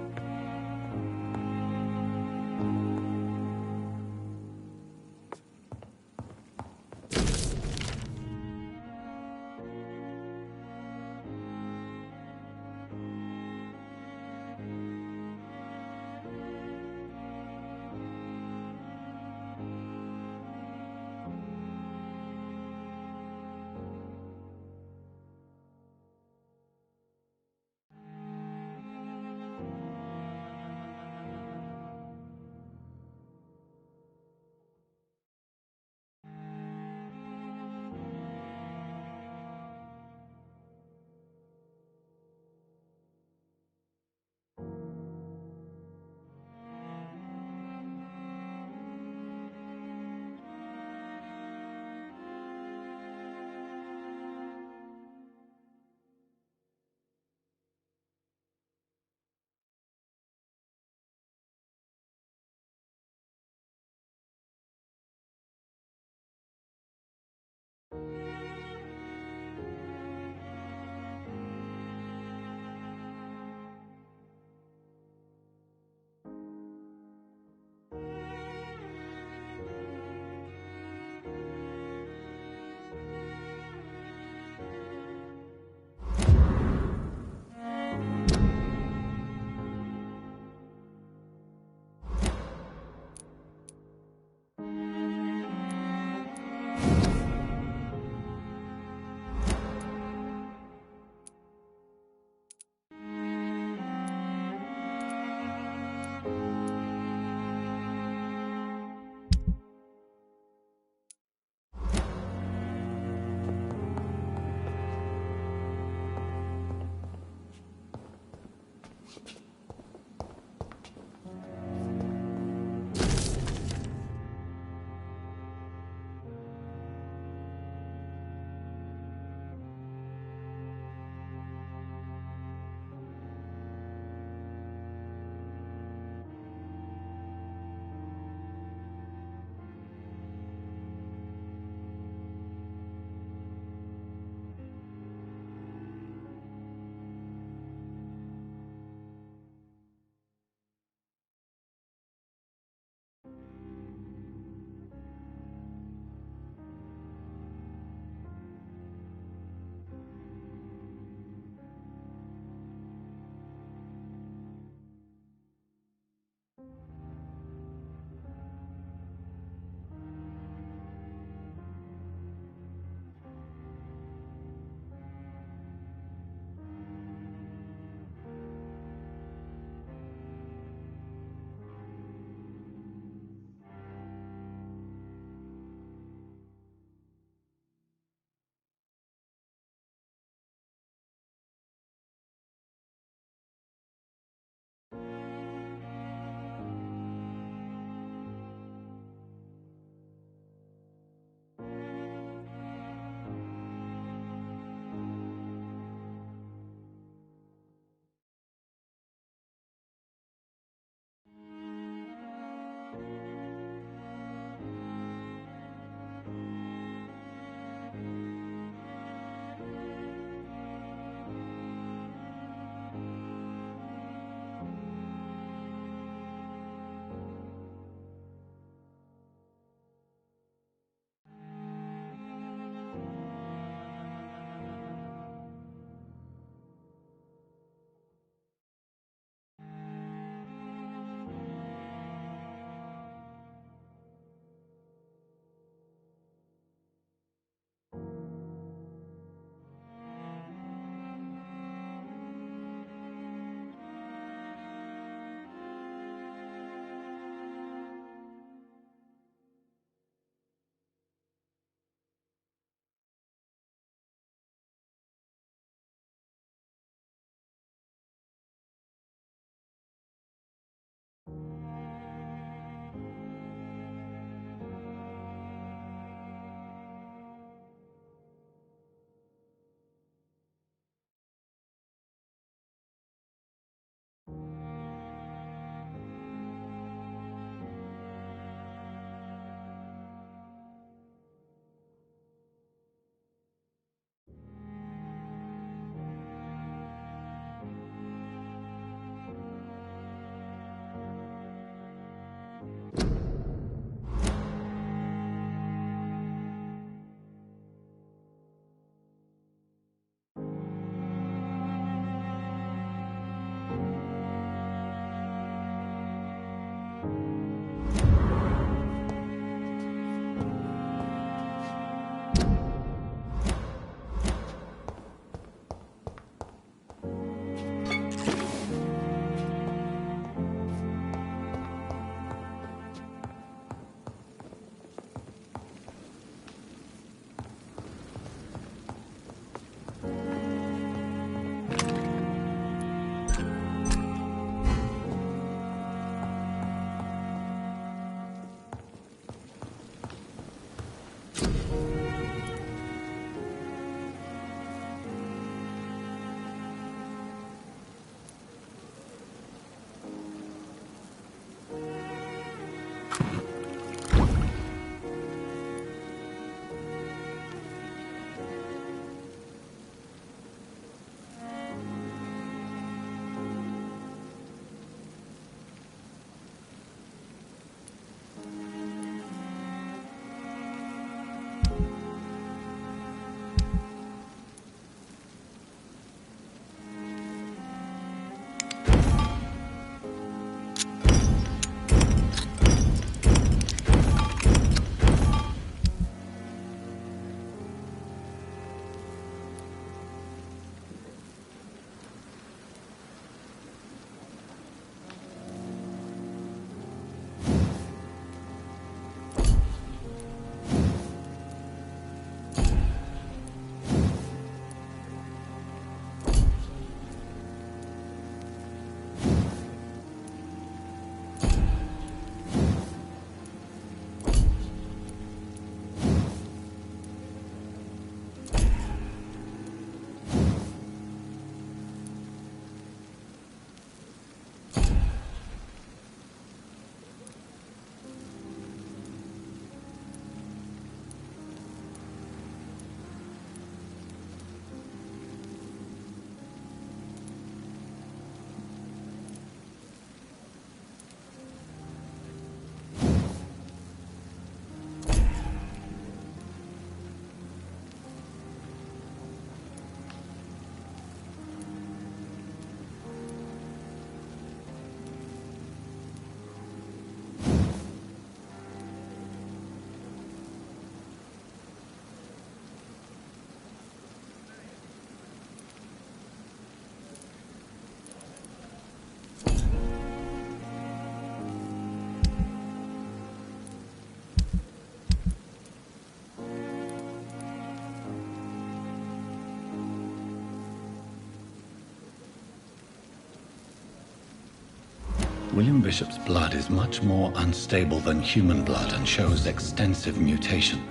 William Bishop's blood is much more unstable than human blood and shows extensive mutation.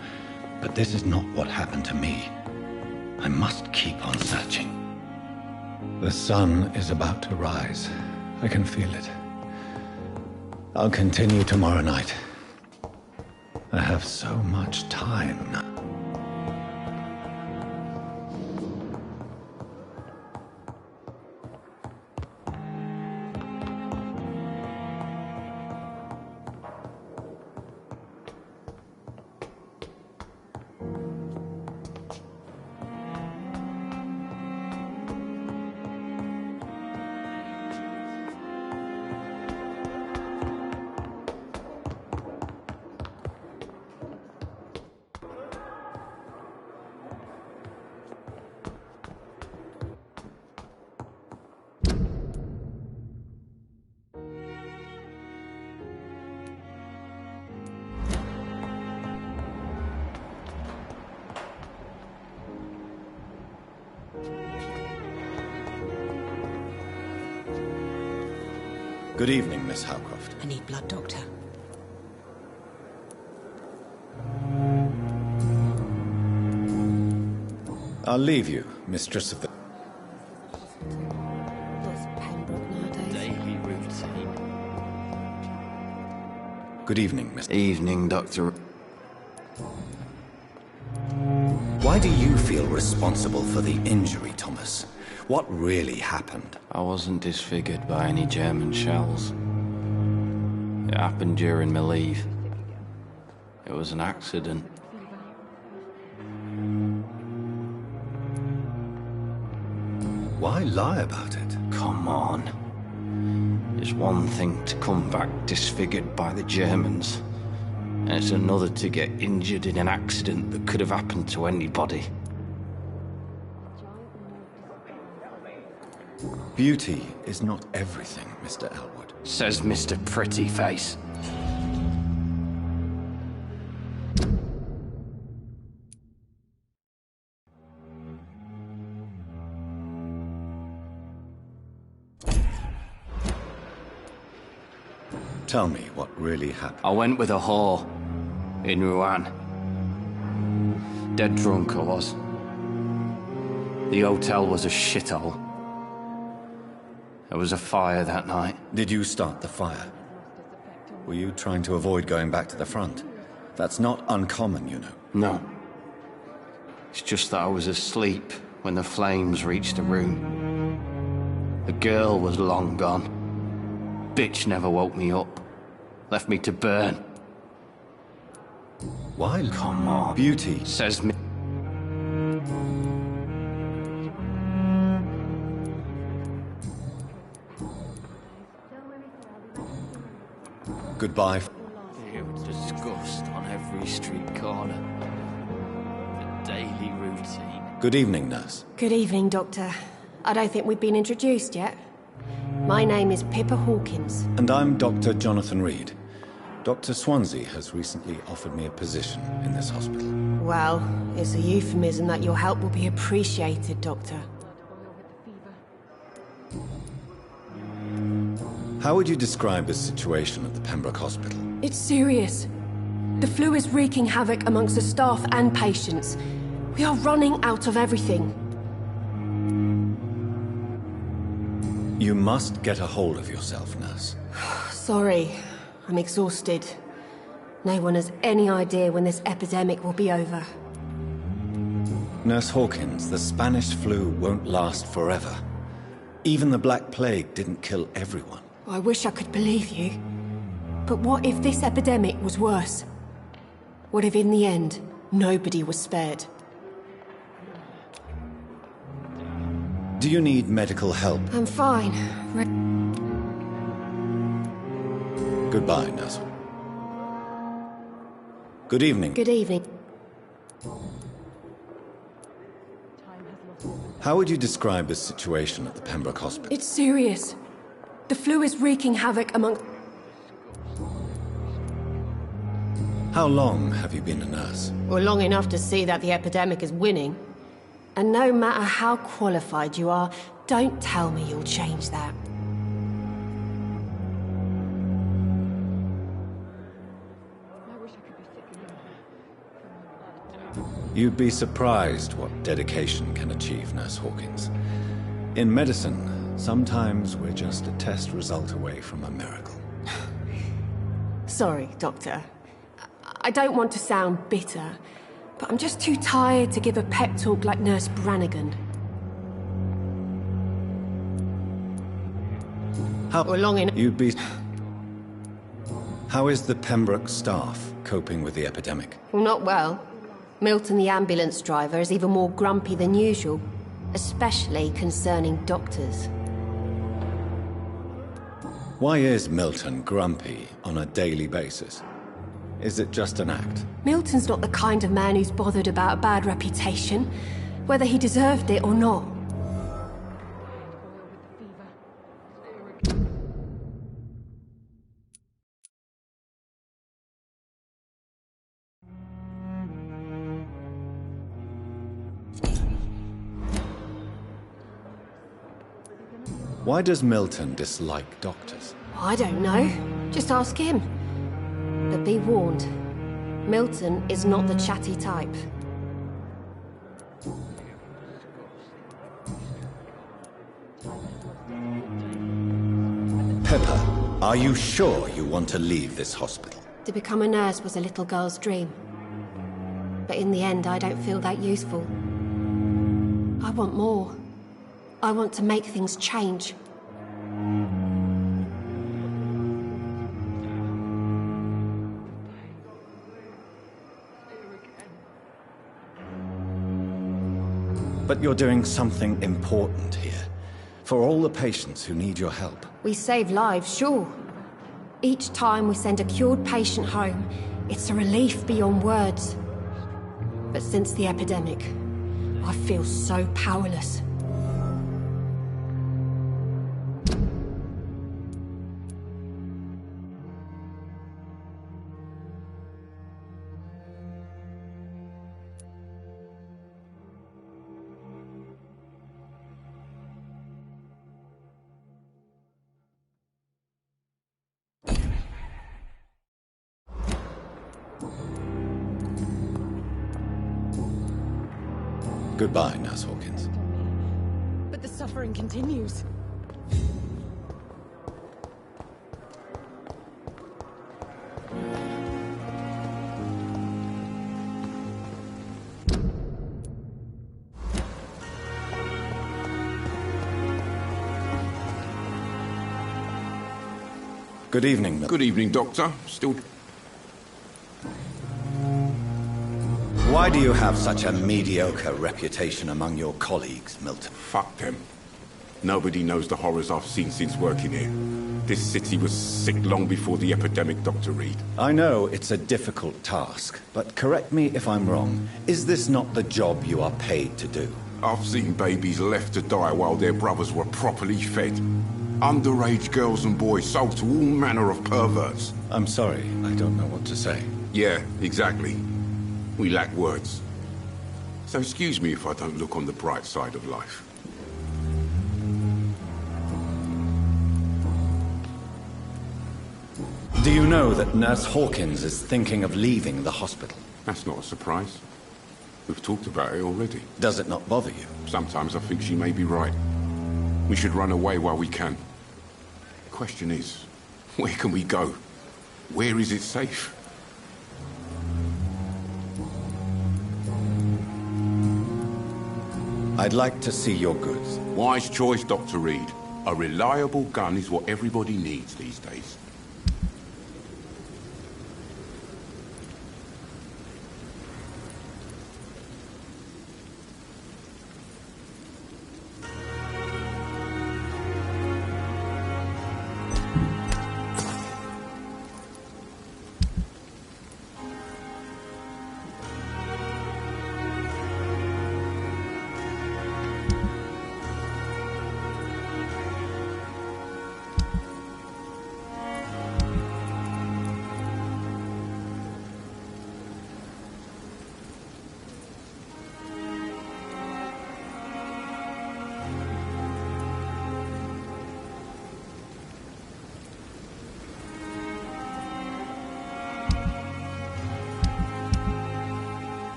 But this is not what happened to me. I must keep on searching. The sun is about to rise. I can feel it. I'll continue tomorrow night. I have so much time now. Good evening, Miss Howcroft. I need blood, Doctor. I'll leave you, Mistress of the... Daily routine. Good evening, Miss... Evening, Doctor. Why do you feel responsible for the injury, Thomas? What really happened? I wasn't disfigured by any German shells. It happened during my leave. It was an accident. Why lie about it? Come on. It's one thing to come back disfigured by the Germans, and it's another to get injured in an accident that could have happened to anybody. Beauty is not everything, Mr. Elwood. Says Mr. Pretty Face. Tell me what really happened. I went with a whore in Rouen. Dead drunk I was. The hotel was a shithole. There was a fire that night. Did you start the fire? Were you trying to avoid going back to the front? That's not uncommon, you know. No. It's just that I was asleep when the flames reached the room. The girl was long gone. Bitch never woke me up. Left me to burn. Why? Come on. Beauty. Says me. Goodbye. It was disgust on every street corner. The daily routine. Good evening, nurse. Good evening, Doctor. I don't think we've been introduced yet. My name is Pippa Hawkins. And I'm Dr. Jonathan Reed. Dr. Swansea has recently offered me a position in this hospital. Well, it's a euphemism that your help will be appreciated, Doctor. How would you describe the situation at the Pembroke Hospital? It's serious. The flu is wreaking havoc amongst the staff and patients. We are running out of everything. You must get a hold of yourself, nurse. Sorry, I'm exhausted. No one has any idea when this epidemic will be over. Nurse Hawkins, the Spanish flu won't last forever. Even the Black Plague didn't kill everyone. I wish I could believe you. But what if this epidemic was worse? What if in the end, nobody was spared? Do you need medical help? I'm fine. Goodbye, nurse. Good evening. Good evening. How would you describe the situation at the Pembroke Hospital? It's serious. The flu is wreaking havoc among... How long have you been a nurse? Well, long enough to see that the epidemic is winning. And no matter how qualified you are, don't tell me you'll change that. You'd be surprised what dedication can achieve, Nurse Hawkins. In medicine, sometimes we're just a test result away from a miracle. Sorry, Doctor. I don't want to sound bitter, but I'm just too tired to give a pep talk like Nurse Brannigan. How long in? You'd be... How is the Pembroke staff coping with the epidemic? Well, not well. Milton, the ambulance driver, is even more grumpy than usual, especially concerning doctors. Why is Milton grumpy on a daily basis? Is it just an act? Milton's not the kind of man who's bothered about a bad reputation, whether he deserved it or not. Why does Milton dislike doctors? I don't know. Just ask him. But be warned, Milton is not the chatty type. Pepper, are you sure you want to leave this hospital? To become a nurse was a little girl's dream. But in the end, I don't feel that useful. I want more. I want to make things change. But you're doing something important here. For all the patients who need your help. We save lives, sure. Each time we send a cured patient home, it's a relief beyond words. But since the epidemic, I feel so powerless. Goodbye, Nurse Hawkins. But the suffering continues. Good evening, Milton. Good evening, Doctor. Still... Why do you have such a mediocre reputation among your colleagues, Milton? Fuck them. Nobody knows the horrors I've seen since working here. This city was sick long before the epidemic, Dr. Reed. I know it's a difficult task, but correct me if I'm wrong. Is this not the job you are paid to do? I've seen babies left to die while their brothers were properly fed. Underage girls and boys sold to all manner of perverts. I'm sorry, I don't know what to say. Yeah, exactly. We lack words. So excuse me if I don't look on the bright side of life. Do you know that Nurse Hawkins is thinking of leaving the hospital? That's not a surprise. We've talked about it already. Does it not bother you? Sometimes I think she may be right. We should run away while we can. The question is, where can we go? Where is it safe? I'd like to see your goods. Wise choice, Dr. Reed. A reliable gun is what everybody needs these days.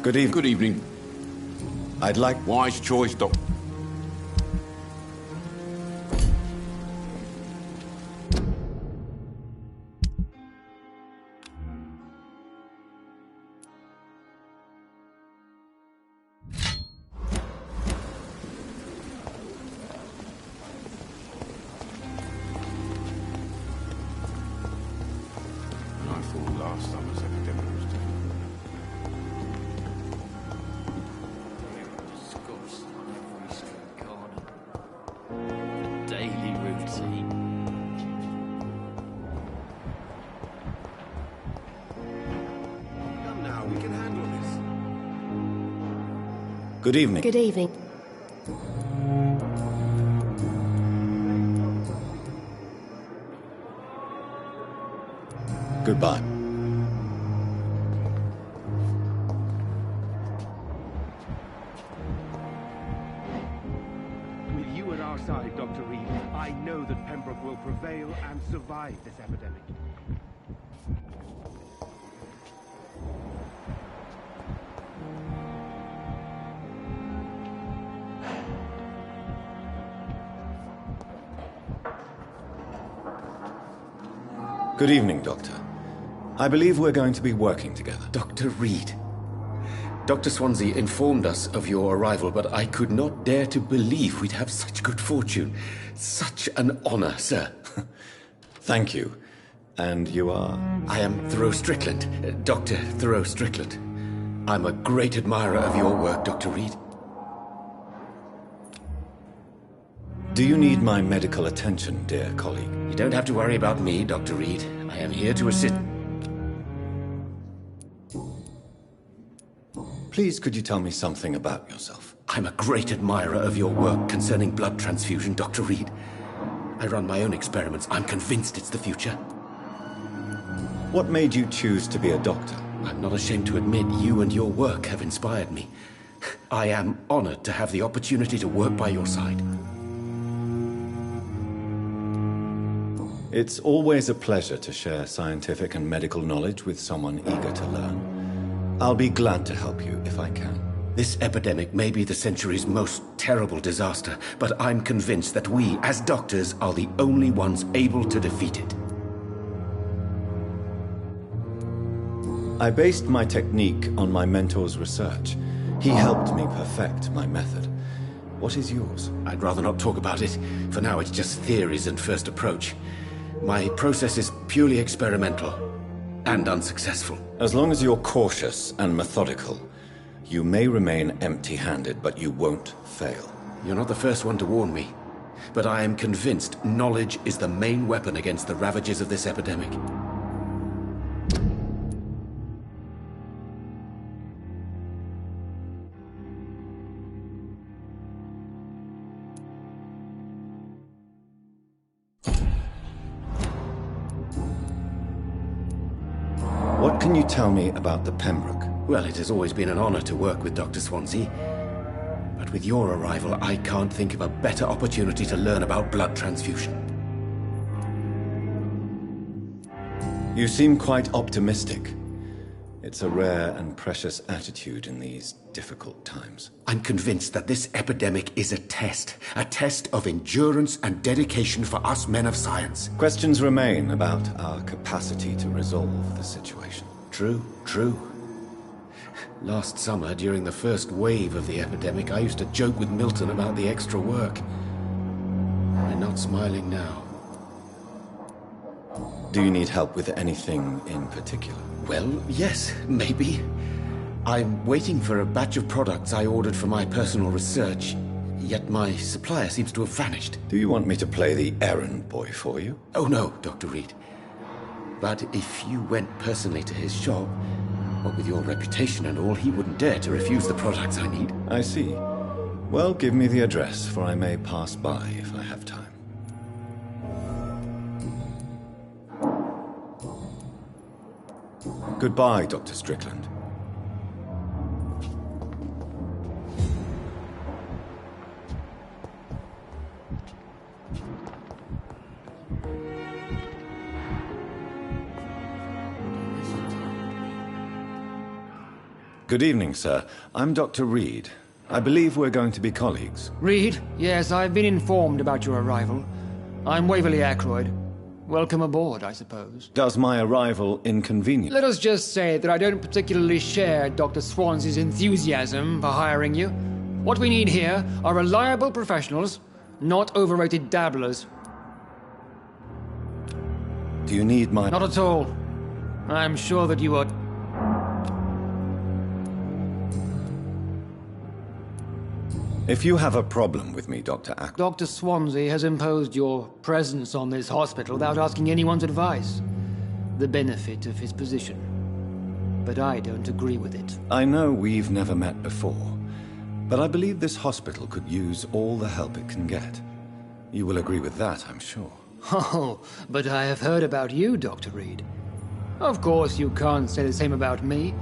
Good evening. Good evening. I'd like... Wise choice, Doc. I thought last summer's epidemic was dead. Daily routine. Come now, we can handle this. Good evening. Good evening. Goodbye. With you at our side, Dr. Reed, I know that Pembroke will prevail and survive this epidemic. Good evening, Doctor. I believe we're going to be working together. Dr. Reed. Dr. Swansea informed us of your arrival, but I could not dare to believe we'd have such good fortune. Such an honor, sir. Thank you. And you are? I am Thoreau Strickland, Dr. Thoreau Strickland. I'm a great admirer of your work, Dr. Reed. Do you need my medical attention, dear colleague? You don't have to worry about me, Dr. Reed. I am here to assist. Please, could you tell me something about yourself? I'm a great admirer of your work concerning blood transfusion, Dr. Reed. I run my own experiments. I'm convinced it's the future. What made you choose to be a doctor? I'm not ashamed to admit you and your work have inspired me. I am honored to have the opportunity to work by your side. It's always a pleasure to share scientific and medical knowledge with someone eager to learn. I'll be glad to help you if I can. This epidemic may be the century's most terrible disaster, but I'm convinced that we, as doctors, are the only ones able to defeat it. I based my technique on my mentor's research. He helped me perfect my method. What is yours? I'd rather not talk about it. For now, it's just theories and first approach. My process is purely experimental and unsuccessful. As long as you're cautious and methodical, you may remain empty-handed, but you won't fail. You're not the first one to warn me, but I am convinced knowledge is the main weapon against the ravages of this epidemic. What can you tell me about the Pembroke? Well, it has always been an honor to work with Dr. Swansea. But with your arrival, I can't think of a better opportunity to learn about blood transfusion. You seem quite optimistic. It's a rare and precious attitude in these difficult times. I'm convinced that this epidemic is a test of endurance and dedication for us men of science. Questions remain about our capacity to resolve the situation. True. Last summer, during the first wave of the epidemic, I used to joke with Milton about the extra work. We're not smiling now. Do you need help with anything in particular? Well, yes, maybe. I'm waiting for a batch of products I ordered for my personal research, yet my supplier seems to have vanished. Do you want me to play the errand boy for you? Oh no, Dr. Reed. But if you went personally to his shop, what with your reputation and all, he wouldn't dare to refuse the products I need. I see. Well, give me the address, for I may pass by if I have time. Goodbye, Dr. Strickland. Good evening, sir. I'm Dr. Reed. I believe we're going to be colleagues. Reed? Yes, I've been informed about your arrival. I'm Waverly Ackroyd. Welcome aboard, I suppose. Does my arrival inconvenience? Let us just say that I don't particularly share Dr. Swansea's enthusiasm for hiring you. What we need here are reliable professionals, not overrated dabblers. Do you need my... Not at all. I'm sure that you are... If you have a problem with me, Dr. Ackroyd... Dr. Swansea has imposed your presence on this hospital without asking anyone's advice. The benefit of his position. But I don't agree with it. I know we've never met before, but I believe this hospital could use all the help it can get. You will agree with that, I'm sure. Oh, but I have heard about you, Dr. Reed. Of course, you can't say the same about me,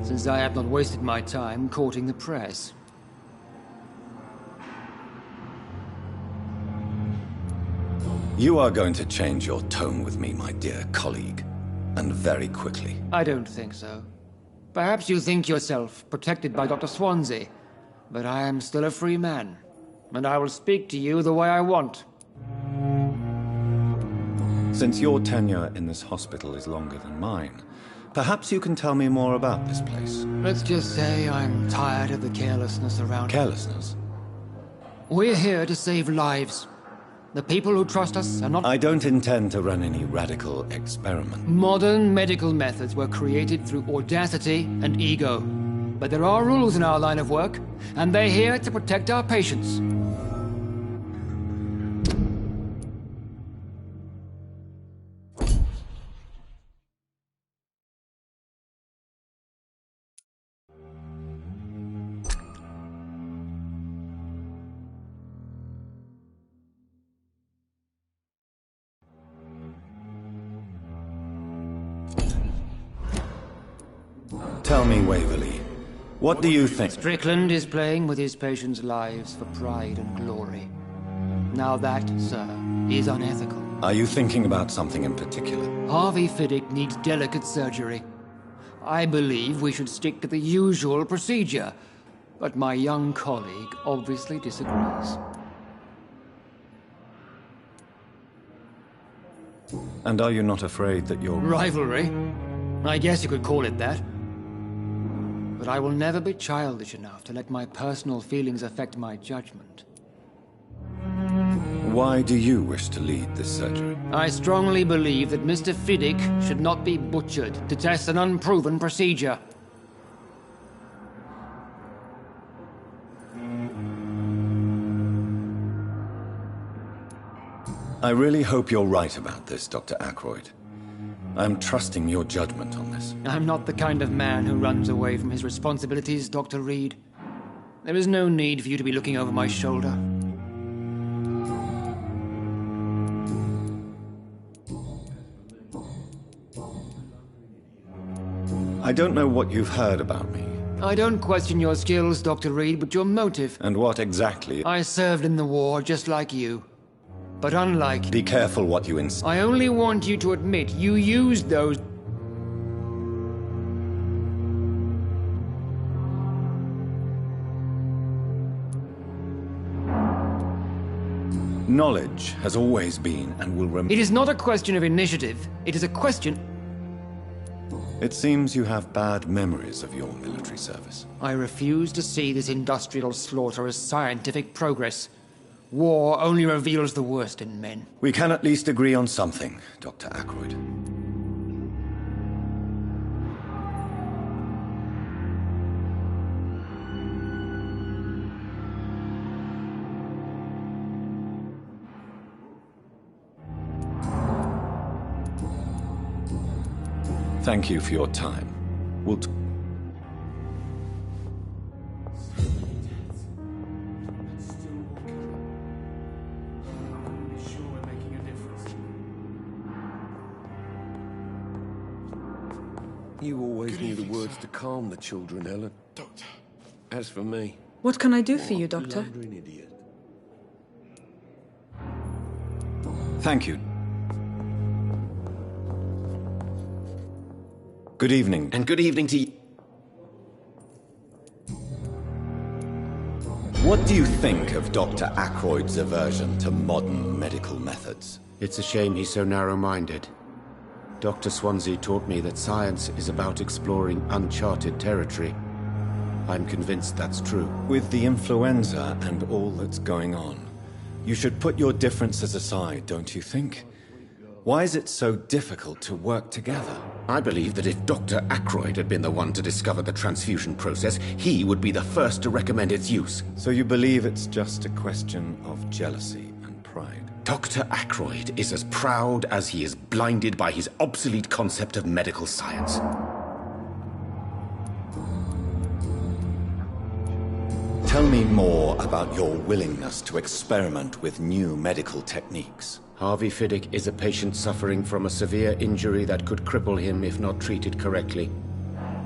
since I have not wasted my time courting the press. You are going to change your tone with me, my dear colleague, and very quickly. I don't think so. Perhaps you think yourself protected by Dr. Swansea, but I am still a free man, and I will speak to you the way I want. Since your tenure in this hospital is longer than mine, perhaps you can tell me more about this place. Let's just say I'm tired of the carelessness around. Carelessness? We're here to save lives. The people who trust us are not... I don't intend to run any radical experiment. Modern medical methods were created through audacity and ego. But there are rules in our line of work, and they're here to protect our patients. Tell me, Waverly, what do you think? Strickland is playing with his patients' lives for pride and glory. Now that, sir, is unethical. Are you thinking about something in particular? Harvey Fiddick needs delicate surgery. I believe we should stick to the usual procedure, but my young colleague obviously disagrees. And are you not afraid that your... Rivalry? I guess you could call it that. But I will never be childish enough to let my personal feelings affect my judgment. Why do you wish to lead this surgery? I strongly believe that Mr. Fiddick should not be butchered to test an unproven procedure. I really hope you're right about this, Dr. Ackroyd. I'm trusting your judgment on this. I'm not the kind of man who runs away from his responsibilities, Dr. Reed. There is no need for you to be looking over my shoulder. I don't know what you've heard about me. I don't question your skills, Dr. Reed, but your motive. And what exactly? I served in the war just like you. But unlike... Be careful what you insist. I only want you to admit you used those... Knowledge has always been and will remain... It is not a question of initiative. It is a question... It seems you have bad memories of your military service. I refuse to see this industrial slaughter as scientific progress. War only reveals the worst in men. We can at least agree on something, Dr. Ackroyd. Thank you for your time. We'll You always knew the words to calm the children, Helen. Doctor. As for me... What can I do for you, Doctor? Idiot. Thank you. Good evening. And good evening to you. What do you think of Dr. Ackroyd's aversion to modern medical methods? It's a shame he's so narrow-minded. Dr. Swansea taught me that science is about exploring uncharted territory. I'm convinced that's true. With the influenza and all that's going on, you should put your differences aside, don't you think? Why is it so difficult to work together? I believe that if Dr. Ackroyd had been the one to discover the transfusion process, he would be the first to recommend its use. So you believe it's just a question of jealousy and pride? Dr. Ackroyd is as proud as he is blinded by his obsolete concept of medical science. Tell me more about your willingness to experiment with new medical techniques. Harvey Fiddick is a patient suffering from a severe injury that could cripple him if not treated correctly.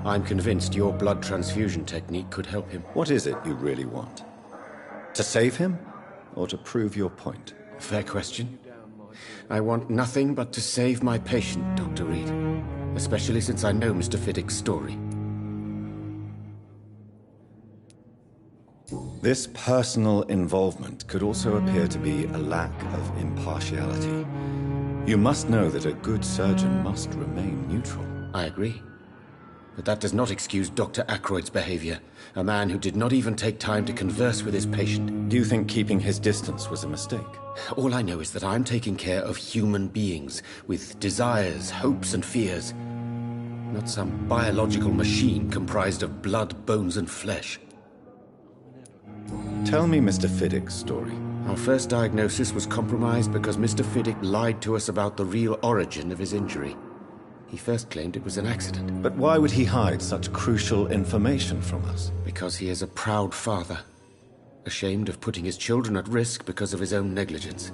I'm convinced your blood transfusion technique could help him. What is it you really want? To save him, or to prove your point? Fair question. I want nothing but to save my patient, Dr. Reed. Especially since I know Mr. Fiddick's story. This personal involvement could also appear to be a lack of impartiality. You must know that a good surgeon must remain neutral. I agree. But that does not excuse Dr. Ackroyd's behavior. A man who did not even take time to converse with his patient. Do you think keeping his distance was a mistake? All I know is that I'm taking care of human beings with desires, hopes, and fears. Not some biological machine comprised of blood, bones, and flesh. Tell me Mr. Fiddick's story. Our first diagnosis was compromised because Mr. Fiddick lied to us about the real origin of his injury. He first claimed it was an accident. But why would he hide such crucial information from us? Because he is a proud father, ashamed of putting his children at risk because of his own negligence.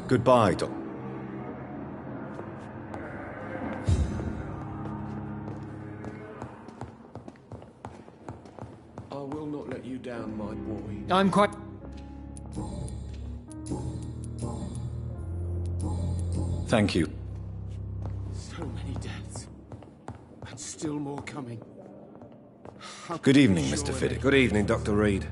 Goodbye, Doc. I will not let you down, my boy. I'm quite... Thank you. So many deaths. And still more coming. Good evening, Mr. Fiddick. Good evening, Dr. Reed.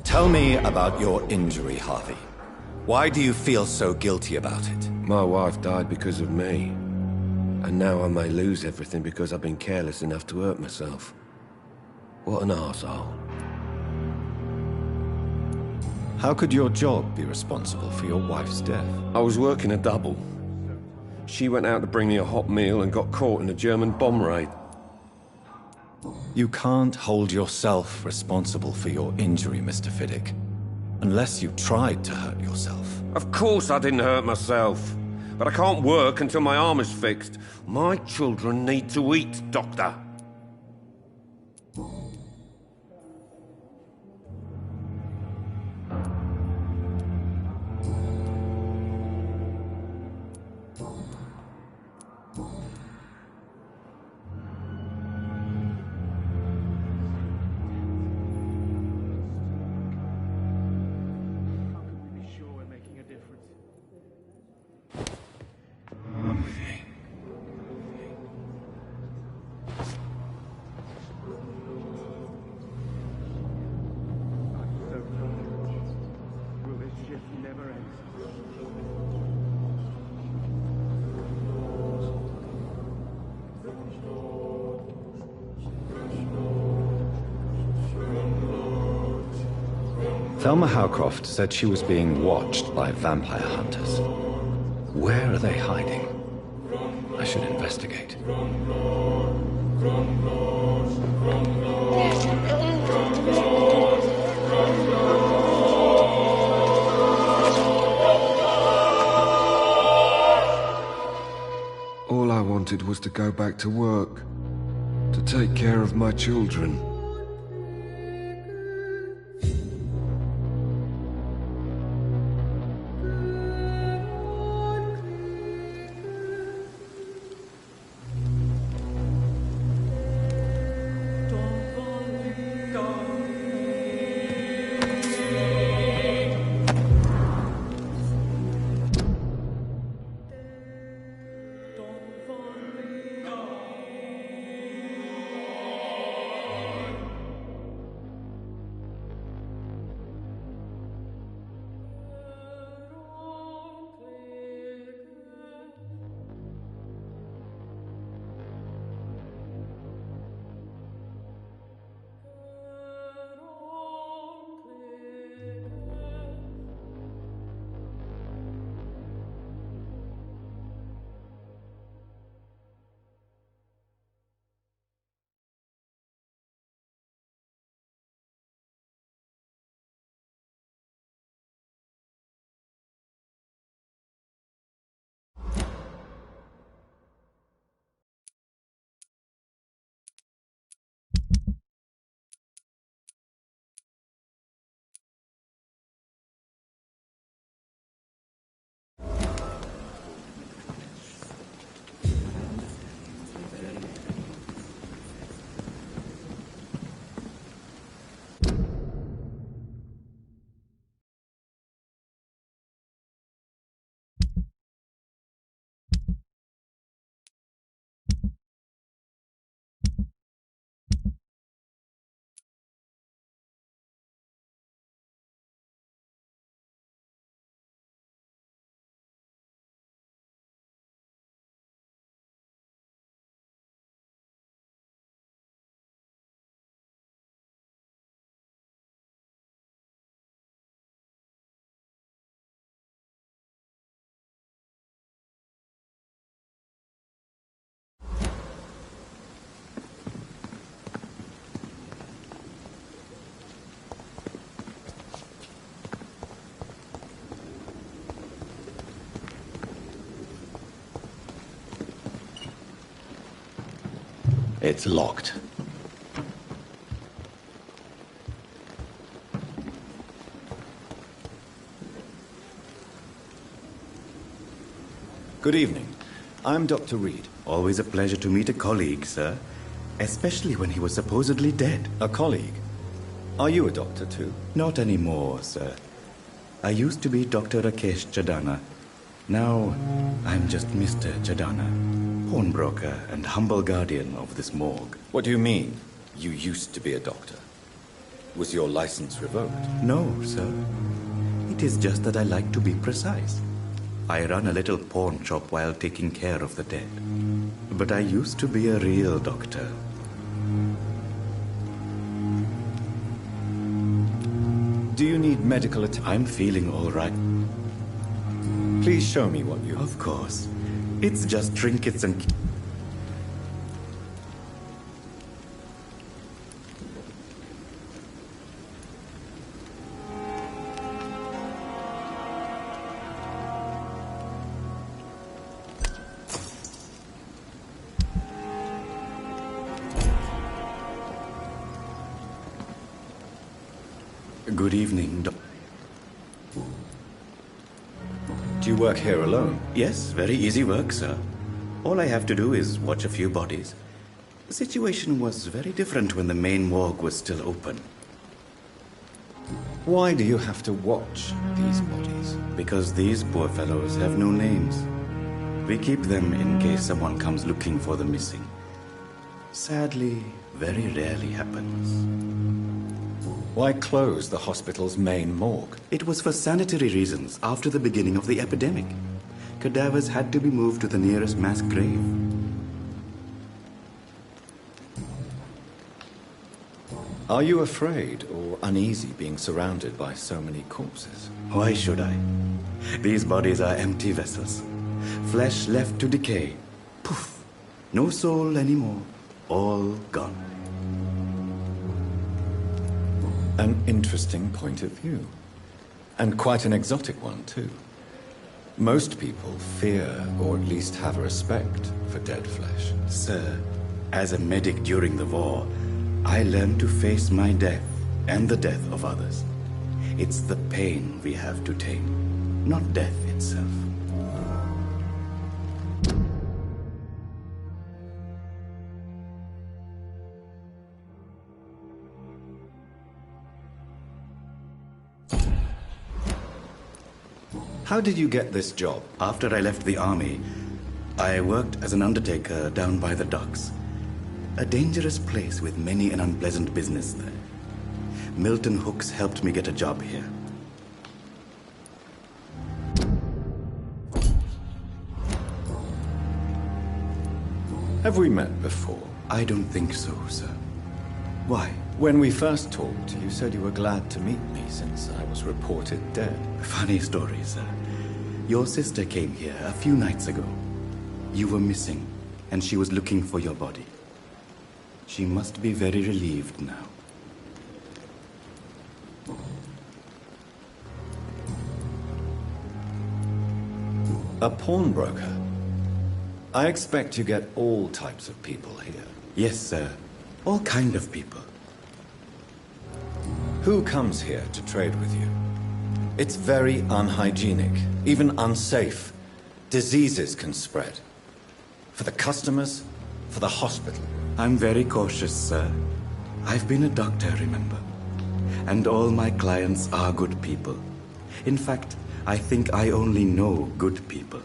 Tell me about your injury, Harvey. Why do you feel so guilty about it? My wife died because of me. And now I may lose everything because I've been careless enough to hurt myself. What an arsehole. How could your job be responsible for your wife's death? I was working a double. She went out to bring me a hot meal and got caught in a German bomb raid. You can't hold yourself responsible for your injury, Mr. Fiddick. Unless you tried to hurt yourself. Of course I didn't hurt myself. But I can't work until my arm is fixed. My children need to eat, Doctor. Thelma Howcroft said she was being watched by vampire hunters. Where are they hiding? I should investigate. All I wanted was to go back to work, to take care of my children. It's locked. Good evening. I'm Dr. Reed. Always a pleasure to meet a colleague, sir. Especially when he was supposedly dead. A colleague? Are you a doctor too? Not anymore, sir. I used to be Dr. Rakesh Chadana. Now, I'm just Mr. Chadana, pawnbroker and humble guardian of this morgue. What do you mean, you used to be a doctor? Was your license revoked? No, sir. It is just that I like to be precise. I run a little pawn shop while taking care of the dead. But I used to be a real doctor. Do you need medical attention? I'm feeling all right. Please show me what you... Of course. It's just trinkets and... Good evening, Do you work here alone? Yes, very easy work, sir. All I have to do is watch a few bodies. The situation was very different when the main morgue was still open. Why do you have to watch these bodies? Because these poor fellows have no names. We keep them in case someone comes looking for the missing. Sadly, very rarely happens. Why close the hospital's main morgue? It was for sanitary reasons after the beginning of the epidemic. Cadavers had to be moved to the nearest mass grave. Are you afraid or uneasy being surrounded by so many corpses? Why should I? These bodies are empty vessels. Flesh left to decay. Poof! No soul anymore. All gone. An interesting point of view. And quite an exotic one, too. Most people fear, or at least have a respect, for dead flesh. Sir, as a medic during the war, I learned to face my death and the death of others. It's the pain we have to tame, not death itself. How did you get this job? After I left the army, I worked as an undertaker down by the docks. A dangerous place with many an unpleasant business there. Milton Hooks helped me get a job here. Have we met before? I don't think so, sir. Why? When we first talked, you said you were glad to meet me since I was reported dead. Funny story, sir. Your sister came here a few nights ago. You were missing, and she was looking for your body. She must be very relieved now. A pawnbroker? I expect you get all types of people here. Yes, sir. All kind of people. Who comes here to trade with you? It's very unhygienic, even unsafe. Diseases can spread. For the customers, for the hospital. I'm very cautious, sir. I've been a doctor, remember? And all my clients are good people. In fact, I think I only know good people.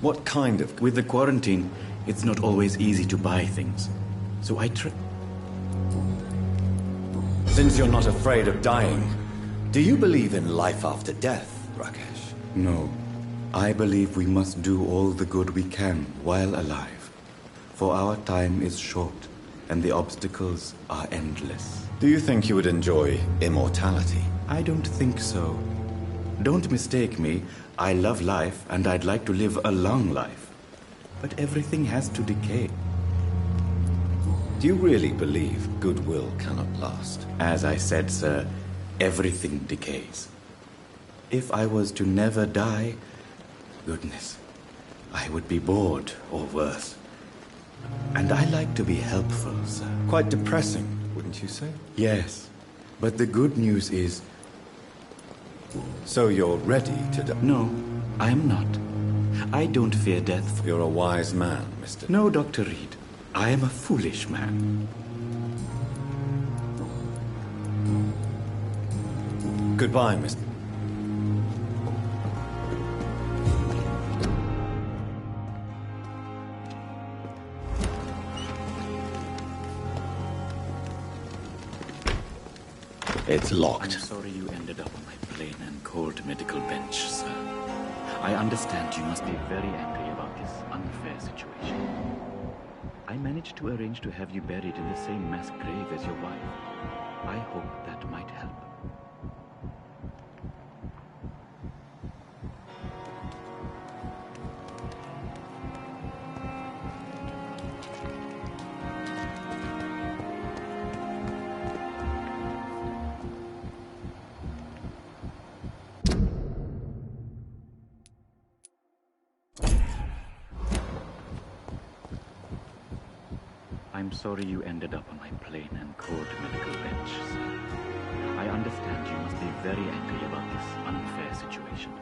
What kind of... With the quarantine, it's not always easy to buy things. So I try... Since you're not afraid of dying, do you believe in life after death, Rakesh? No. I believe we must do all the good we can while alive. For our time is short, and the obstacles are endless. Do you think you would enjoy immortality? I don't think so. Don't mistake me. I love life, and I'd like to live a long life. But everything has to decay. Do you really believe goodwill cannot last? As I said, sir, everything decays. If I was to never die, goodness, I would be bored or worse. And I like to be helpful, sir. Quite depressing, wouldn't you say? Yes. But the good news is... So you're ready to die? No, I'm not. I don't fear death. You're a wise man, Mr. No, Dr. Reed. I am a foolish man. Goodbye, Mr. It's locked. I'm sorry you ended up on my plain and cold medical bench, sir. I understand you must be very angry about this unfair situation. I managed to arrange to have you buried in the same mass grave as your wife. I hope that might help. I'm sorry you ended up on my plain and cold medical bench, sir. I understand you must be very angry about this unfair situation.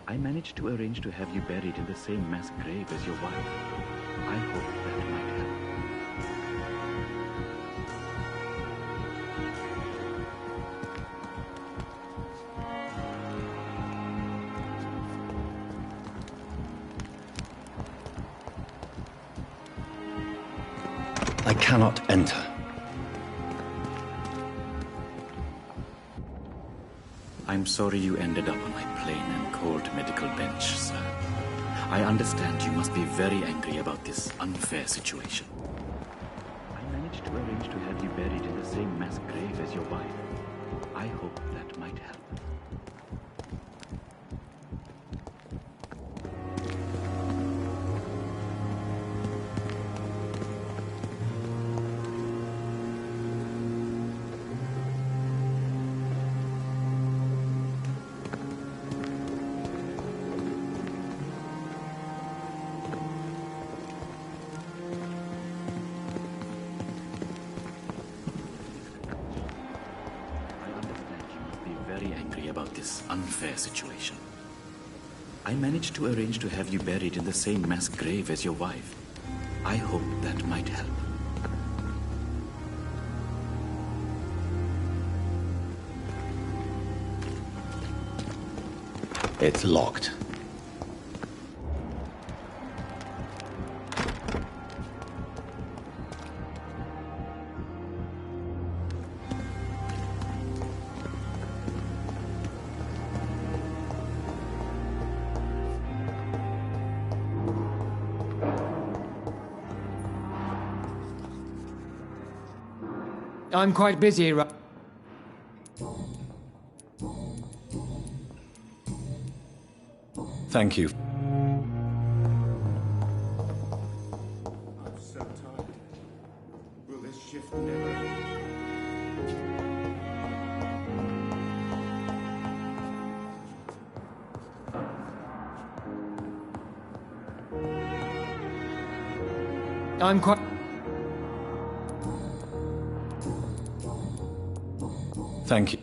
I managed to arrange to have you buried in the same mass grave as your wife. I hope that might help. I cannot enter. I'm sorry you ended up on my plain and cold medical bench, sir. I understand you must be very angry about this unfair situation. I managed to arrange to have you buried in the same mass grave as your wife. I hope that might help. About this unfair situation. I managed to arrange to have you buried in the same mass grave as your wife. I hope that might help. It's locked. I'm quite busy, right? Thank you. I'm so tired. Will this shift never end? I'm quite... Thank you.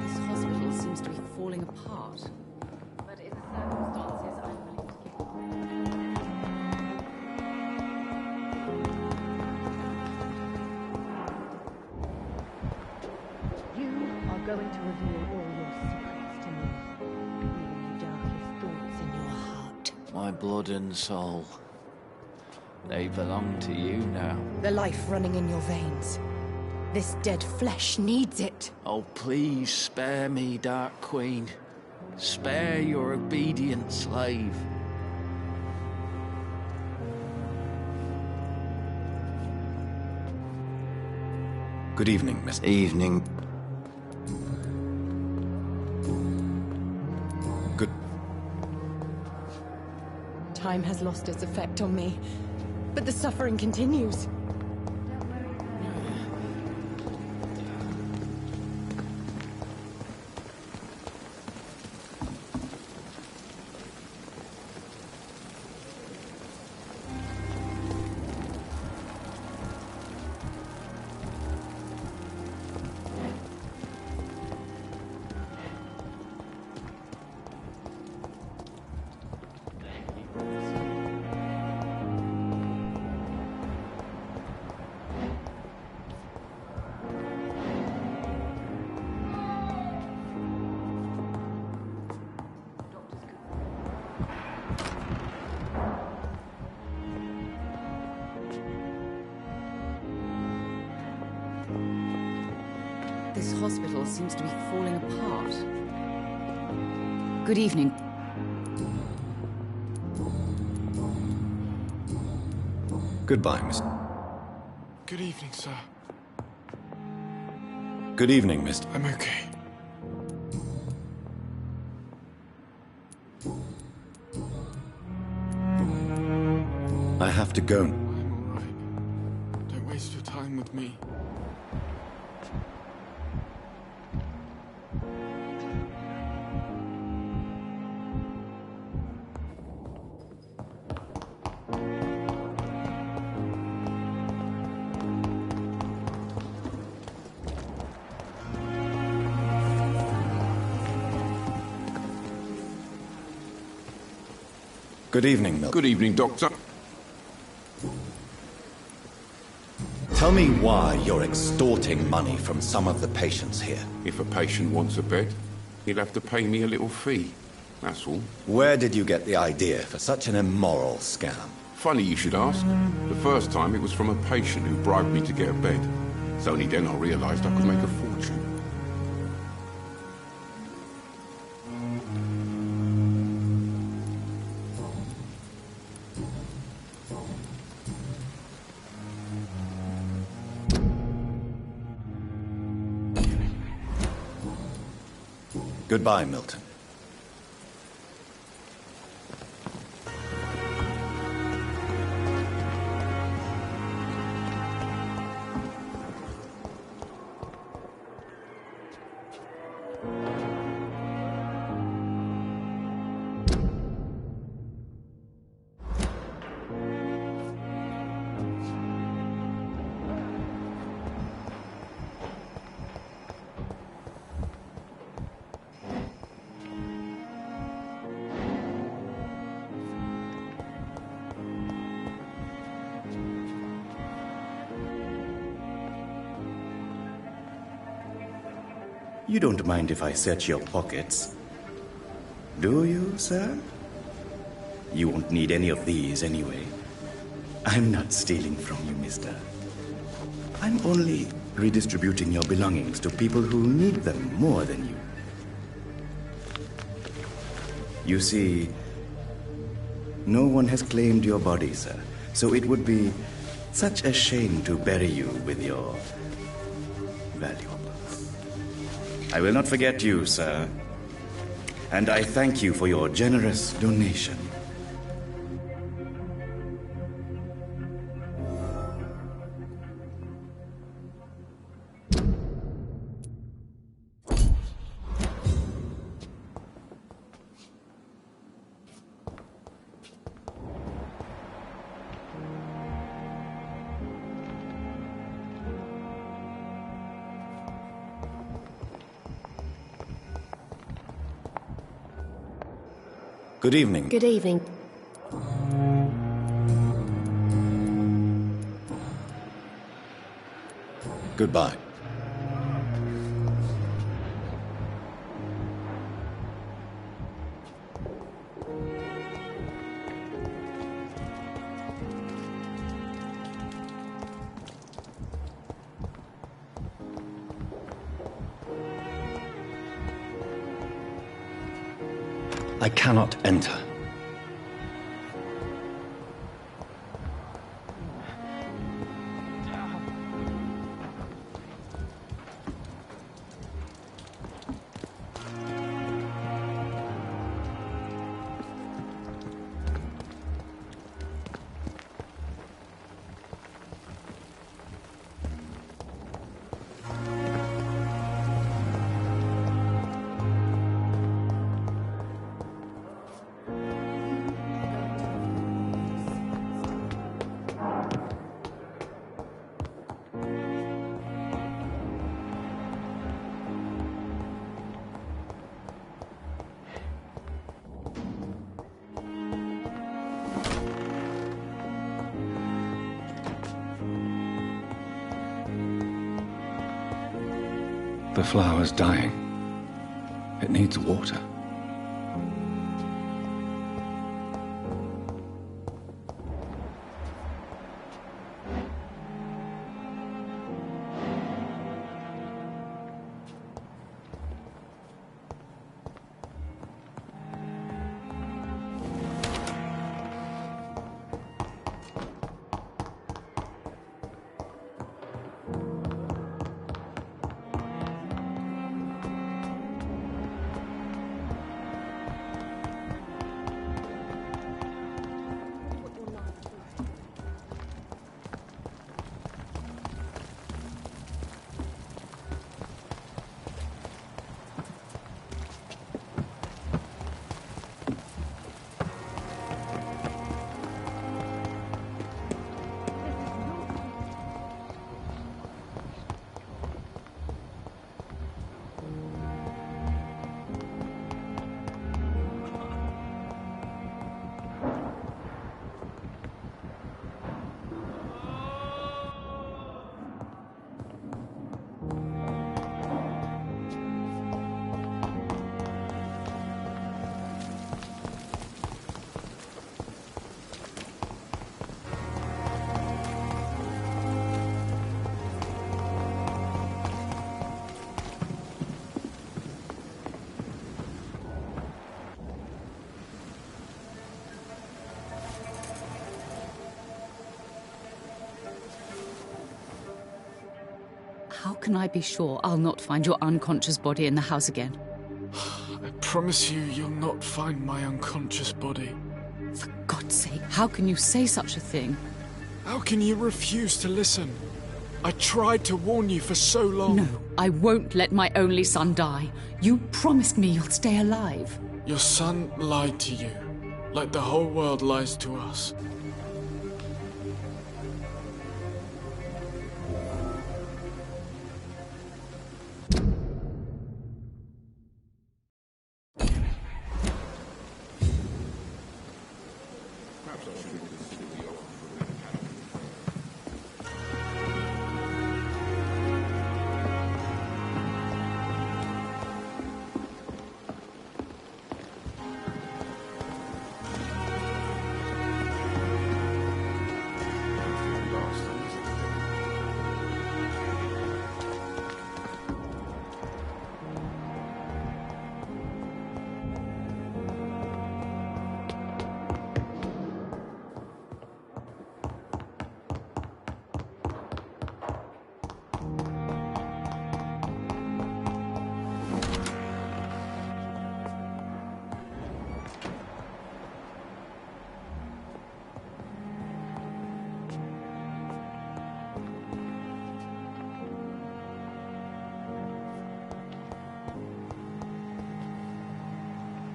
This hospital seems to be falling apart. But in the circumstances, I'm willing to give up. You are going to reveal all your secrets to me. Even the darkest thoughts in your heart. My blood and soul. They belong to you now. The life running in your veins. This dead flesh needs it. Oh, please spare me, Dark Queen. Spare your obedient slave. Good evening, Mr. Evening. Good. Time has lost its effect on me, but the suffering continues. This hospital seems to be falling apart. Good evening. Goodbye, Mr. Good evening, sir. Good evening, Mr. I'm okay. I have to go. I'm all right. Don't waste your time with me. Good evening, Milton. Good evening, Doctor. Tell me why you're extorting money from some of the patients here. If a patient wants a bed, he'll have to pay me a little fee. That's all. Where did you get the idea for such an immoral scam? Funny you should ask. The first time it was from a patient who bribed me to get a bed. It's only then I realized I could make a fortune. Goodbye, Milton. You don't mind if I search your pockets, do you, sir? You won't need any of these anyway. I'm not stealing from you, mister. I'm only redistributing your belongings to people who need them more than you. You see, no one has claimed your body, sir, so it would be such a shame to bury you with your valuables. I will not forget you, sir, and I thank you for your generous donation. Good evening. Good evening. Goodbye. I cannot enter. The flower's dying. It needs water. How can I be sure I'll not find your unconscious body in the house again? I promise you, you'll not find my unconscious body. For God's sake, how can you say such a thing? How can you refuse to listen? I tried to warn you for so long. No, I won't let my only son die. You promised me you'll stay alive. Your son lied to you, like the whole world lies to us.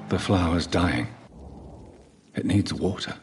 The flower's dying. It needs water.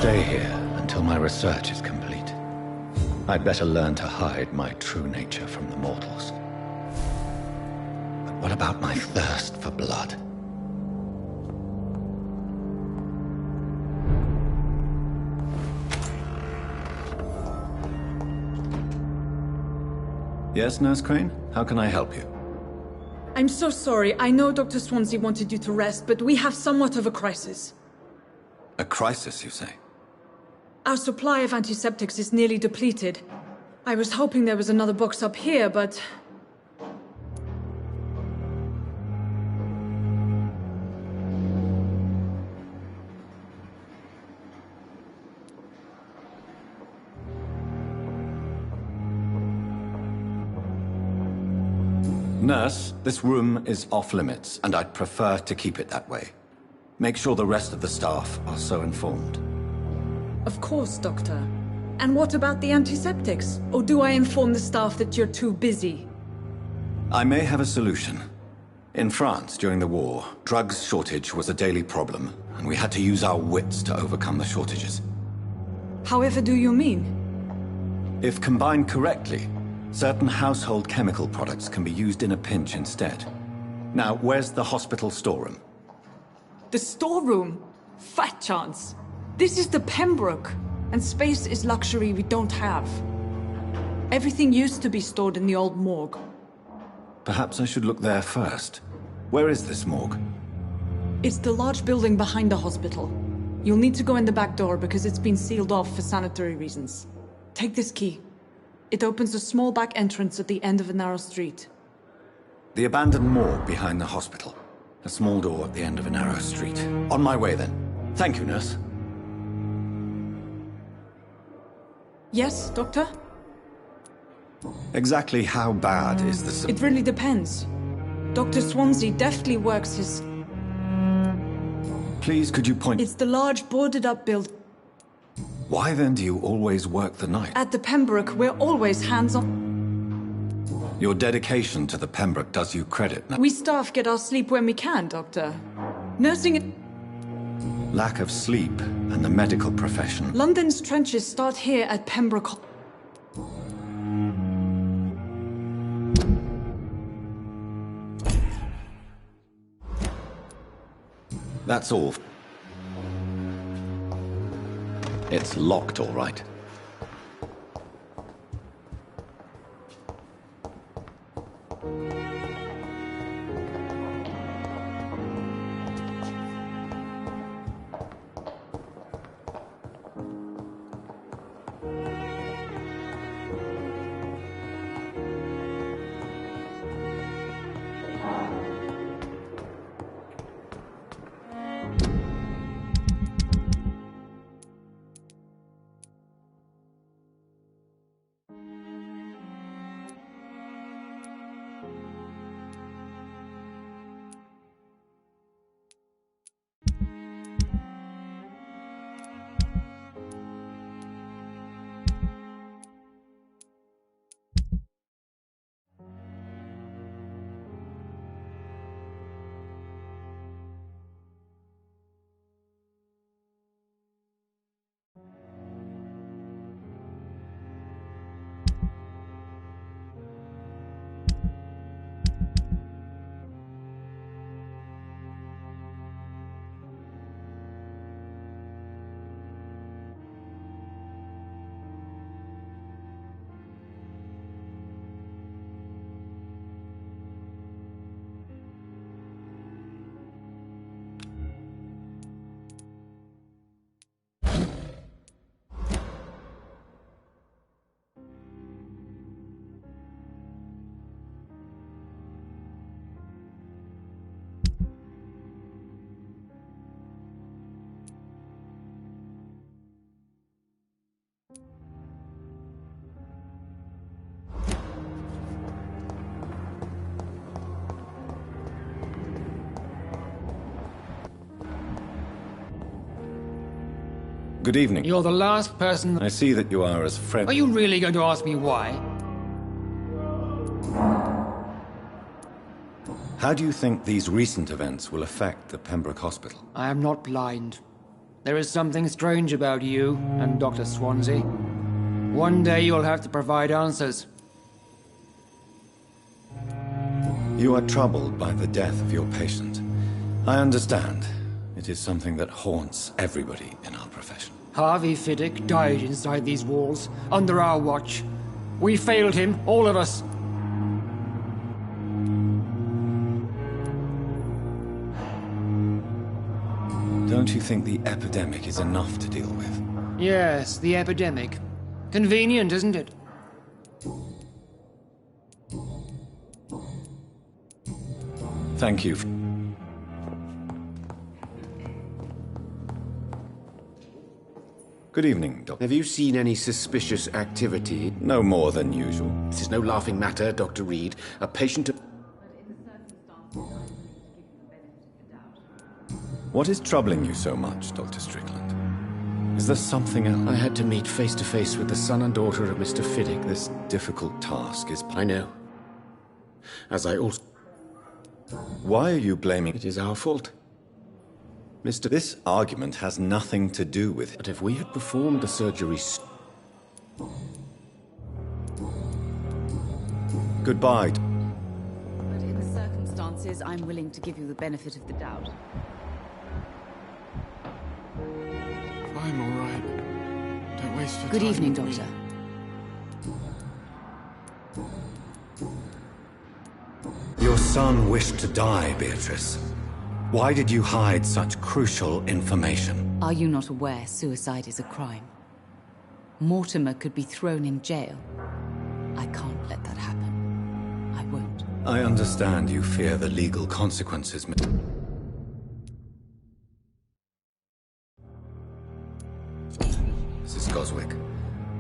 stay here until my research is complete. I'd better learn to hide my true nature from the mortals. But what about my thirst for blood? Yes, Nurse Crane? How can I help you? I'm so sorry. I know Dr. Swansea wanted you to rest, but we have somewhat of a crisis. A crisis, you say? Our supply of antiseptics is nearly depleted. I was hoping there was another box up here, but... Nurse, this room is off-limits, and I'd prefer to keep it that way. Make sure the rest of the staff are so informed. Of course, Doctor. And what about the antiseptics? Or do I inform the staff that you're too busy? I may have a solution. In France, during the war, drugs shortage was a daily problem, and we had to use our wits to overcome the shortages. However do you mean? If combined correctly, certain household chemical products can be used in a pinch instead. Now, where's the hospital storeroom? The storeroom? Fat chance. This is the Pembroke, and space is luxury we don't have. Everything used to be stored in the old morgue. Perhaps I should look there first. Where is this morgue? It's the large building behind the hospital. You'll need to go in the back door because it's been sealed off for sanitary reasons. Take this key. It opens a small back entrance at the end of a narrow street. The abandoned morgue behind the hospital. A small door at the end of a narrow street. On my way, then. Thank you, nurse. Yes, Doctor? Exactly how bad is the... It really depends. Dr. Swansea deftly works his... Please, could you point... It's the large boarded-up building. Why then do you always work the night? At the Pembroke, we're always hands-on. Your dedication to the Pembroke does you credit. We staff get our sleep when we can, Doctor. Nursing it... Lack of sleep and the medical profession. London's trenches start here at Pembroke. That's all. It's locked, all right. Good evening. You're the last person... I see that you are as friendly... Are you really going to ask me why? How do you think these recent events will affect the Pembroke Hospital? I am not blind. There is something strange about you and Dr. Swansea. One day you'll have to provide answers. You are troubled by the death of your patient. I understand. It is something that haunts everybody in our profession. Harvey Fiddick died inside these walls, under our watch. We failed him, all of us. Don't you think the epidemic is enough to deal with? Yes, the epidemic. Convenient, isn't it? Thank you. Good evening, Doctor. Have you seen any suspicious activity? No more than usual. This is no laughing matter, Dr. Reed. A patient... What is troubling you so much, Dr. Strickland? Is there something else? I had to meet face to face with the son and daughter of Mr. Fiddick. This difficult task is... I know. As I also... Why are you blaming... It is our fault. Mr. This argument has nothing to do with it. But if we had performed the surgery... Goodbye. But in the circumstances, I'm willing to give you the benefit of the doubt. I'm all right. Don't waste your time. Good evening, Doctor. Your son wished to die, Beatrice. Why did you hide such crucial information? Are you not aware suicide is a crime? Mortimer could be thrown in jail. I can't let that happen. I won't. I understand you fear the legal consequences. Mrs. Goswick,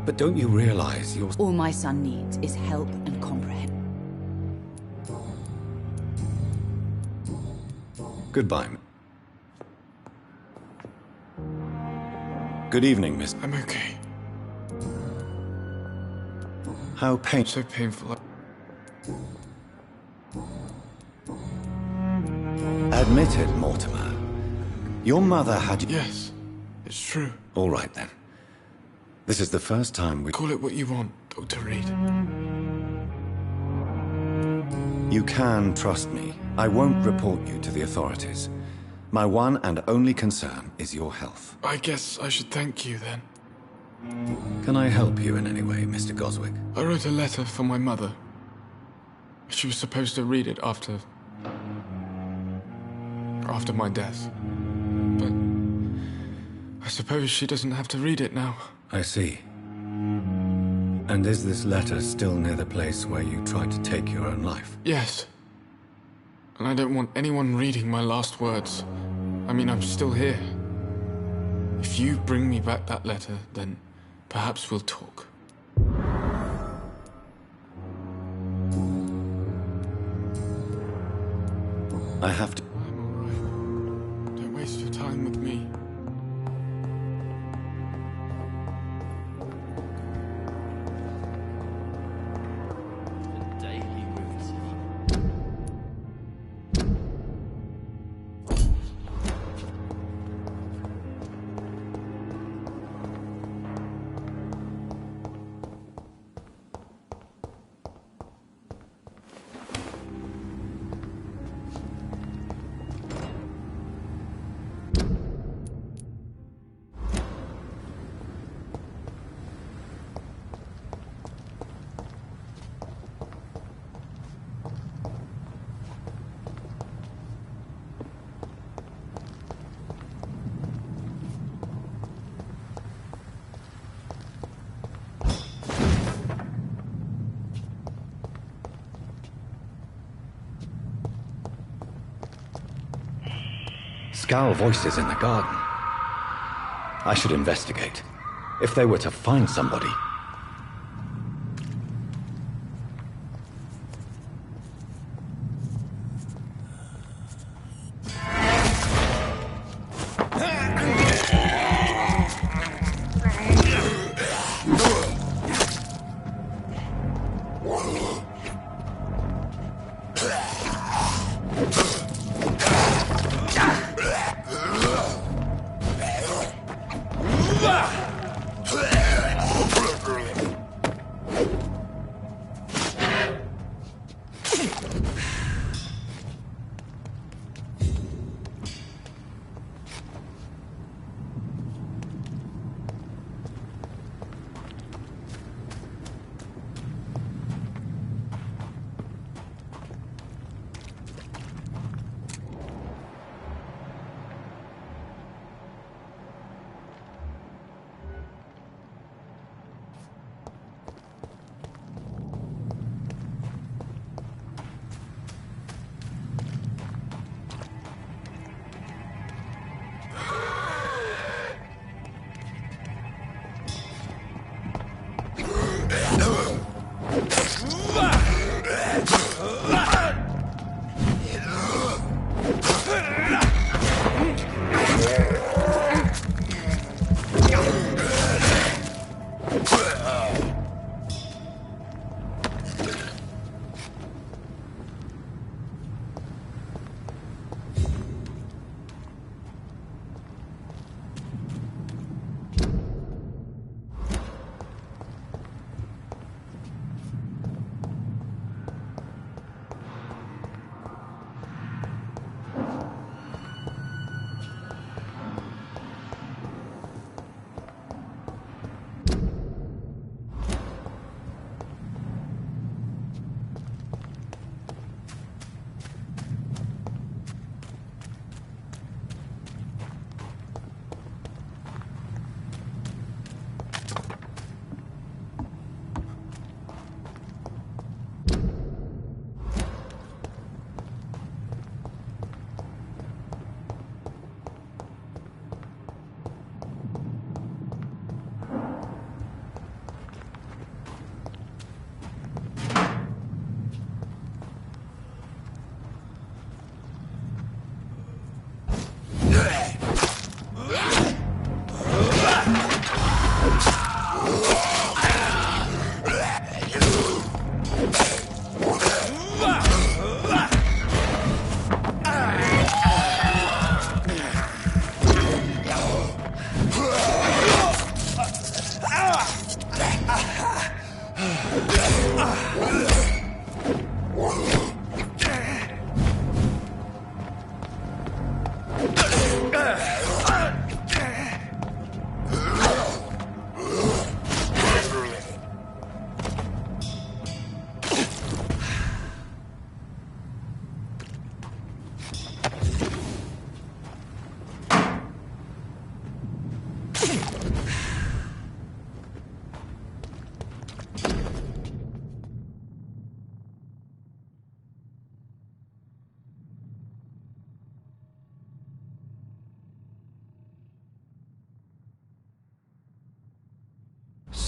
but don't you realize you're... All my son needs is help and comprehension. Goodbye. Good evening, Miss... I'm okay. How So painful. Admit it, Mortimer. Your mother had... Yes, it's true. All right, then. This is the first time we... Call it what you want, Dr. Reed. You can trust me. I won't report you to the authorities. My one and only concern is your health. I guess I should thank you, then. Can I help you in any way, Mr. Goswick? I wrote a letter for my mother. She was supposed to read it after my death. But I suppose she doesn't have to read it now. I see. And is this letter still near the place where you tried to take your own life? Yes. And I don't want anyone reading my last words. I mean, I'm still here. If you bring me back that letter, then perhaps we'll talk. I have to... I'm all right. Don't waste your time with me. Scowl voices in the garden. I should investigate. If they were to find somebody...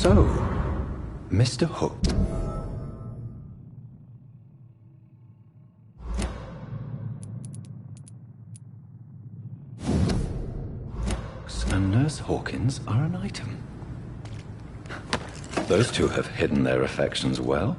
So, Mr. Hook. And Nurse Hawkins are an item. Those two have hidden their affections well.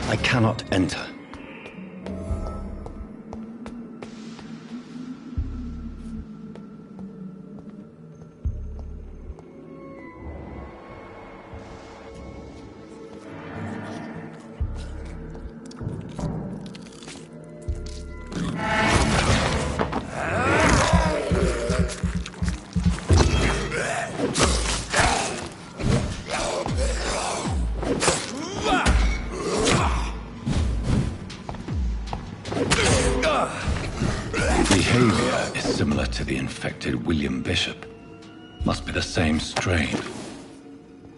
I cannot enter. Behavior is similar to the infected William Bishop. Must be the same strain.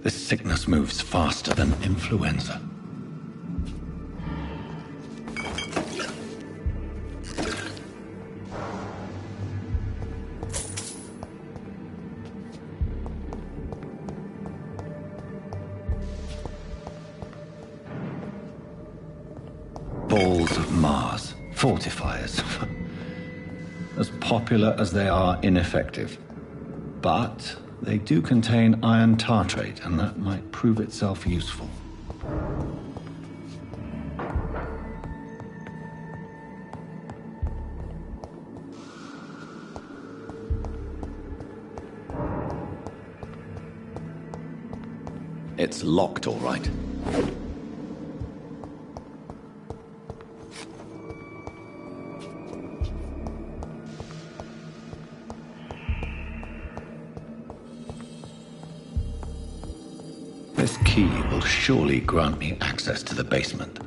This sickness moves faster than influenza. Balls of Mars, fortifiers. As popular as they are ineffective. But they do contain iron tartrate, and that might prove itself useful. It's locked, all right. This key will surely grant me access to the basement.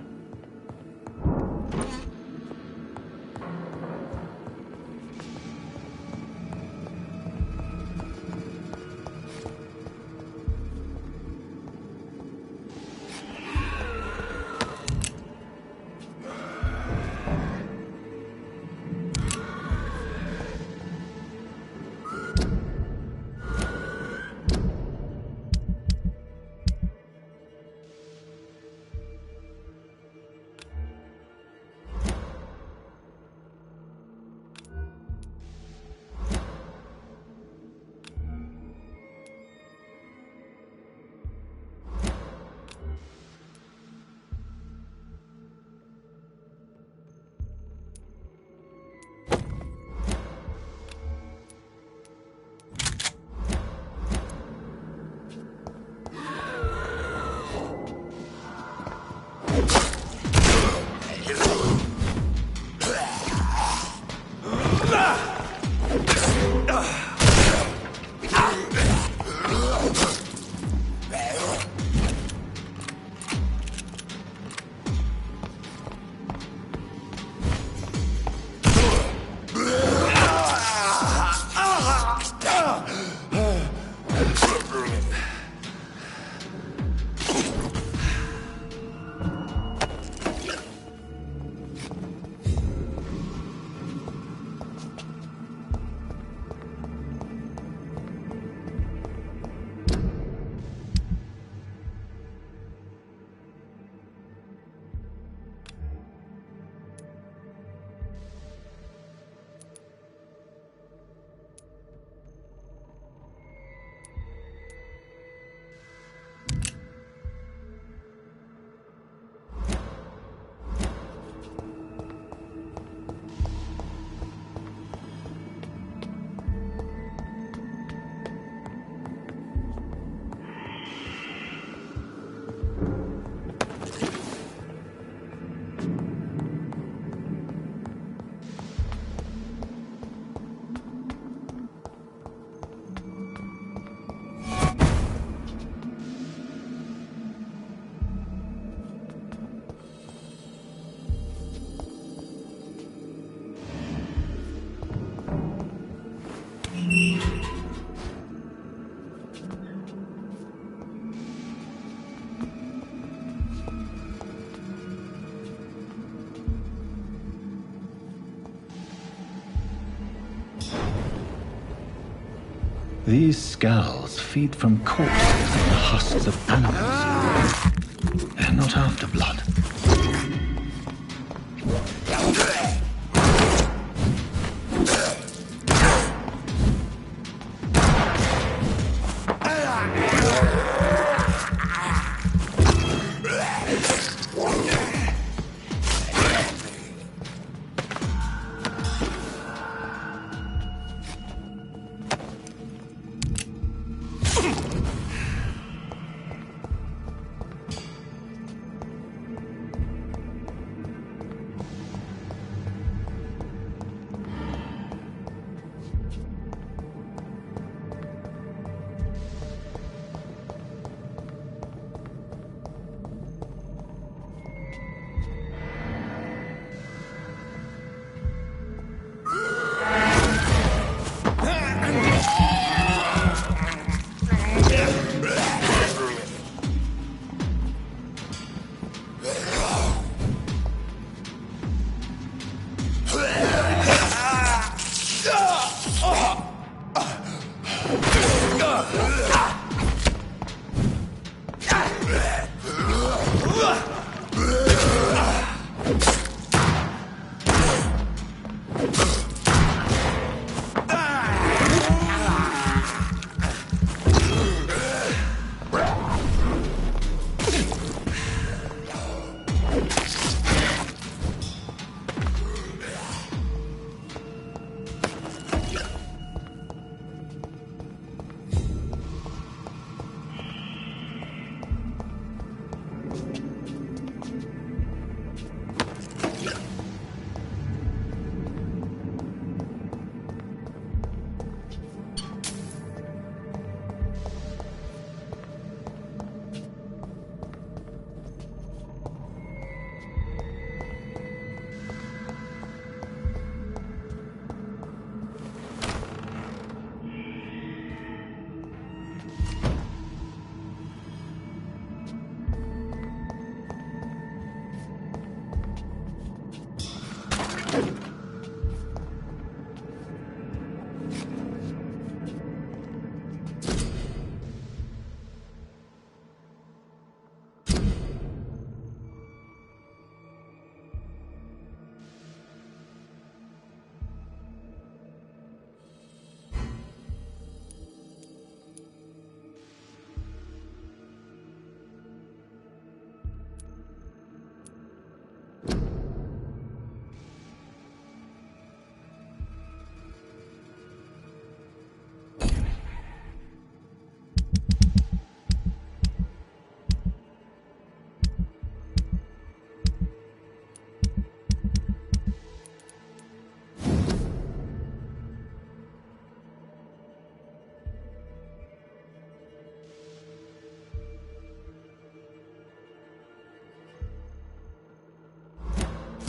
These skulls feed from corpses and the husks of animals. They're not after blood.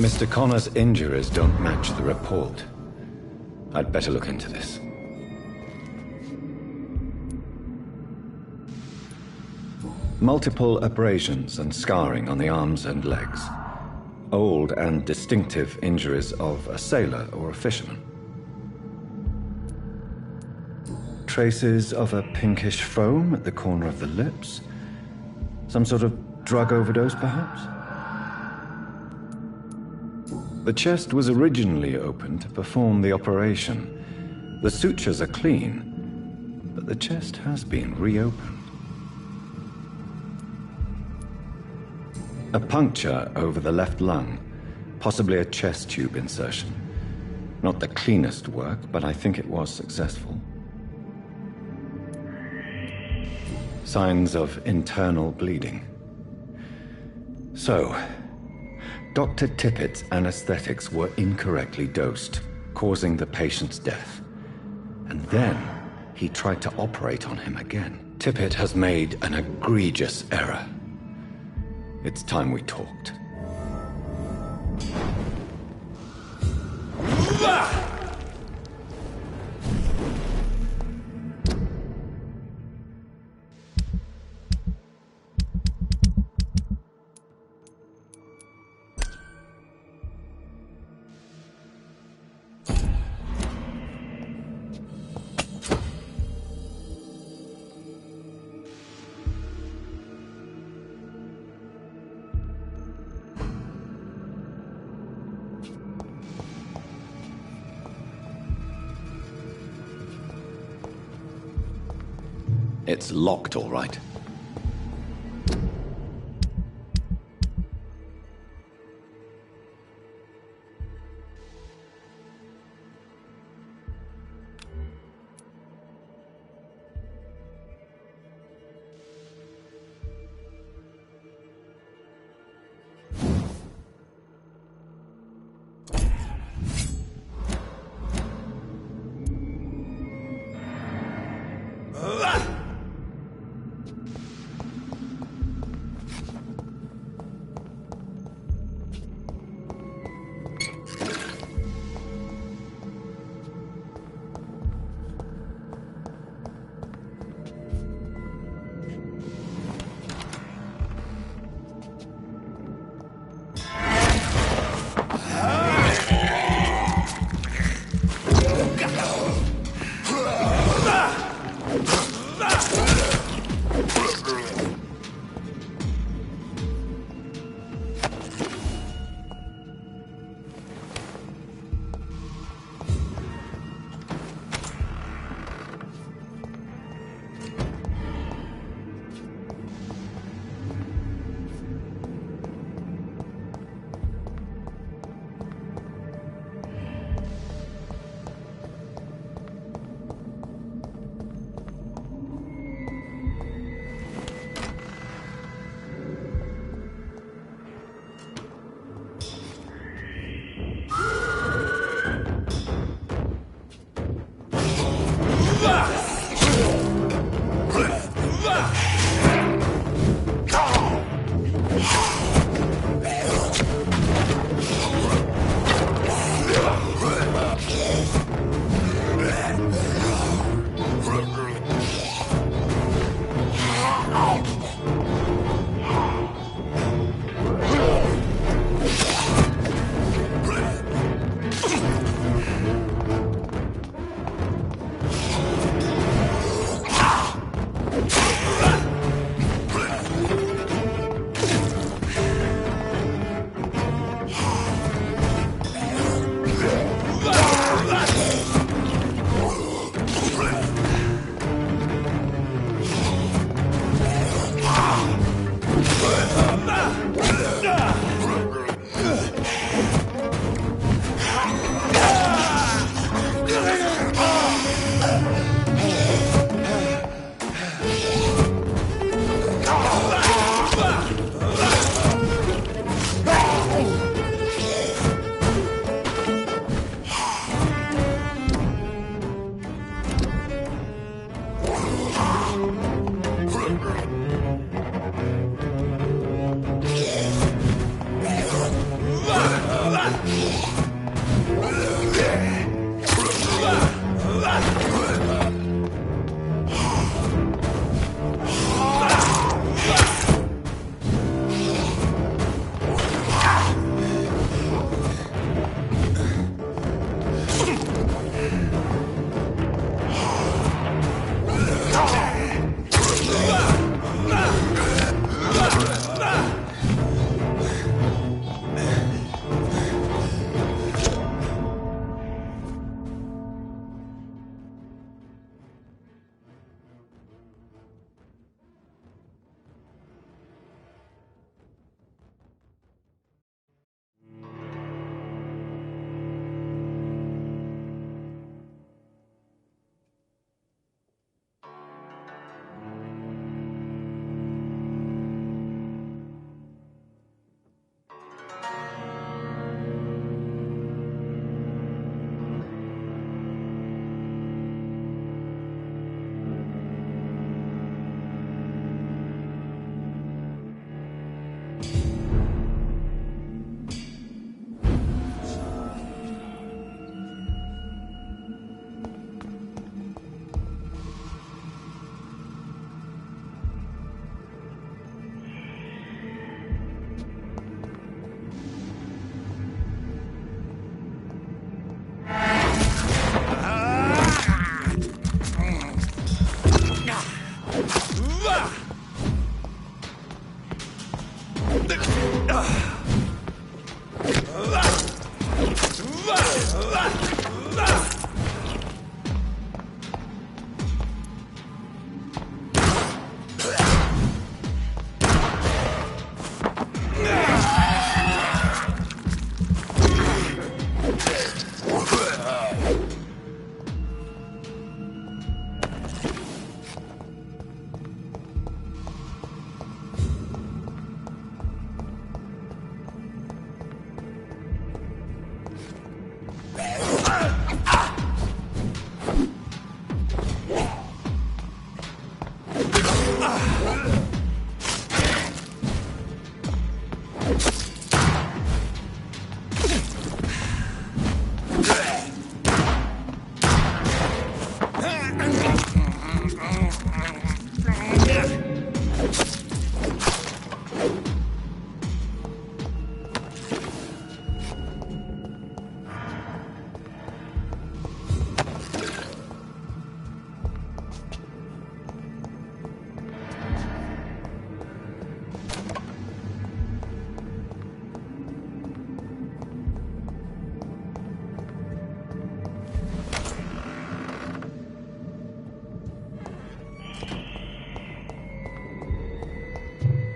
Mr. Connor's injuries don't match the report. I'd better look into this. Multiple abrasions and scarring on the arms and legs. Old and distinctive injuries of a sailor or a fisherman. Traces of a pinkish foam at the corner of the lips. Some sort of drug overdose, perhaps? The chest was originally opened to perform the operation. The sutures are clean, but the chest has been reopened. A puncture over the left lung, possibly a chest tube insertion. Not the cleanest work, but I think it was successful. Signs of internal bleeding. So, Dr. Tippett's anesthetics were incorrectly dosed, causing the patient's death. And then he tried to operate on him again. Tippett has made an egregious error. It's time we talked. It's locked, all right.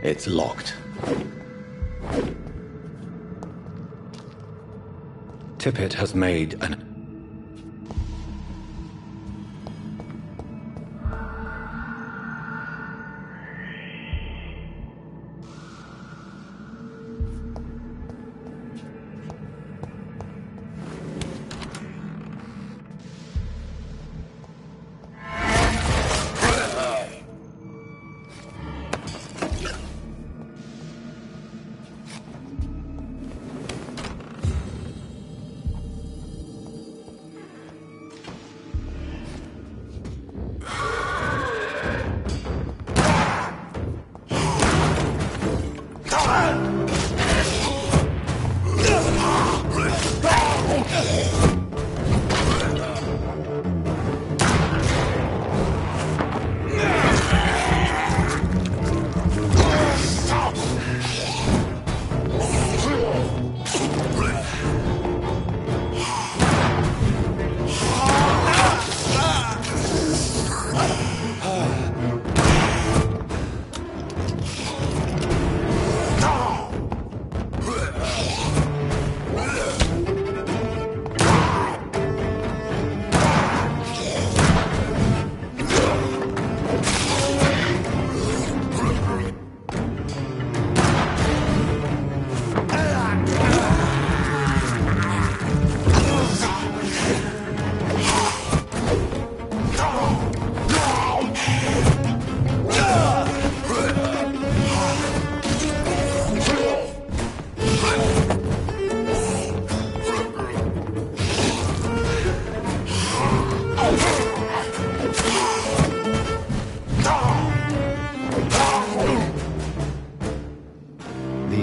It's locked. Tippett has made an...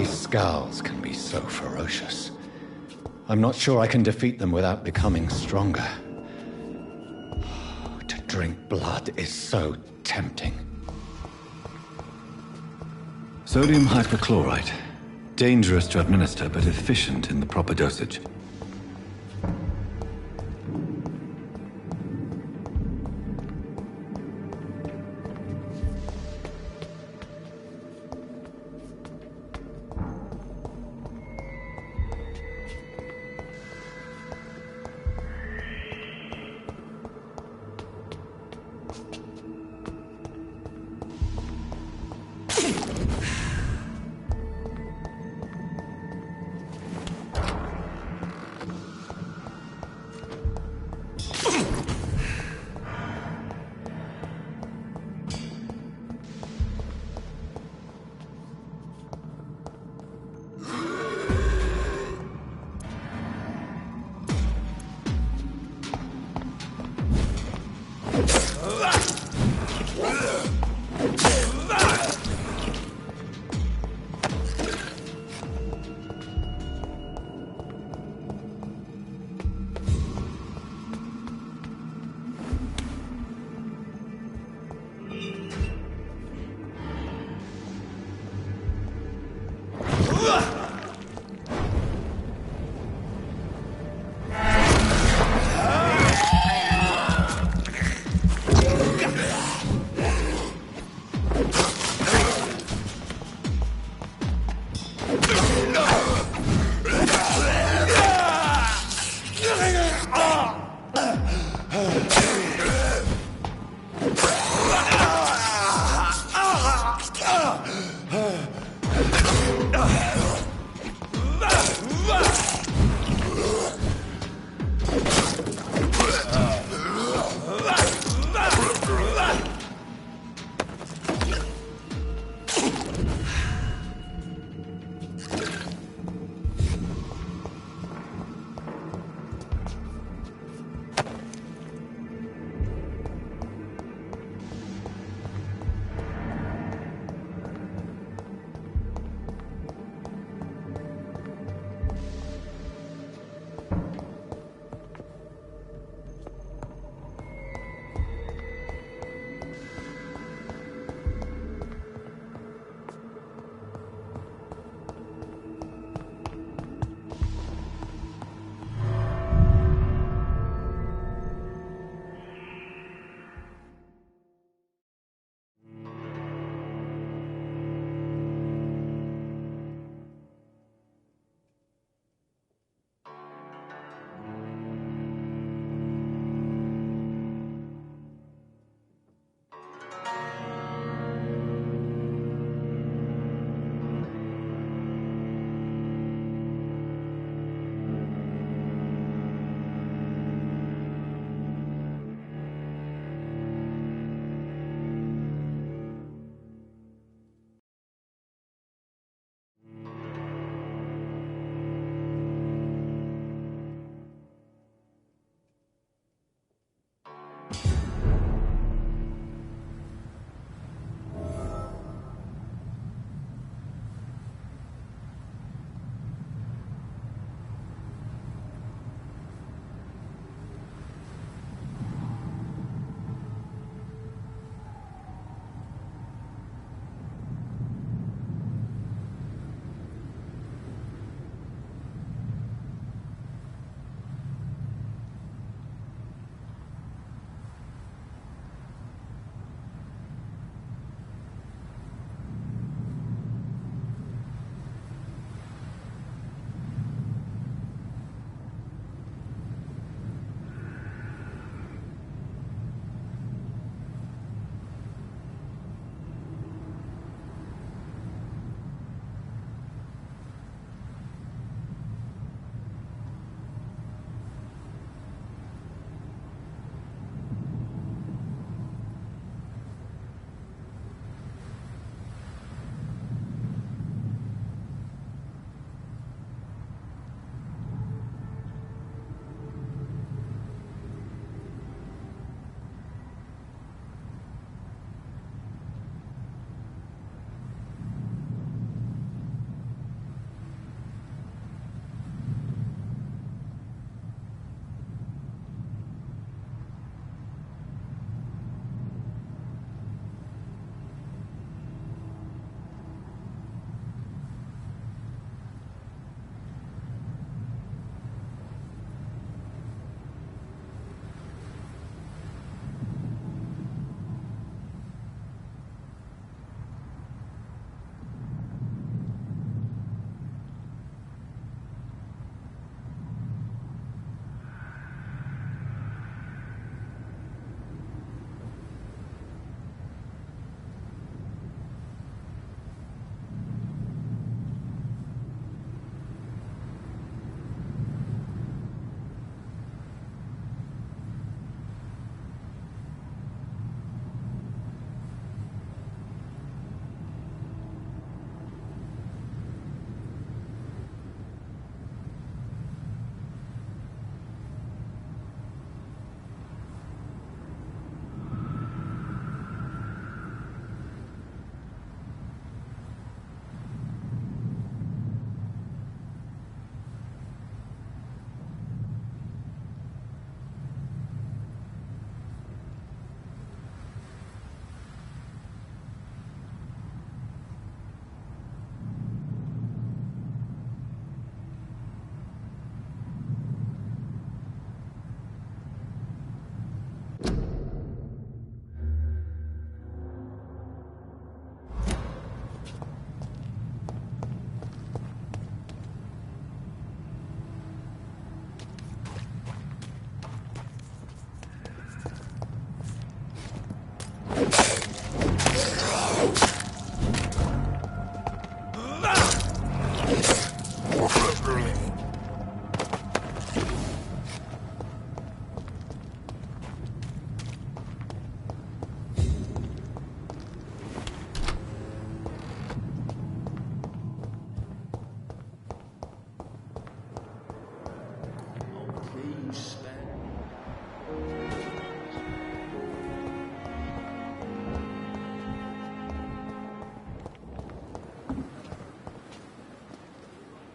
Scowls can be so ferocious. I'm not sure I can defeat them without becoming stronger. To drink blood is so tempting. Sodium hypochlorite. Dangerous to administer, but efficient in the proper dosage.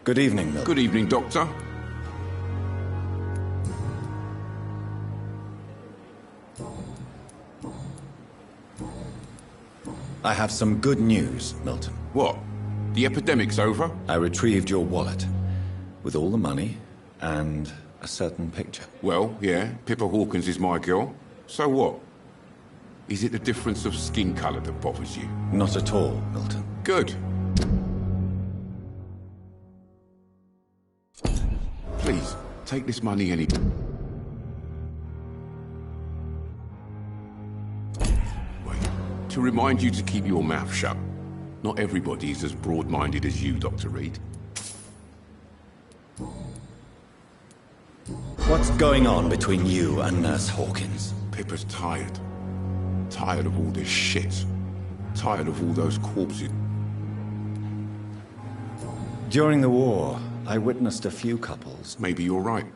Good evening, Milton. Good evening, Doctor. I have some good news, Milton. What? The epidemic's over? I retrieved your wallet with all the money and a certain picture. Well, yeah, Pippa Hawkins is my girl. So what? Is it the difference of skin colour that bothers you? Not at all, Milton. Good. Please, take this money any... Wait. To remind you to keep your mouth shut. Not everybody is as broad-minded as you, Dr. Reed. What's going on between you and Nurse Hawkins? Pippa's tired. Tired of all this shit. Tired of all those corpses. During the war, I witnessed a few couples. Maybe you're right.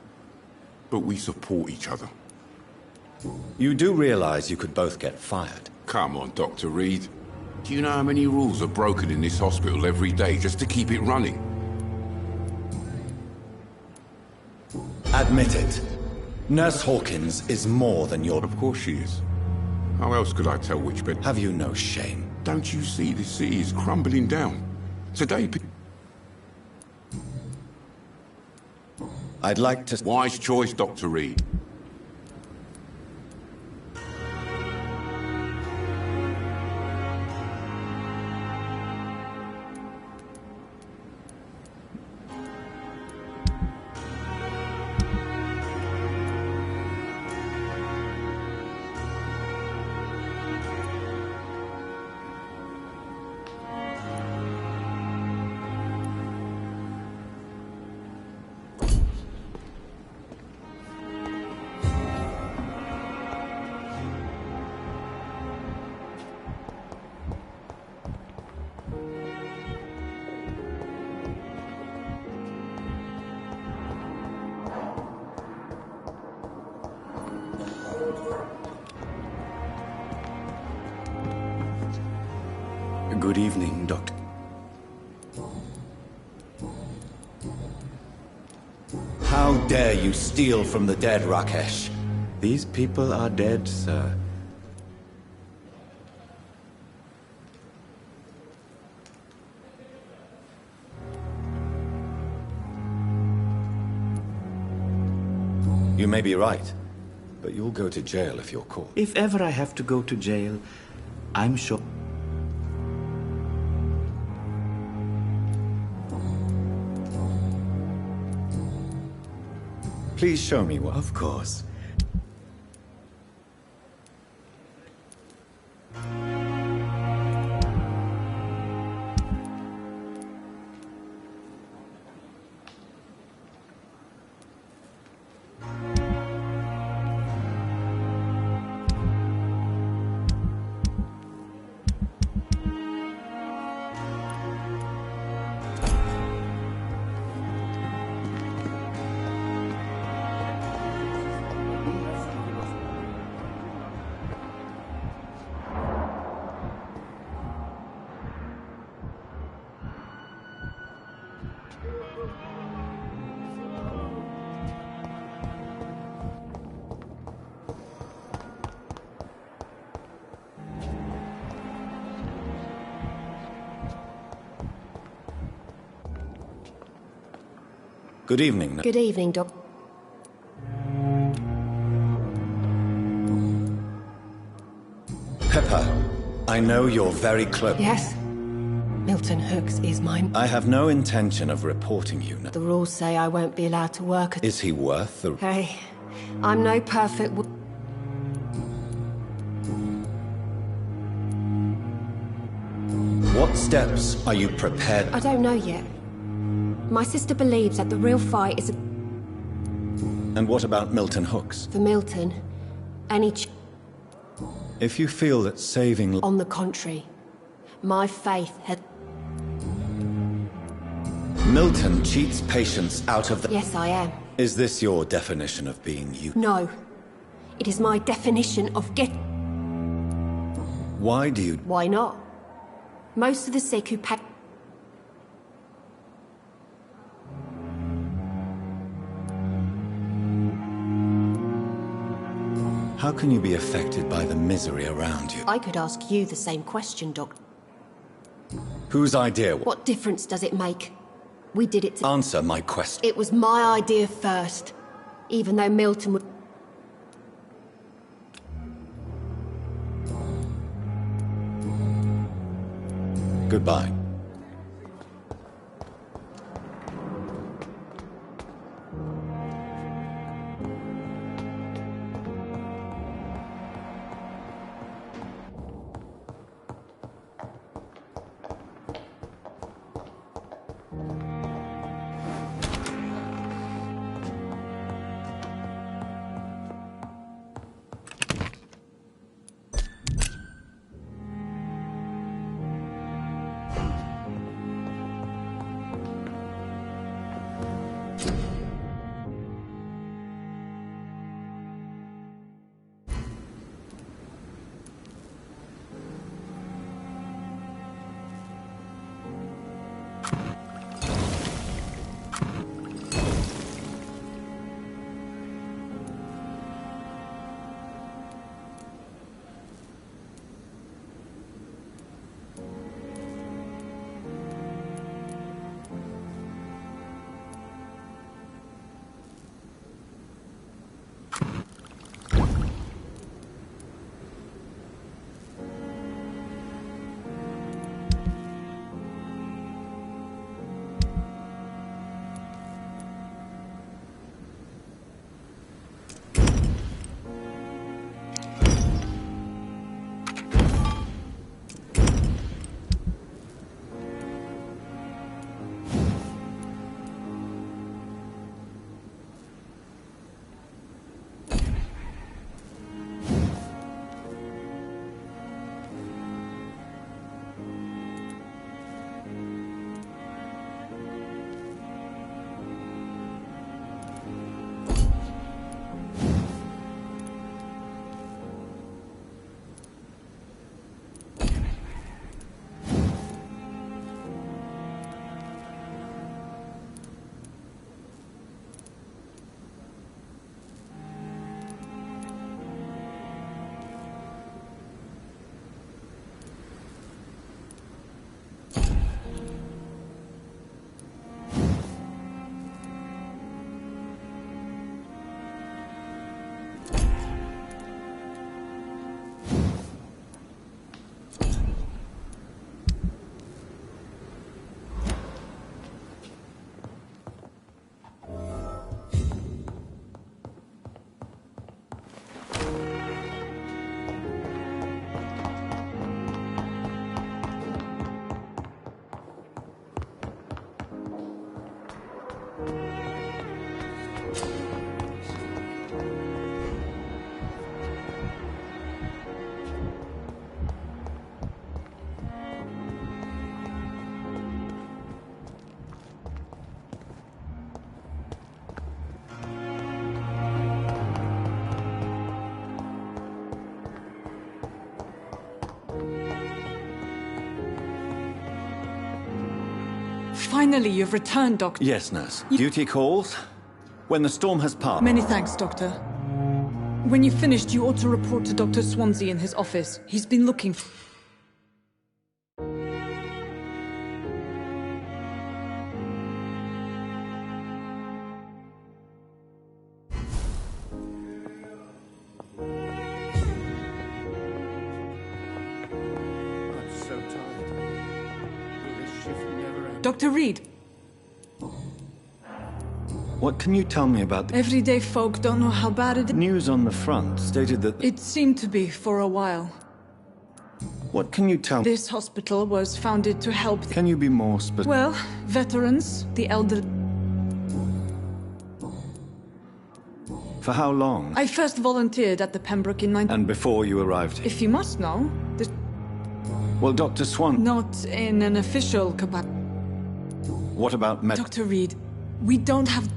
But we support each other. You do realize you could both get fired? Come on, Dr. Reed. Do you know how many rules are broken in this hospital every day just to keep it running? Admit it. Nurse Hawkins is more than your... Of course she is. How else could I tell which bed... Have you no shame? Don't you see the city is crumbling down? Today... I'd like to... Wise choice, Dr. Reed. Good evening, Doctor. How dare you steal from the dead, Rakesh? These people are dead, sir. You may be right, but you'll go to jail if you're caught. If ever I have to go to jail, I'm sure... Please show me one. Of course. Good evening. Good evening, Doc. Pepper, I know you're very close. Yes? Milton Hooks is mine. I have no intention of reporting you now. The rules say I won't be allowed to work at... Is he worth the... Hey, I'm no perfect... What steps are you prepared... I don't know yet. My sister believes that the real fight is... And what about Milton Hooks? For Milton, any... If you feel that saving... On the contrary, my faith had... Milton cheats patients out of the... Yes, I am. Is this your definition of being you? No. It is my definition of get... Why do you... Why not? Most of the sick who pay... How can you be affected by the misery around you? I could ask you the same question, Doctor. Whose idea? What difference does it make? We did it to... Answer my question. It was my idea first. Even though Milton would... Goodbye. Finally, you've returned, Doctor. Yes, nurse. Duty calls. When the storm has passed. Many thanks, Doctor. When you've finished, you ought to report to Dr. Swansea in his office. He's been looking for... Dr. Reed. What can you tell me about the... Everyday folk don't know how bad it is. News on the front stated that... It seemed to be for a while. What can you tell me? This hospital was founded to help... Can you be more specific? Well, veterans, the elderly... For how long? I first volunteered at the Pembroke in 19... And before you arrived here? If you must know, the... Well, Dr. Swan... Not in an official capacity. What about med... Dr. Reed, we don't have...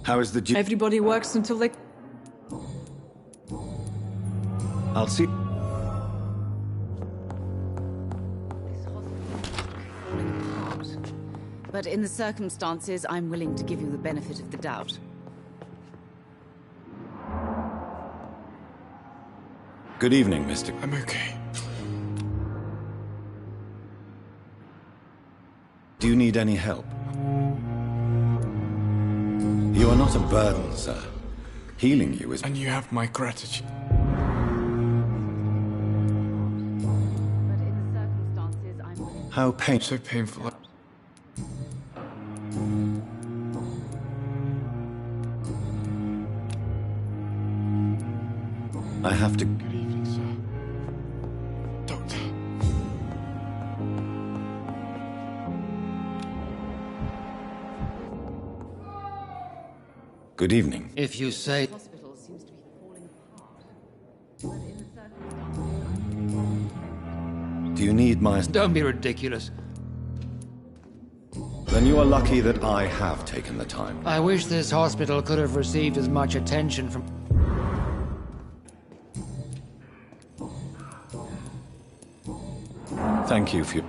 How is the... Everybody works until they... I'll see... But in the circumstances, I'm willing to give you the benefit of the doubt. Good evening, Mr. I'm okay. Do you need any help? You are not a burden, sir. Healing you is... And you have my gratitude. How so painful. I have to... Good evening, sir. Doctor. Good evening. If you say... Do you need my... Don't be ridiculous. Then you are lucky that I have taken the time. I wish this hospital could have received as much attention from... Thank you for your...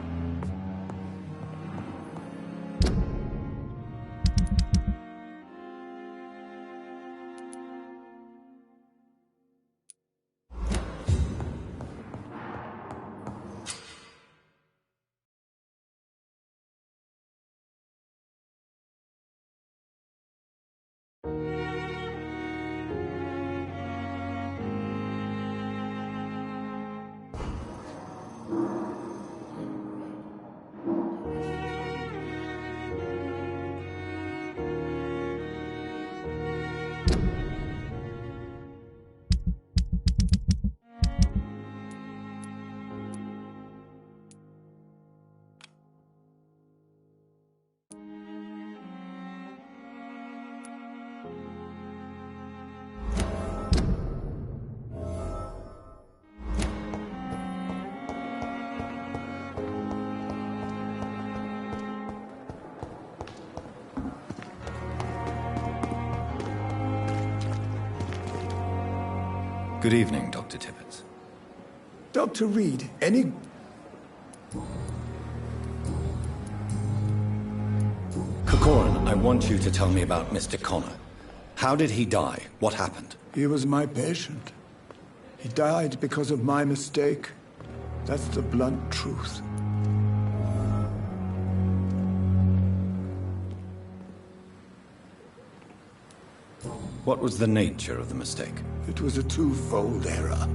Good evening, Dr. Tippett. Dr. Reed, any... Corcoran, I want you to tell me about Mr. Connor. How did he die? What happened? He was my patient. He died because of my mistake. That's the blunt truth. What was the nature of the mistake? It was a twofold error.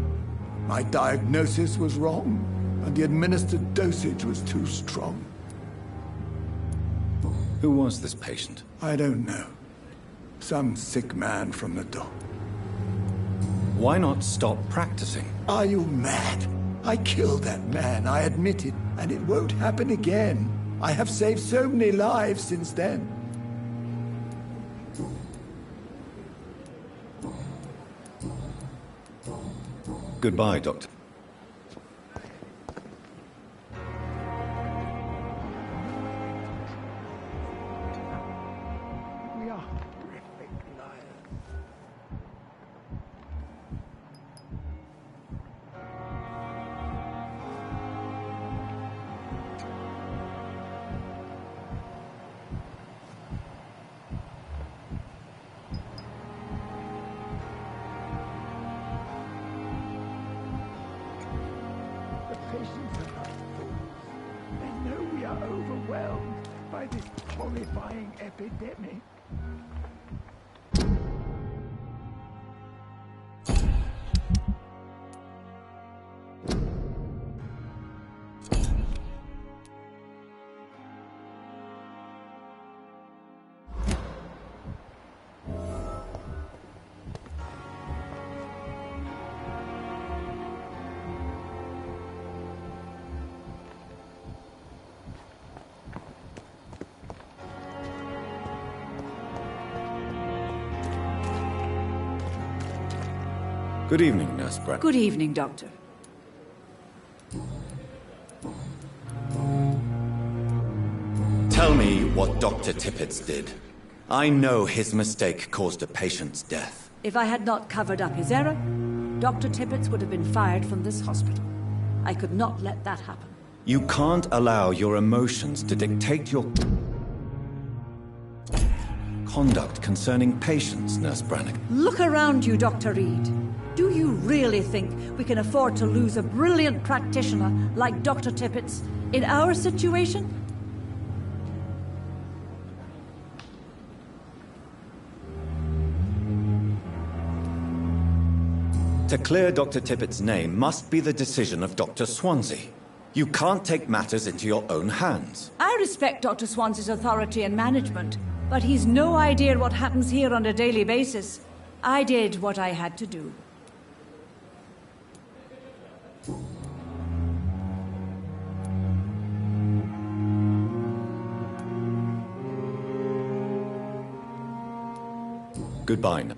My diagnosis was wrong, and the administered dosage was too strong. Who was this patient? I don't know. Some sick man from the dock. Why not stop practicing? Are you mad? I killed that man, I admit it, and it won't happen again. I have saved so many lives since then. Goodbye, Doctor. We are horrific liars. Patients are not fools. They know we are overwhelmed by this horrifying epidemic. Good evening, Nurse Brett. Good evening, Doctor. Tell me what Dr. Tippett did. I know his mistake caused a patient's death. If I had not covered up his error, Dr. Tippett would have been fired from this hospital. I could not let that happen. You can't allow your emotions to dictate your conduct concerning patients, Nurse Brannigan. Look around you, Dr. Reed. Do you really think we can afford to lose a brilliant practitioner like Dr. Tippets in our situation? To clear Dr. Tippet's name must be the decision of Dr. Swansea. You can't take matters into your own hands. I respect Dr. Swansea's authority and management, but he's no idea what happens here on a daily basis. I did what I had to do. Goodbye now.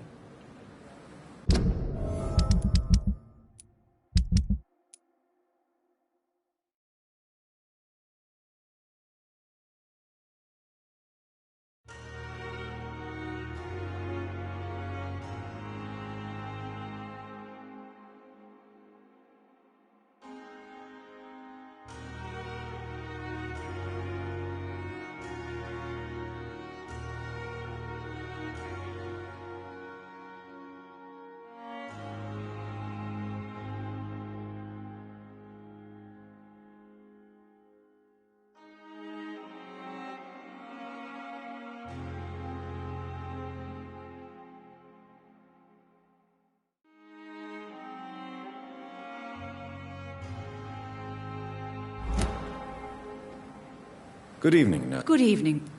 Good evening, nurse. Good evening.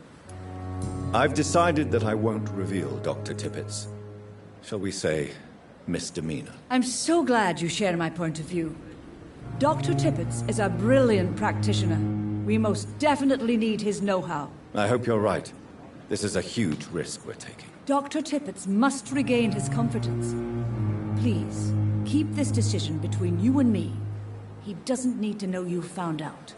I've decided that I won't reveal Dr. Tippet's, shall we say, misdemeanor. I'm so glad you share my point of view. Dr. Tippets is a brilliant practitioner. We most definitely need his know-how. I hope you're right. This is a huge risk we're taking. Dr. Tippets must regain his confidence. Please, keep this decision between you and me. He doesn't need to know you've found out.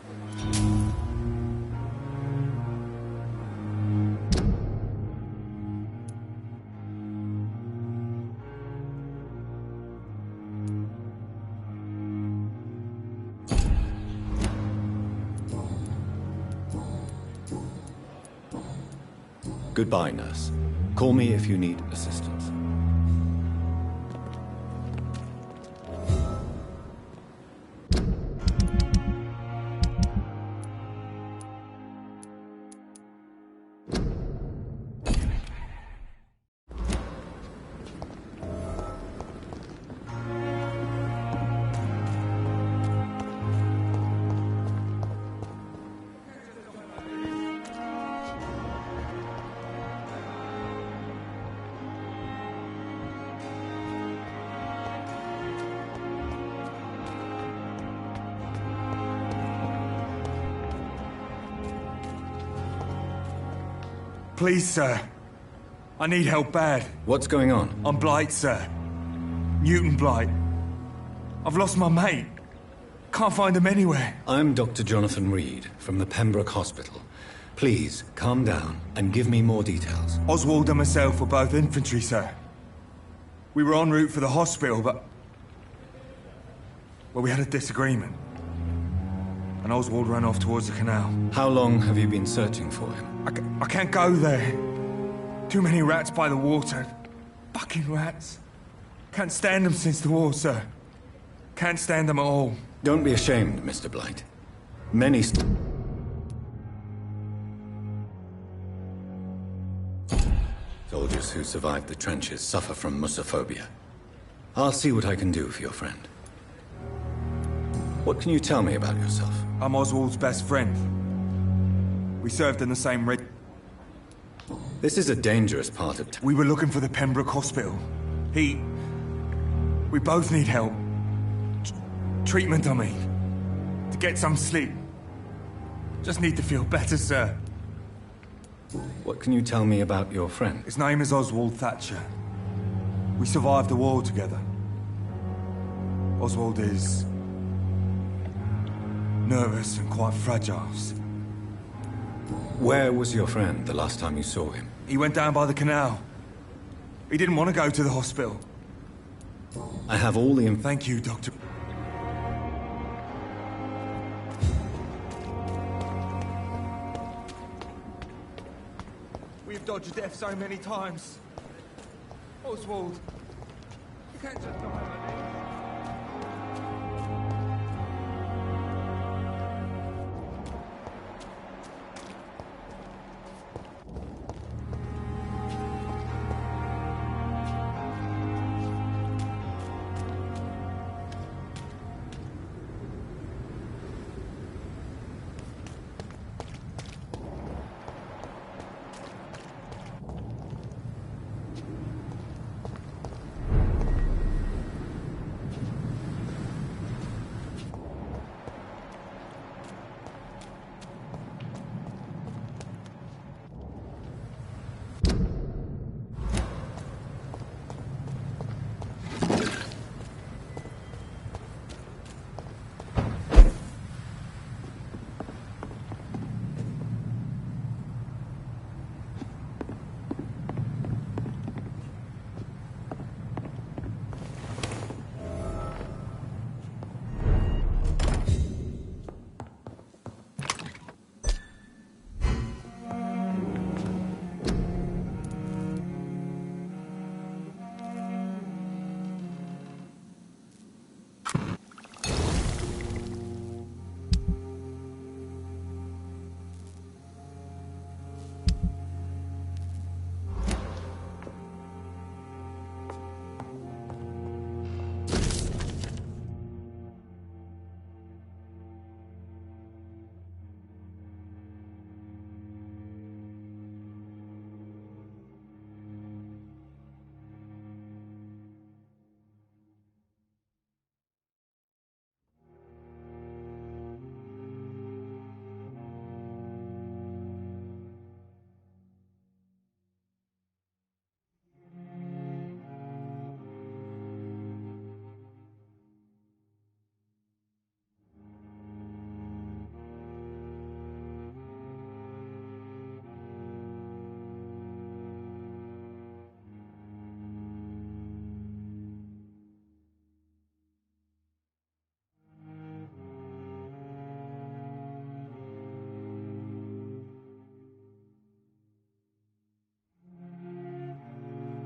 Goodbye, nurse. Call me if you need assistance. Please, sir. I need help bad. What's going on? I'm Blight, sir. Newton Blight. I've lost my mate. Can't find him anywhere. I'm Dr. Jonathan Reed from the Pembroke Hospital. Please, calm down and give me more details. Oswald and myself were both infantry, sir. We were en route for the hospital, but... well, we had a disagreement. And Oswald ran off towards the canal. How long have you been searching for him? I can't go there. Too many rats by the water. Fucking rats. Can't stand them since the war, sir. Can't stand them at all. Don't be ashamed, Mr. Blight. Many... soldiers who survived the trenches suffer from musophobia. I'll see what I can do for your friend. What can you tell me about yourself? I'm Oswald's best friend. We served in the same red... This is a dangerous part of town. We were looking for the Pembroke Hospital. We both need help. Treatment, I mean. To get some sleep. Just need to feel better, sir. What can you tell me about your friend? His name is Oswald Thatcher. We survived the war together. Oswald is... nervous and quite fragile. Where was your friend the last time you saw him? He went down by the canal. He didn't want to go to the hospital. I have all the... Thank you, Doctor. We've dodged death so many times. Oswald, can't just die like this.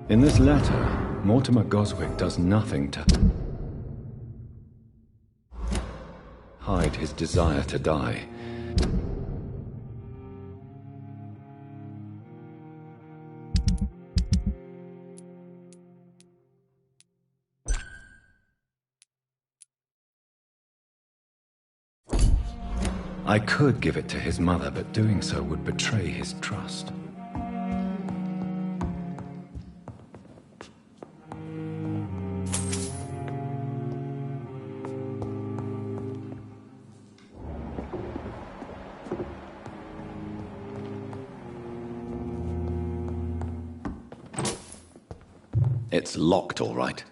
In this letter, Mortimer Goswick does nothing to hide his desire to die. I could give it to his mother, but doing so would betray his trust. It's locked, all right.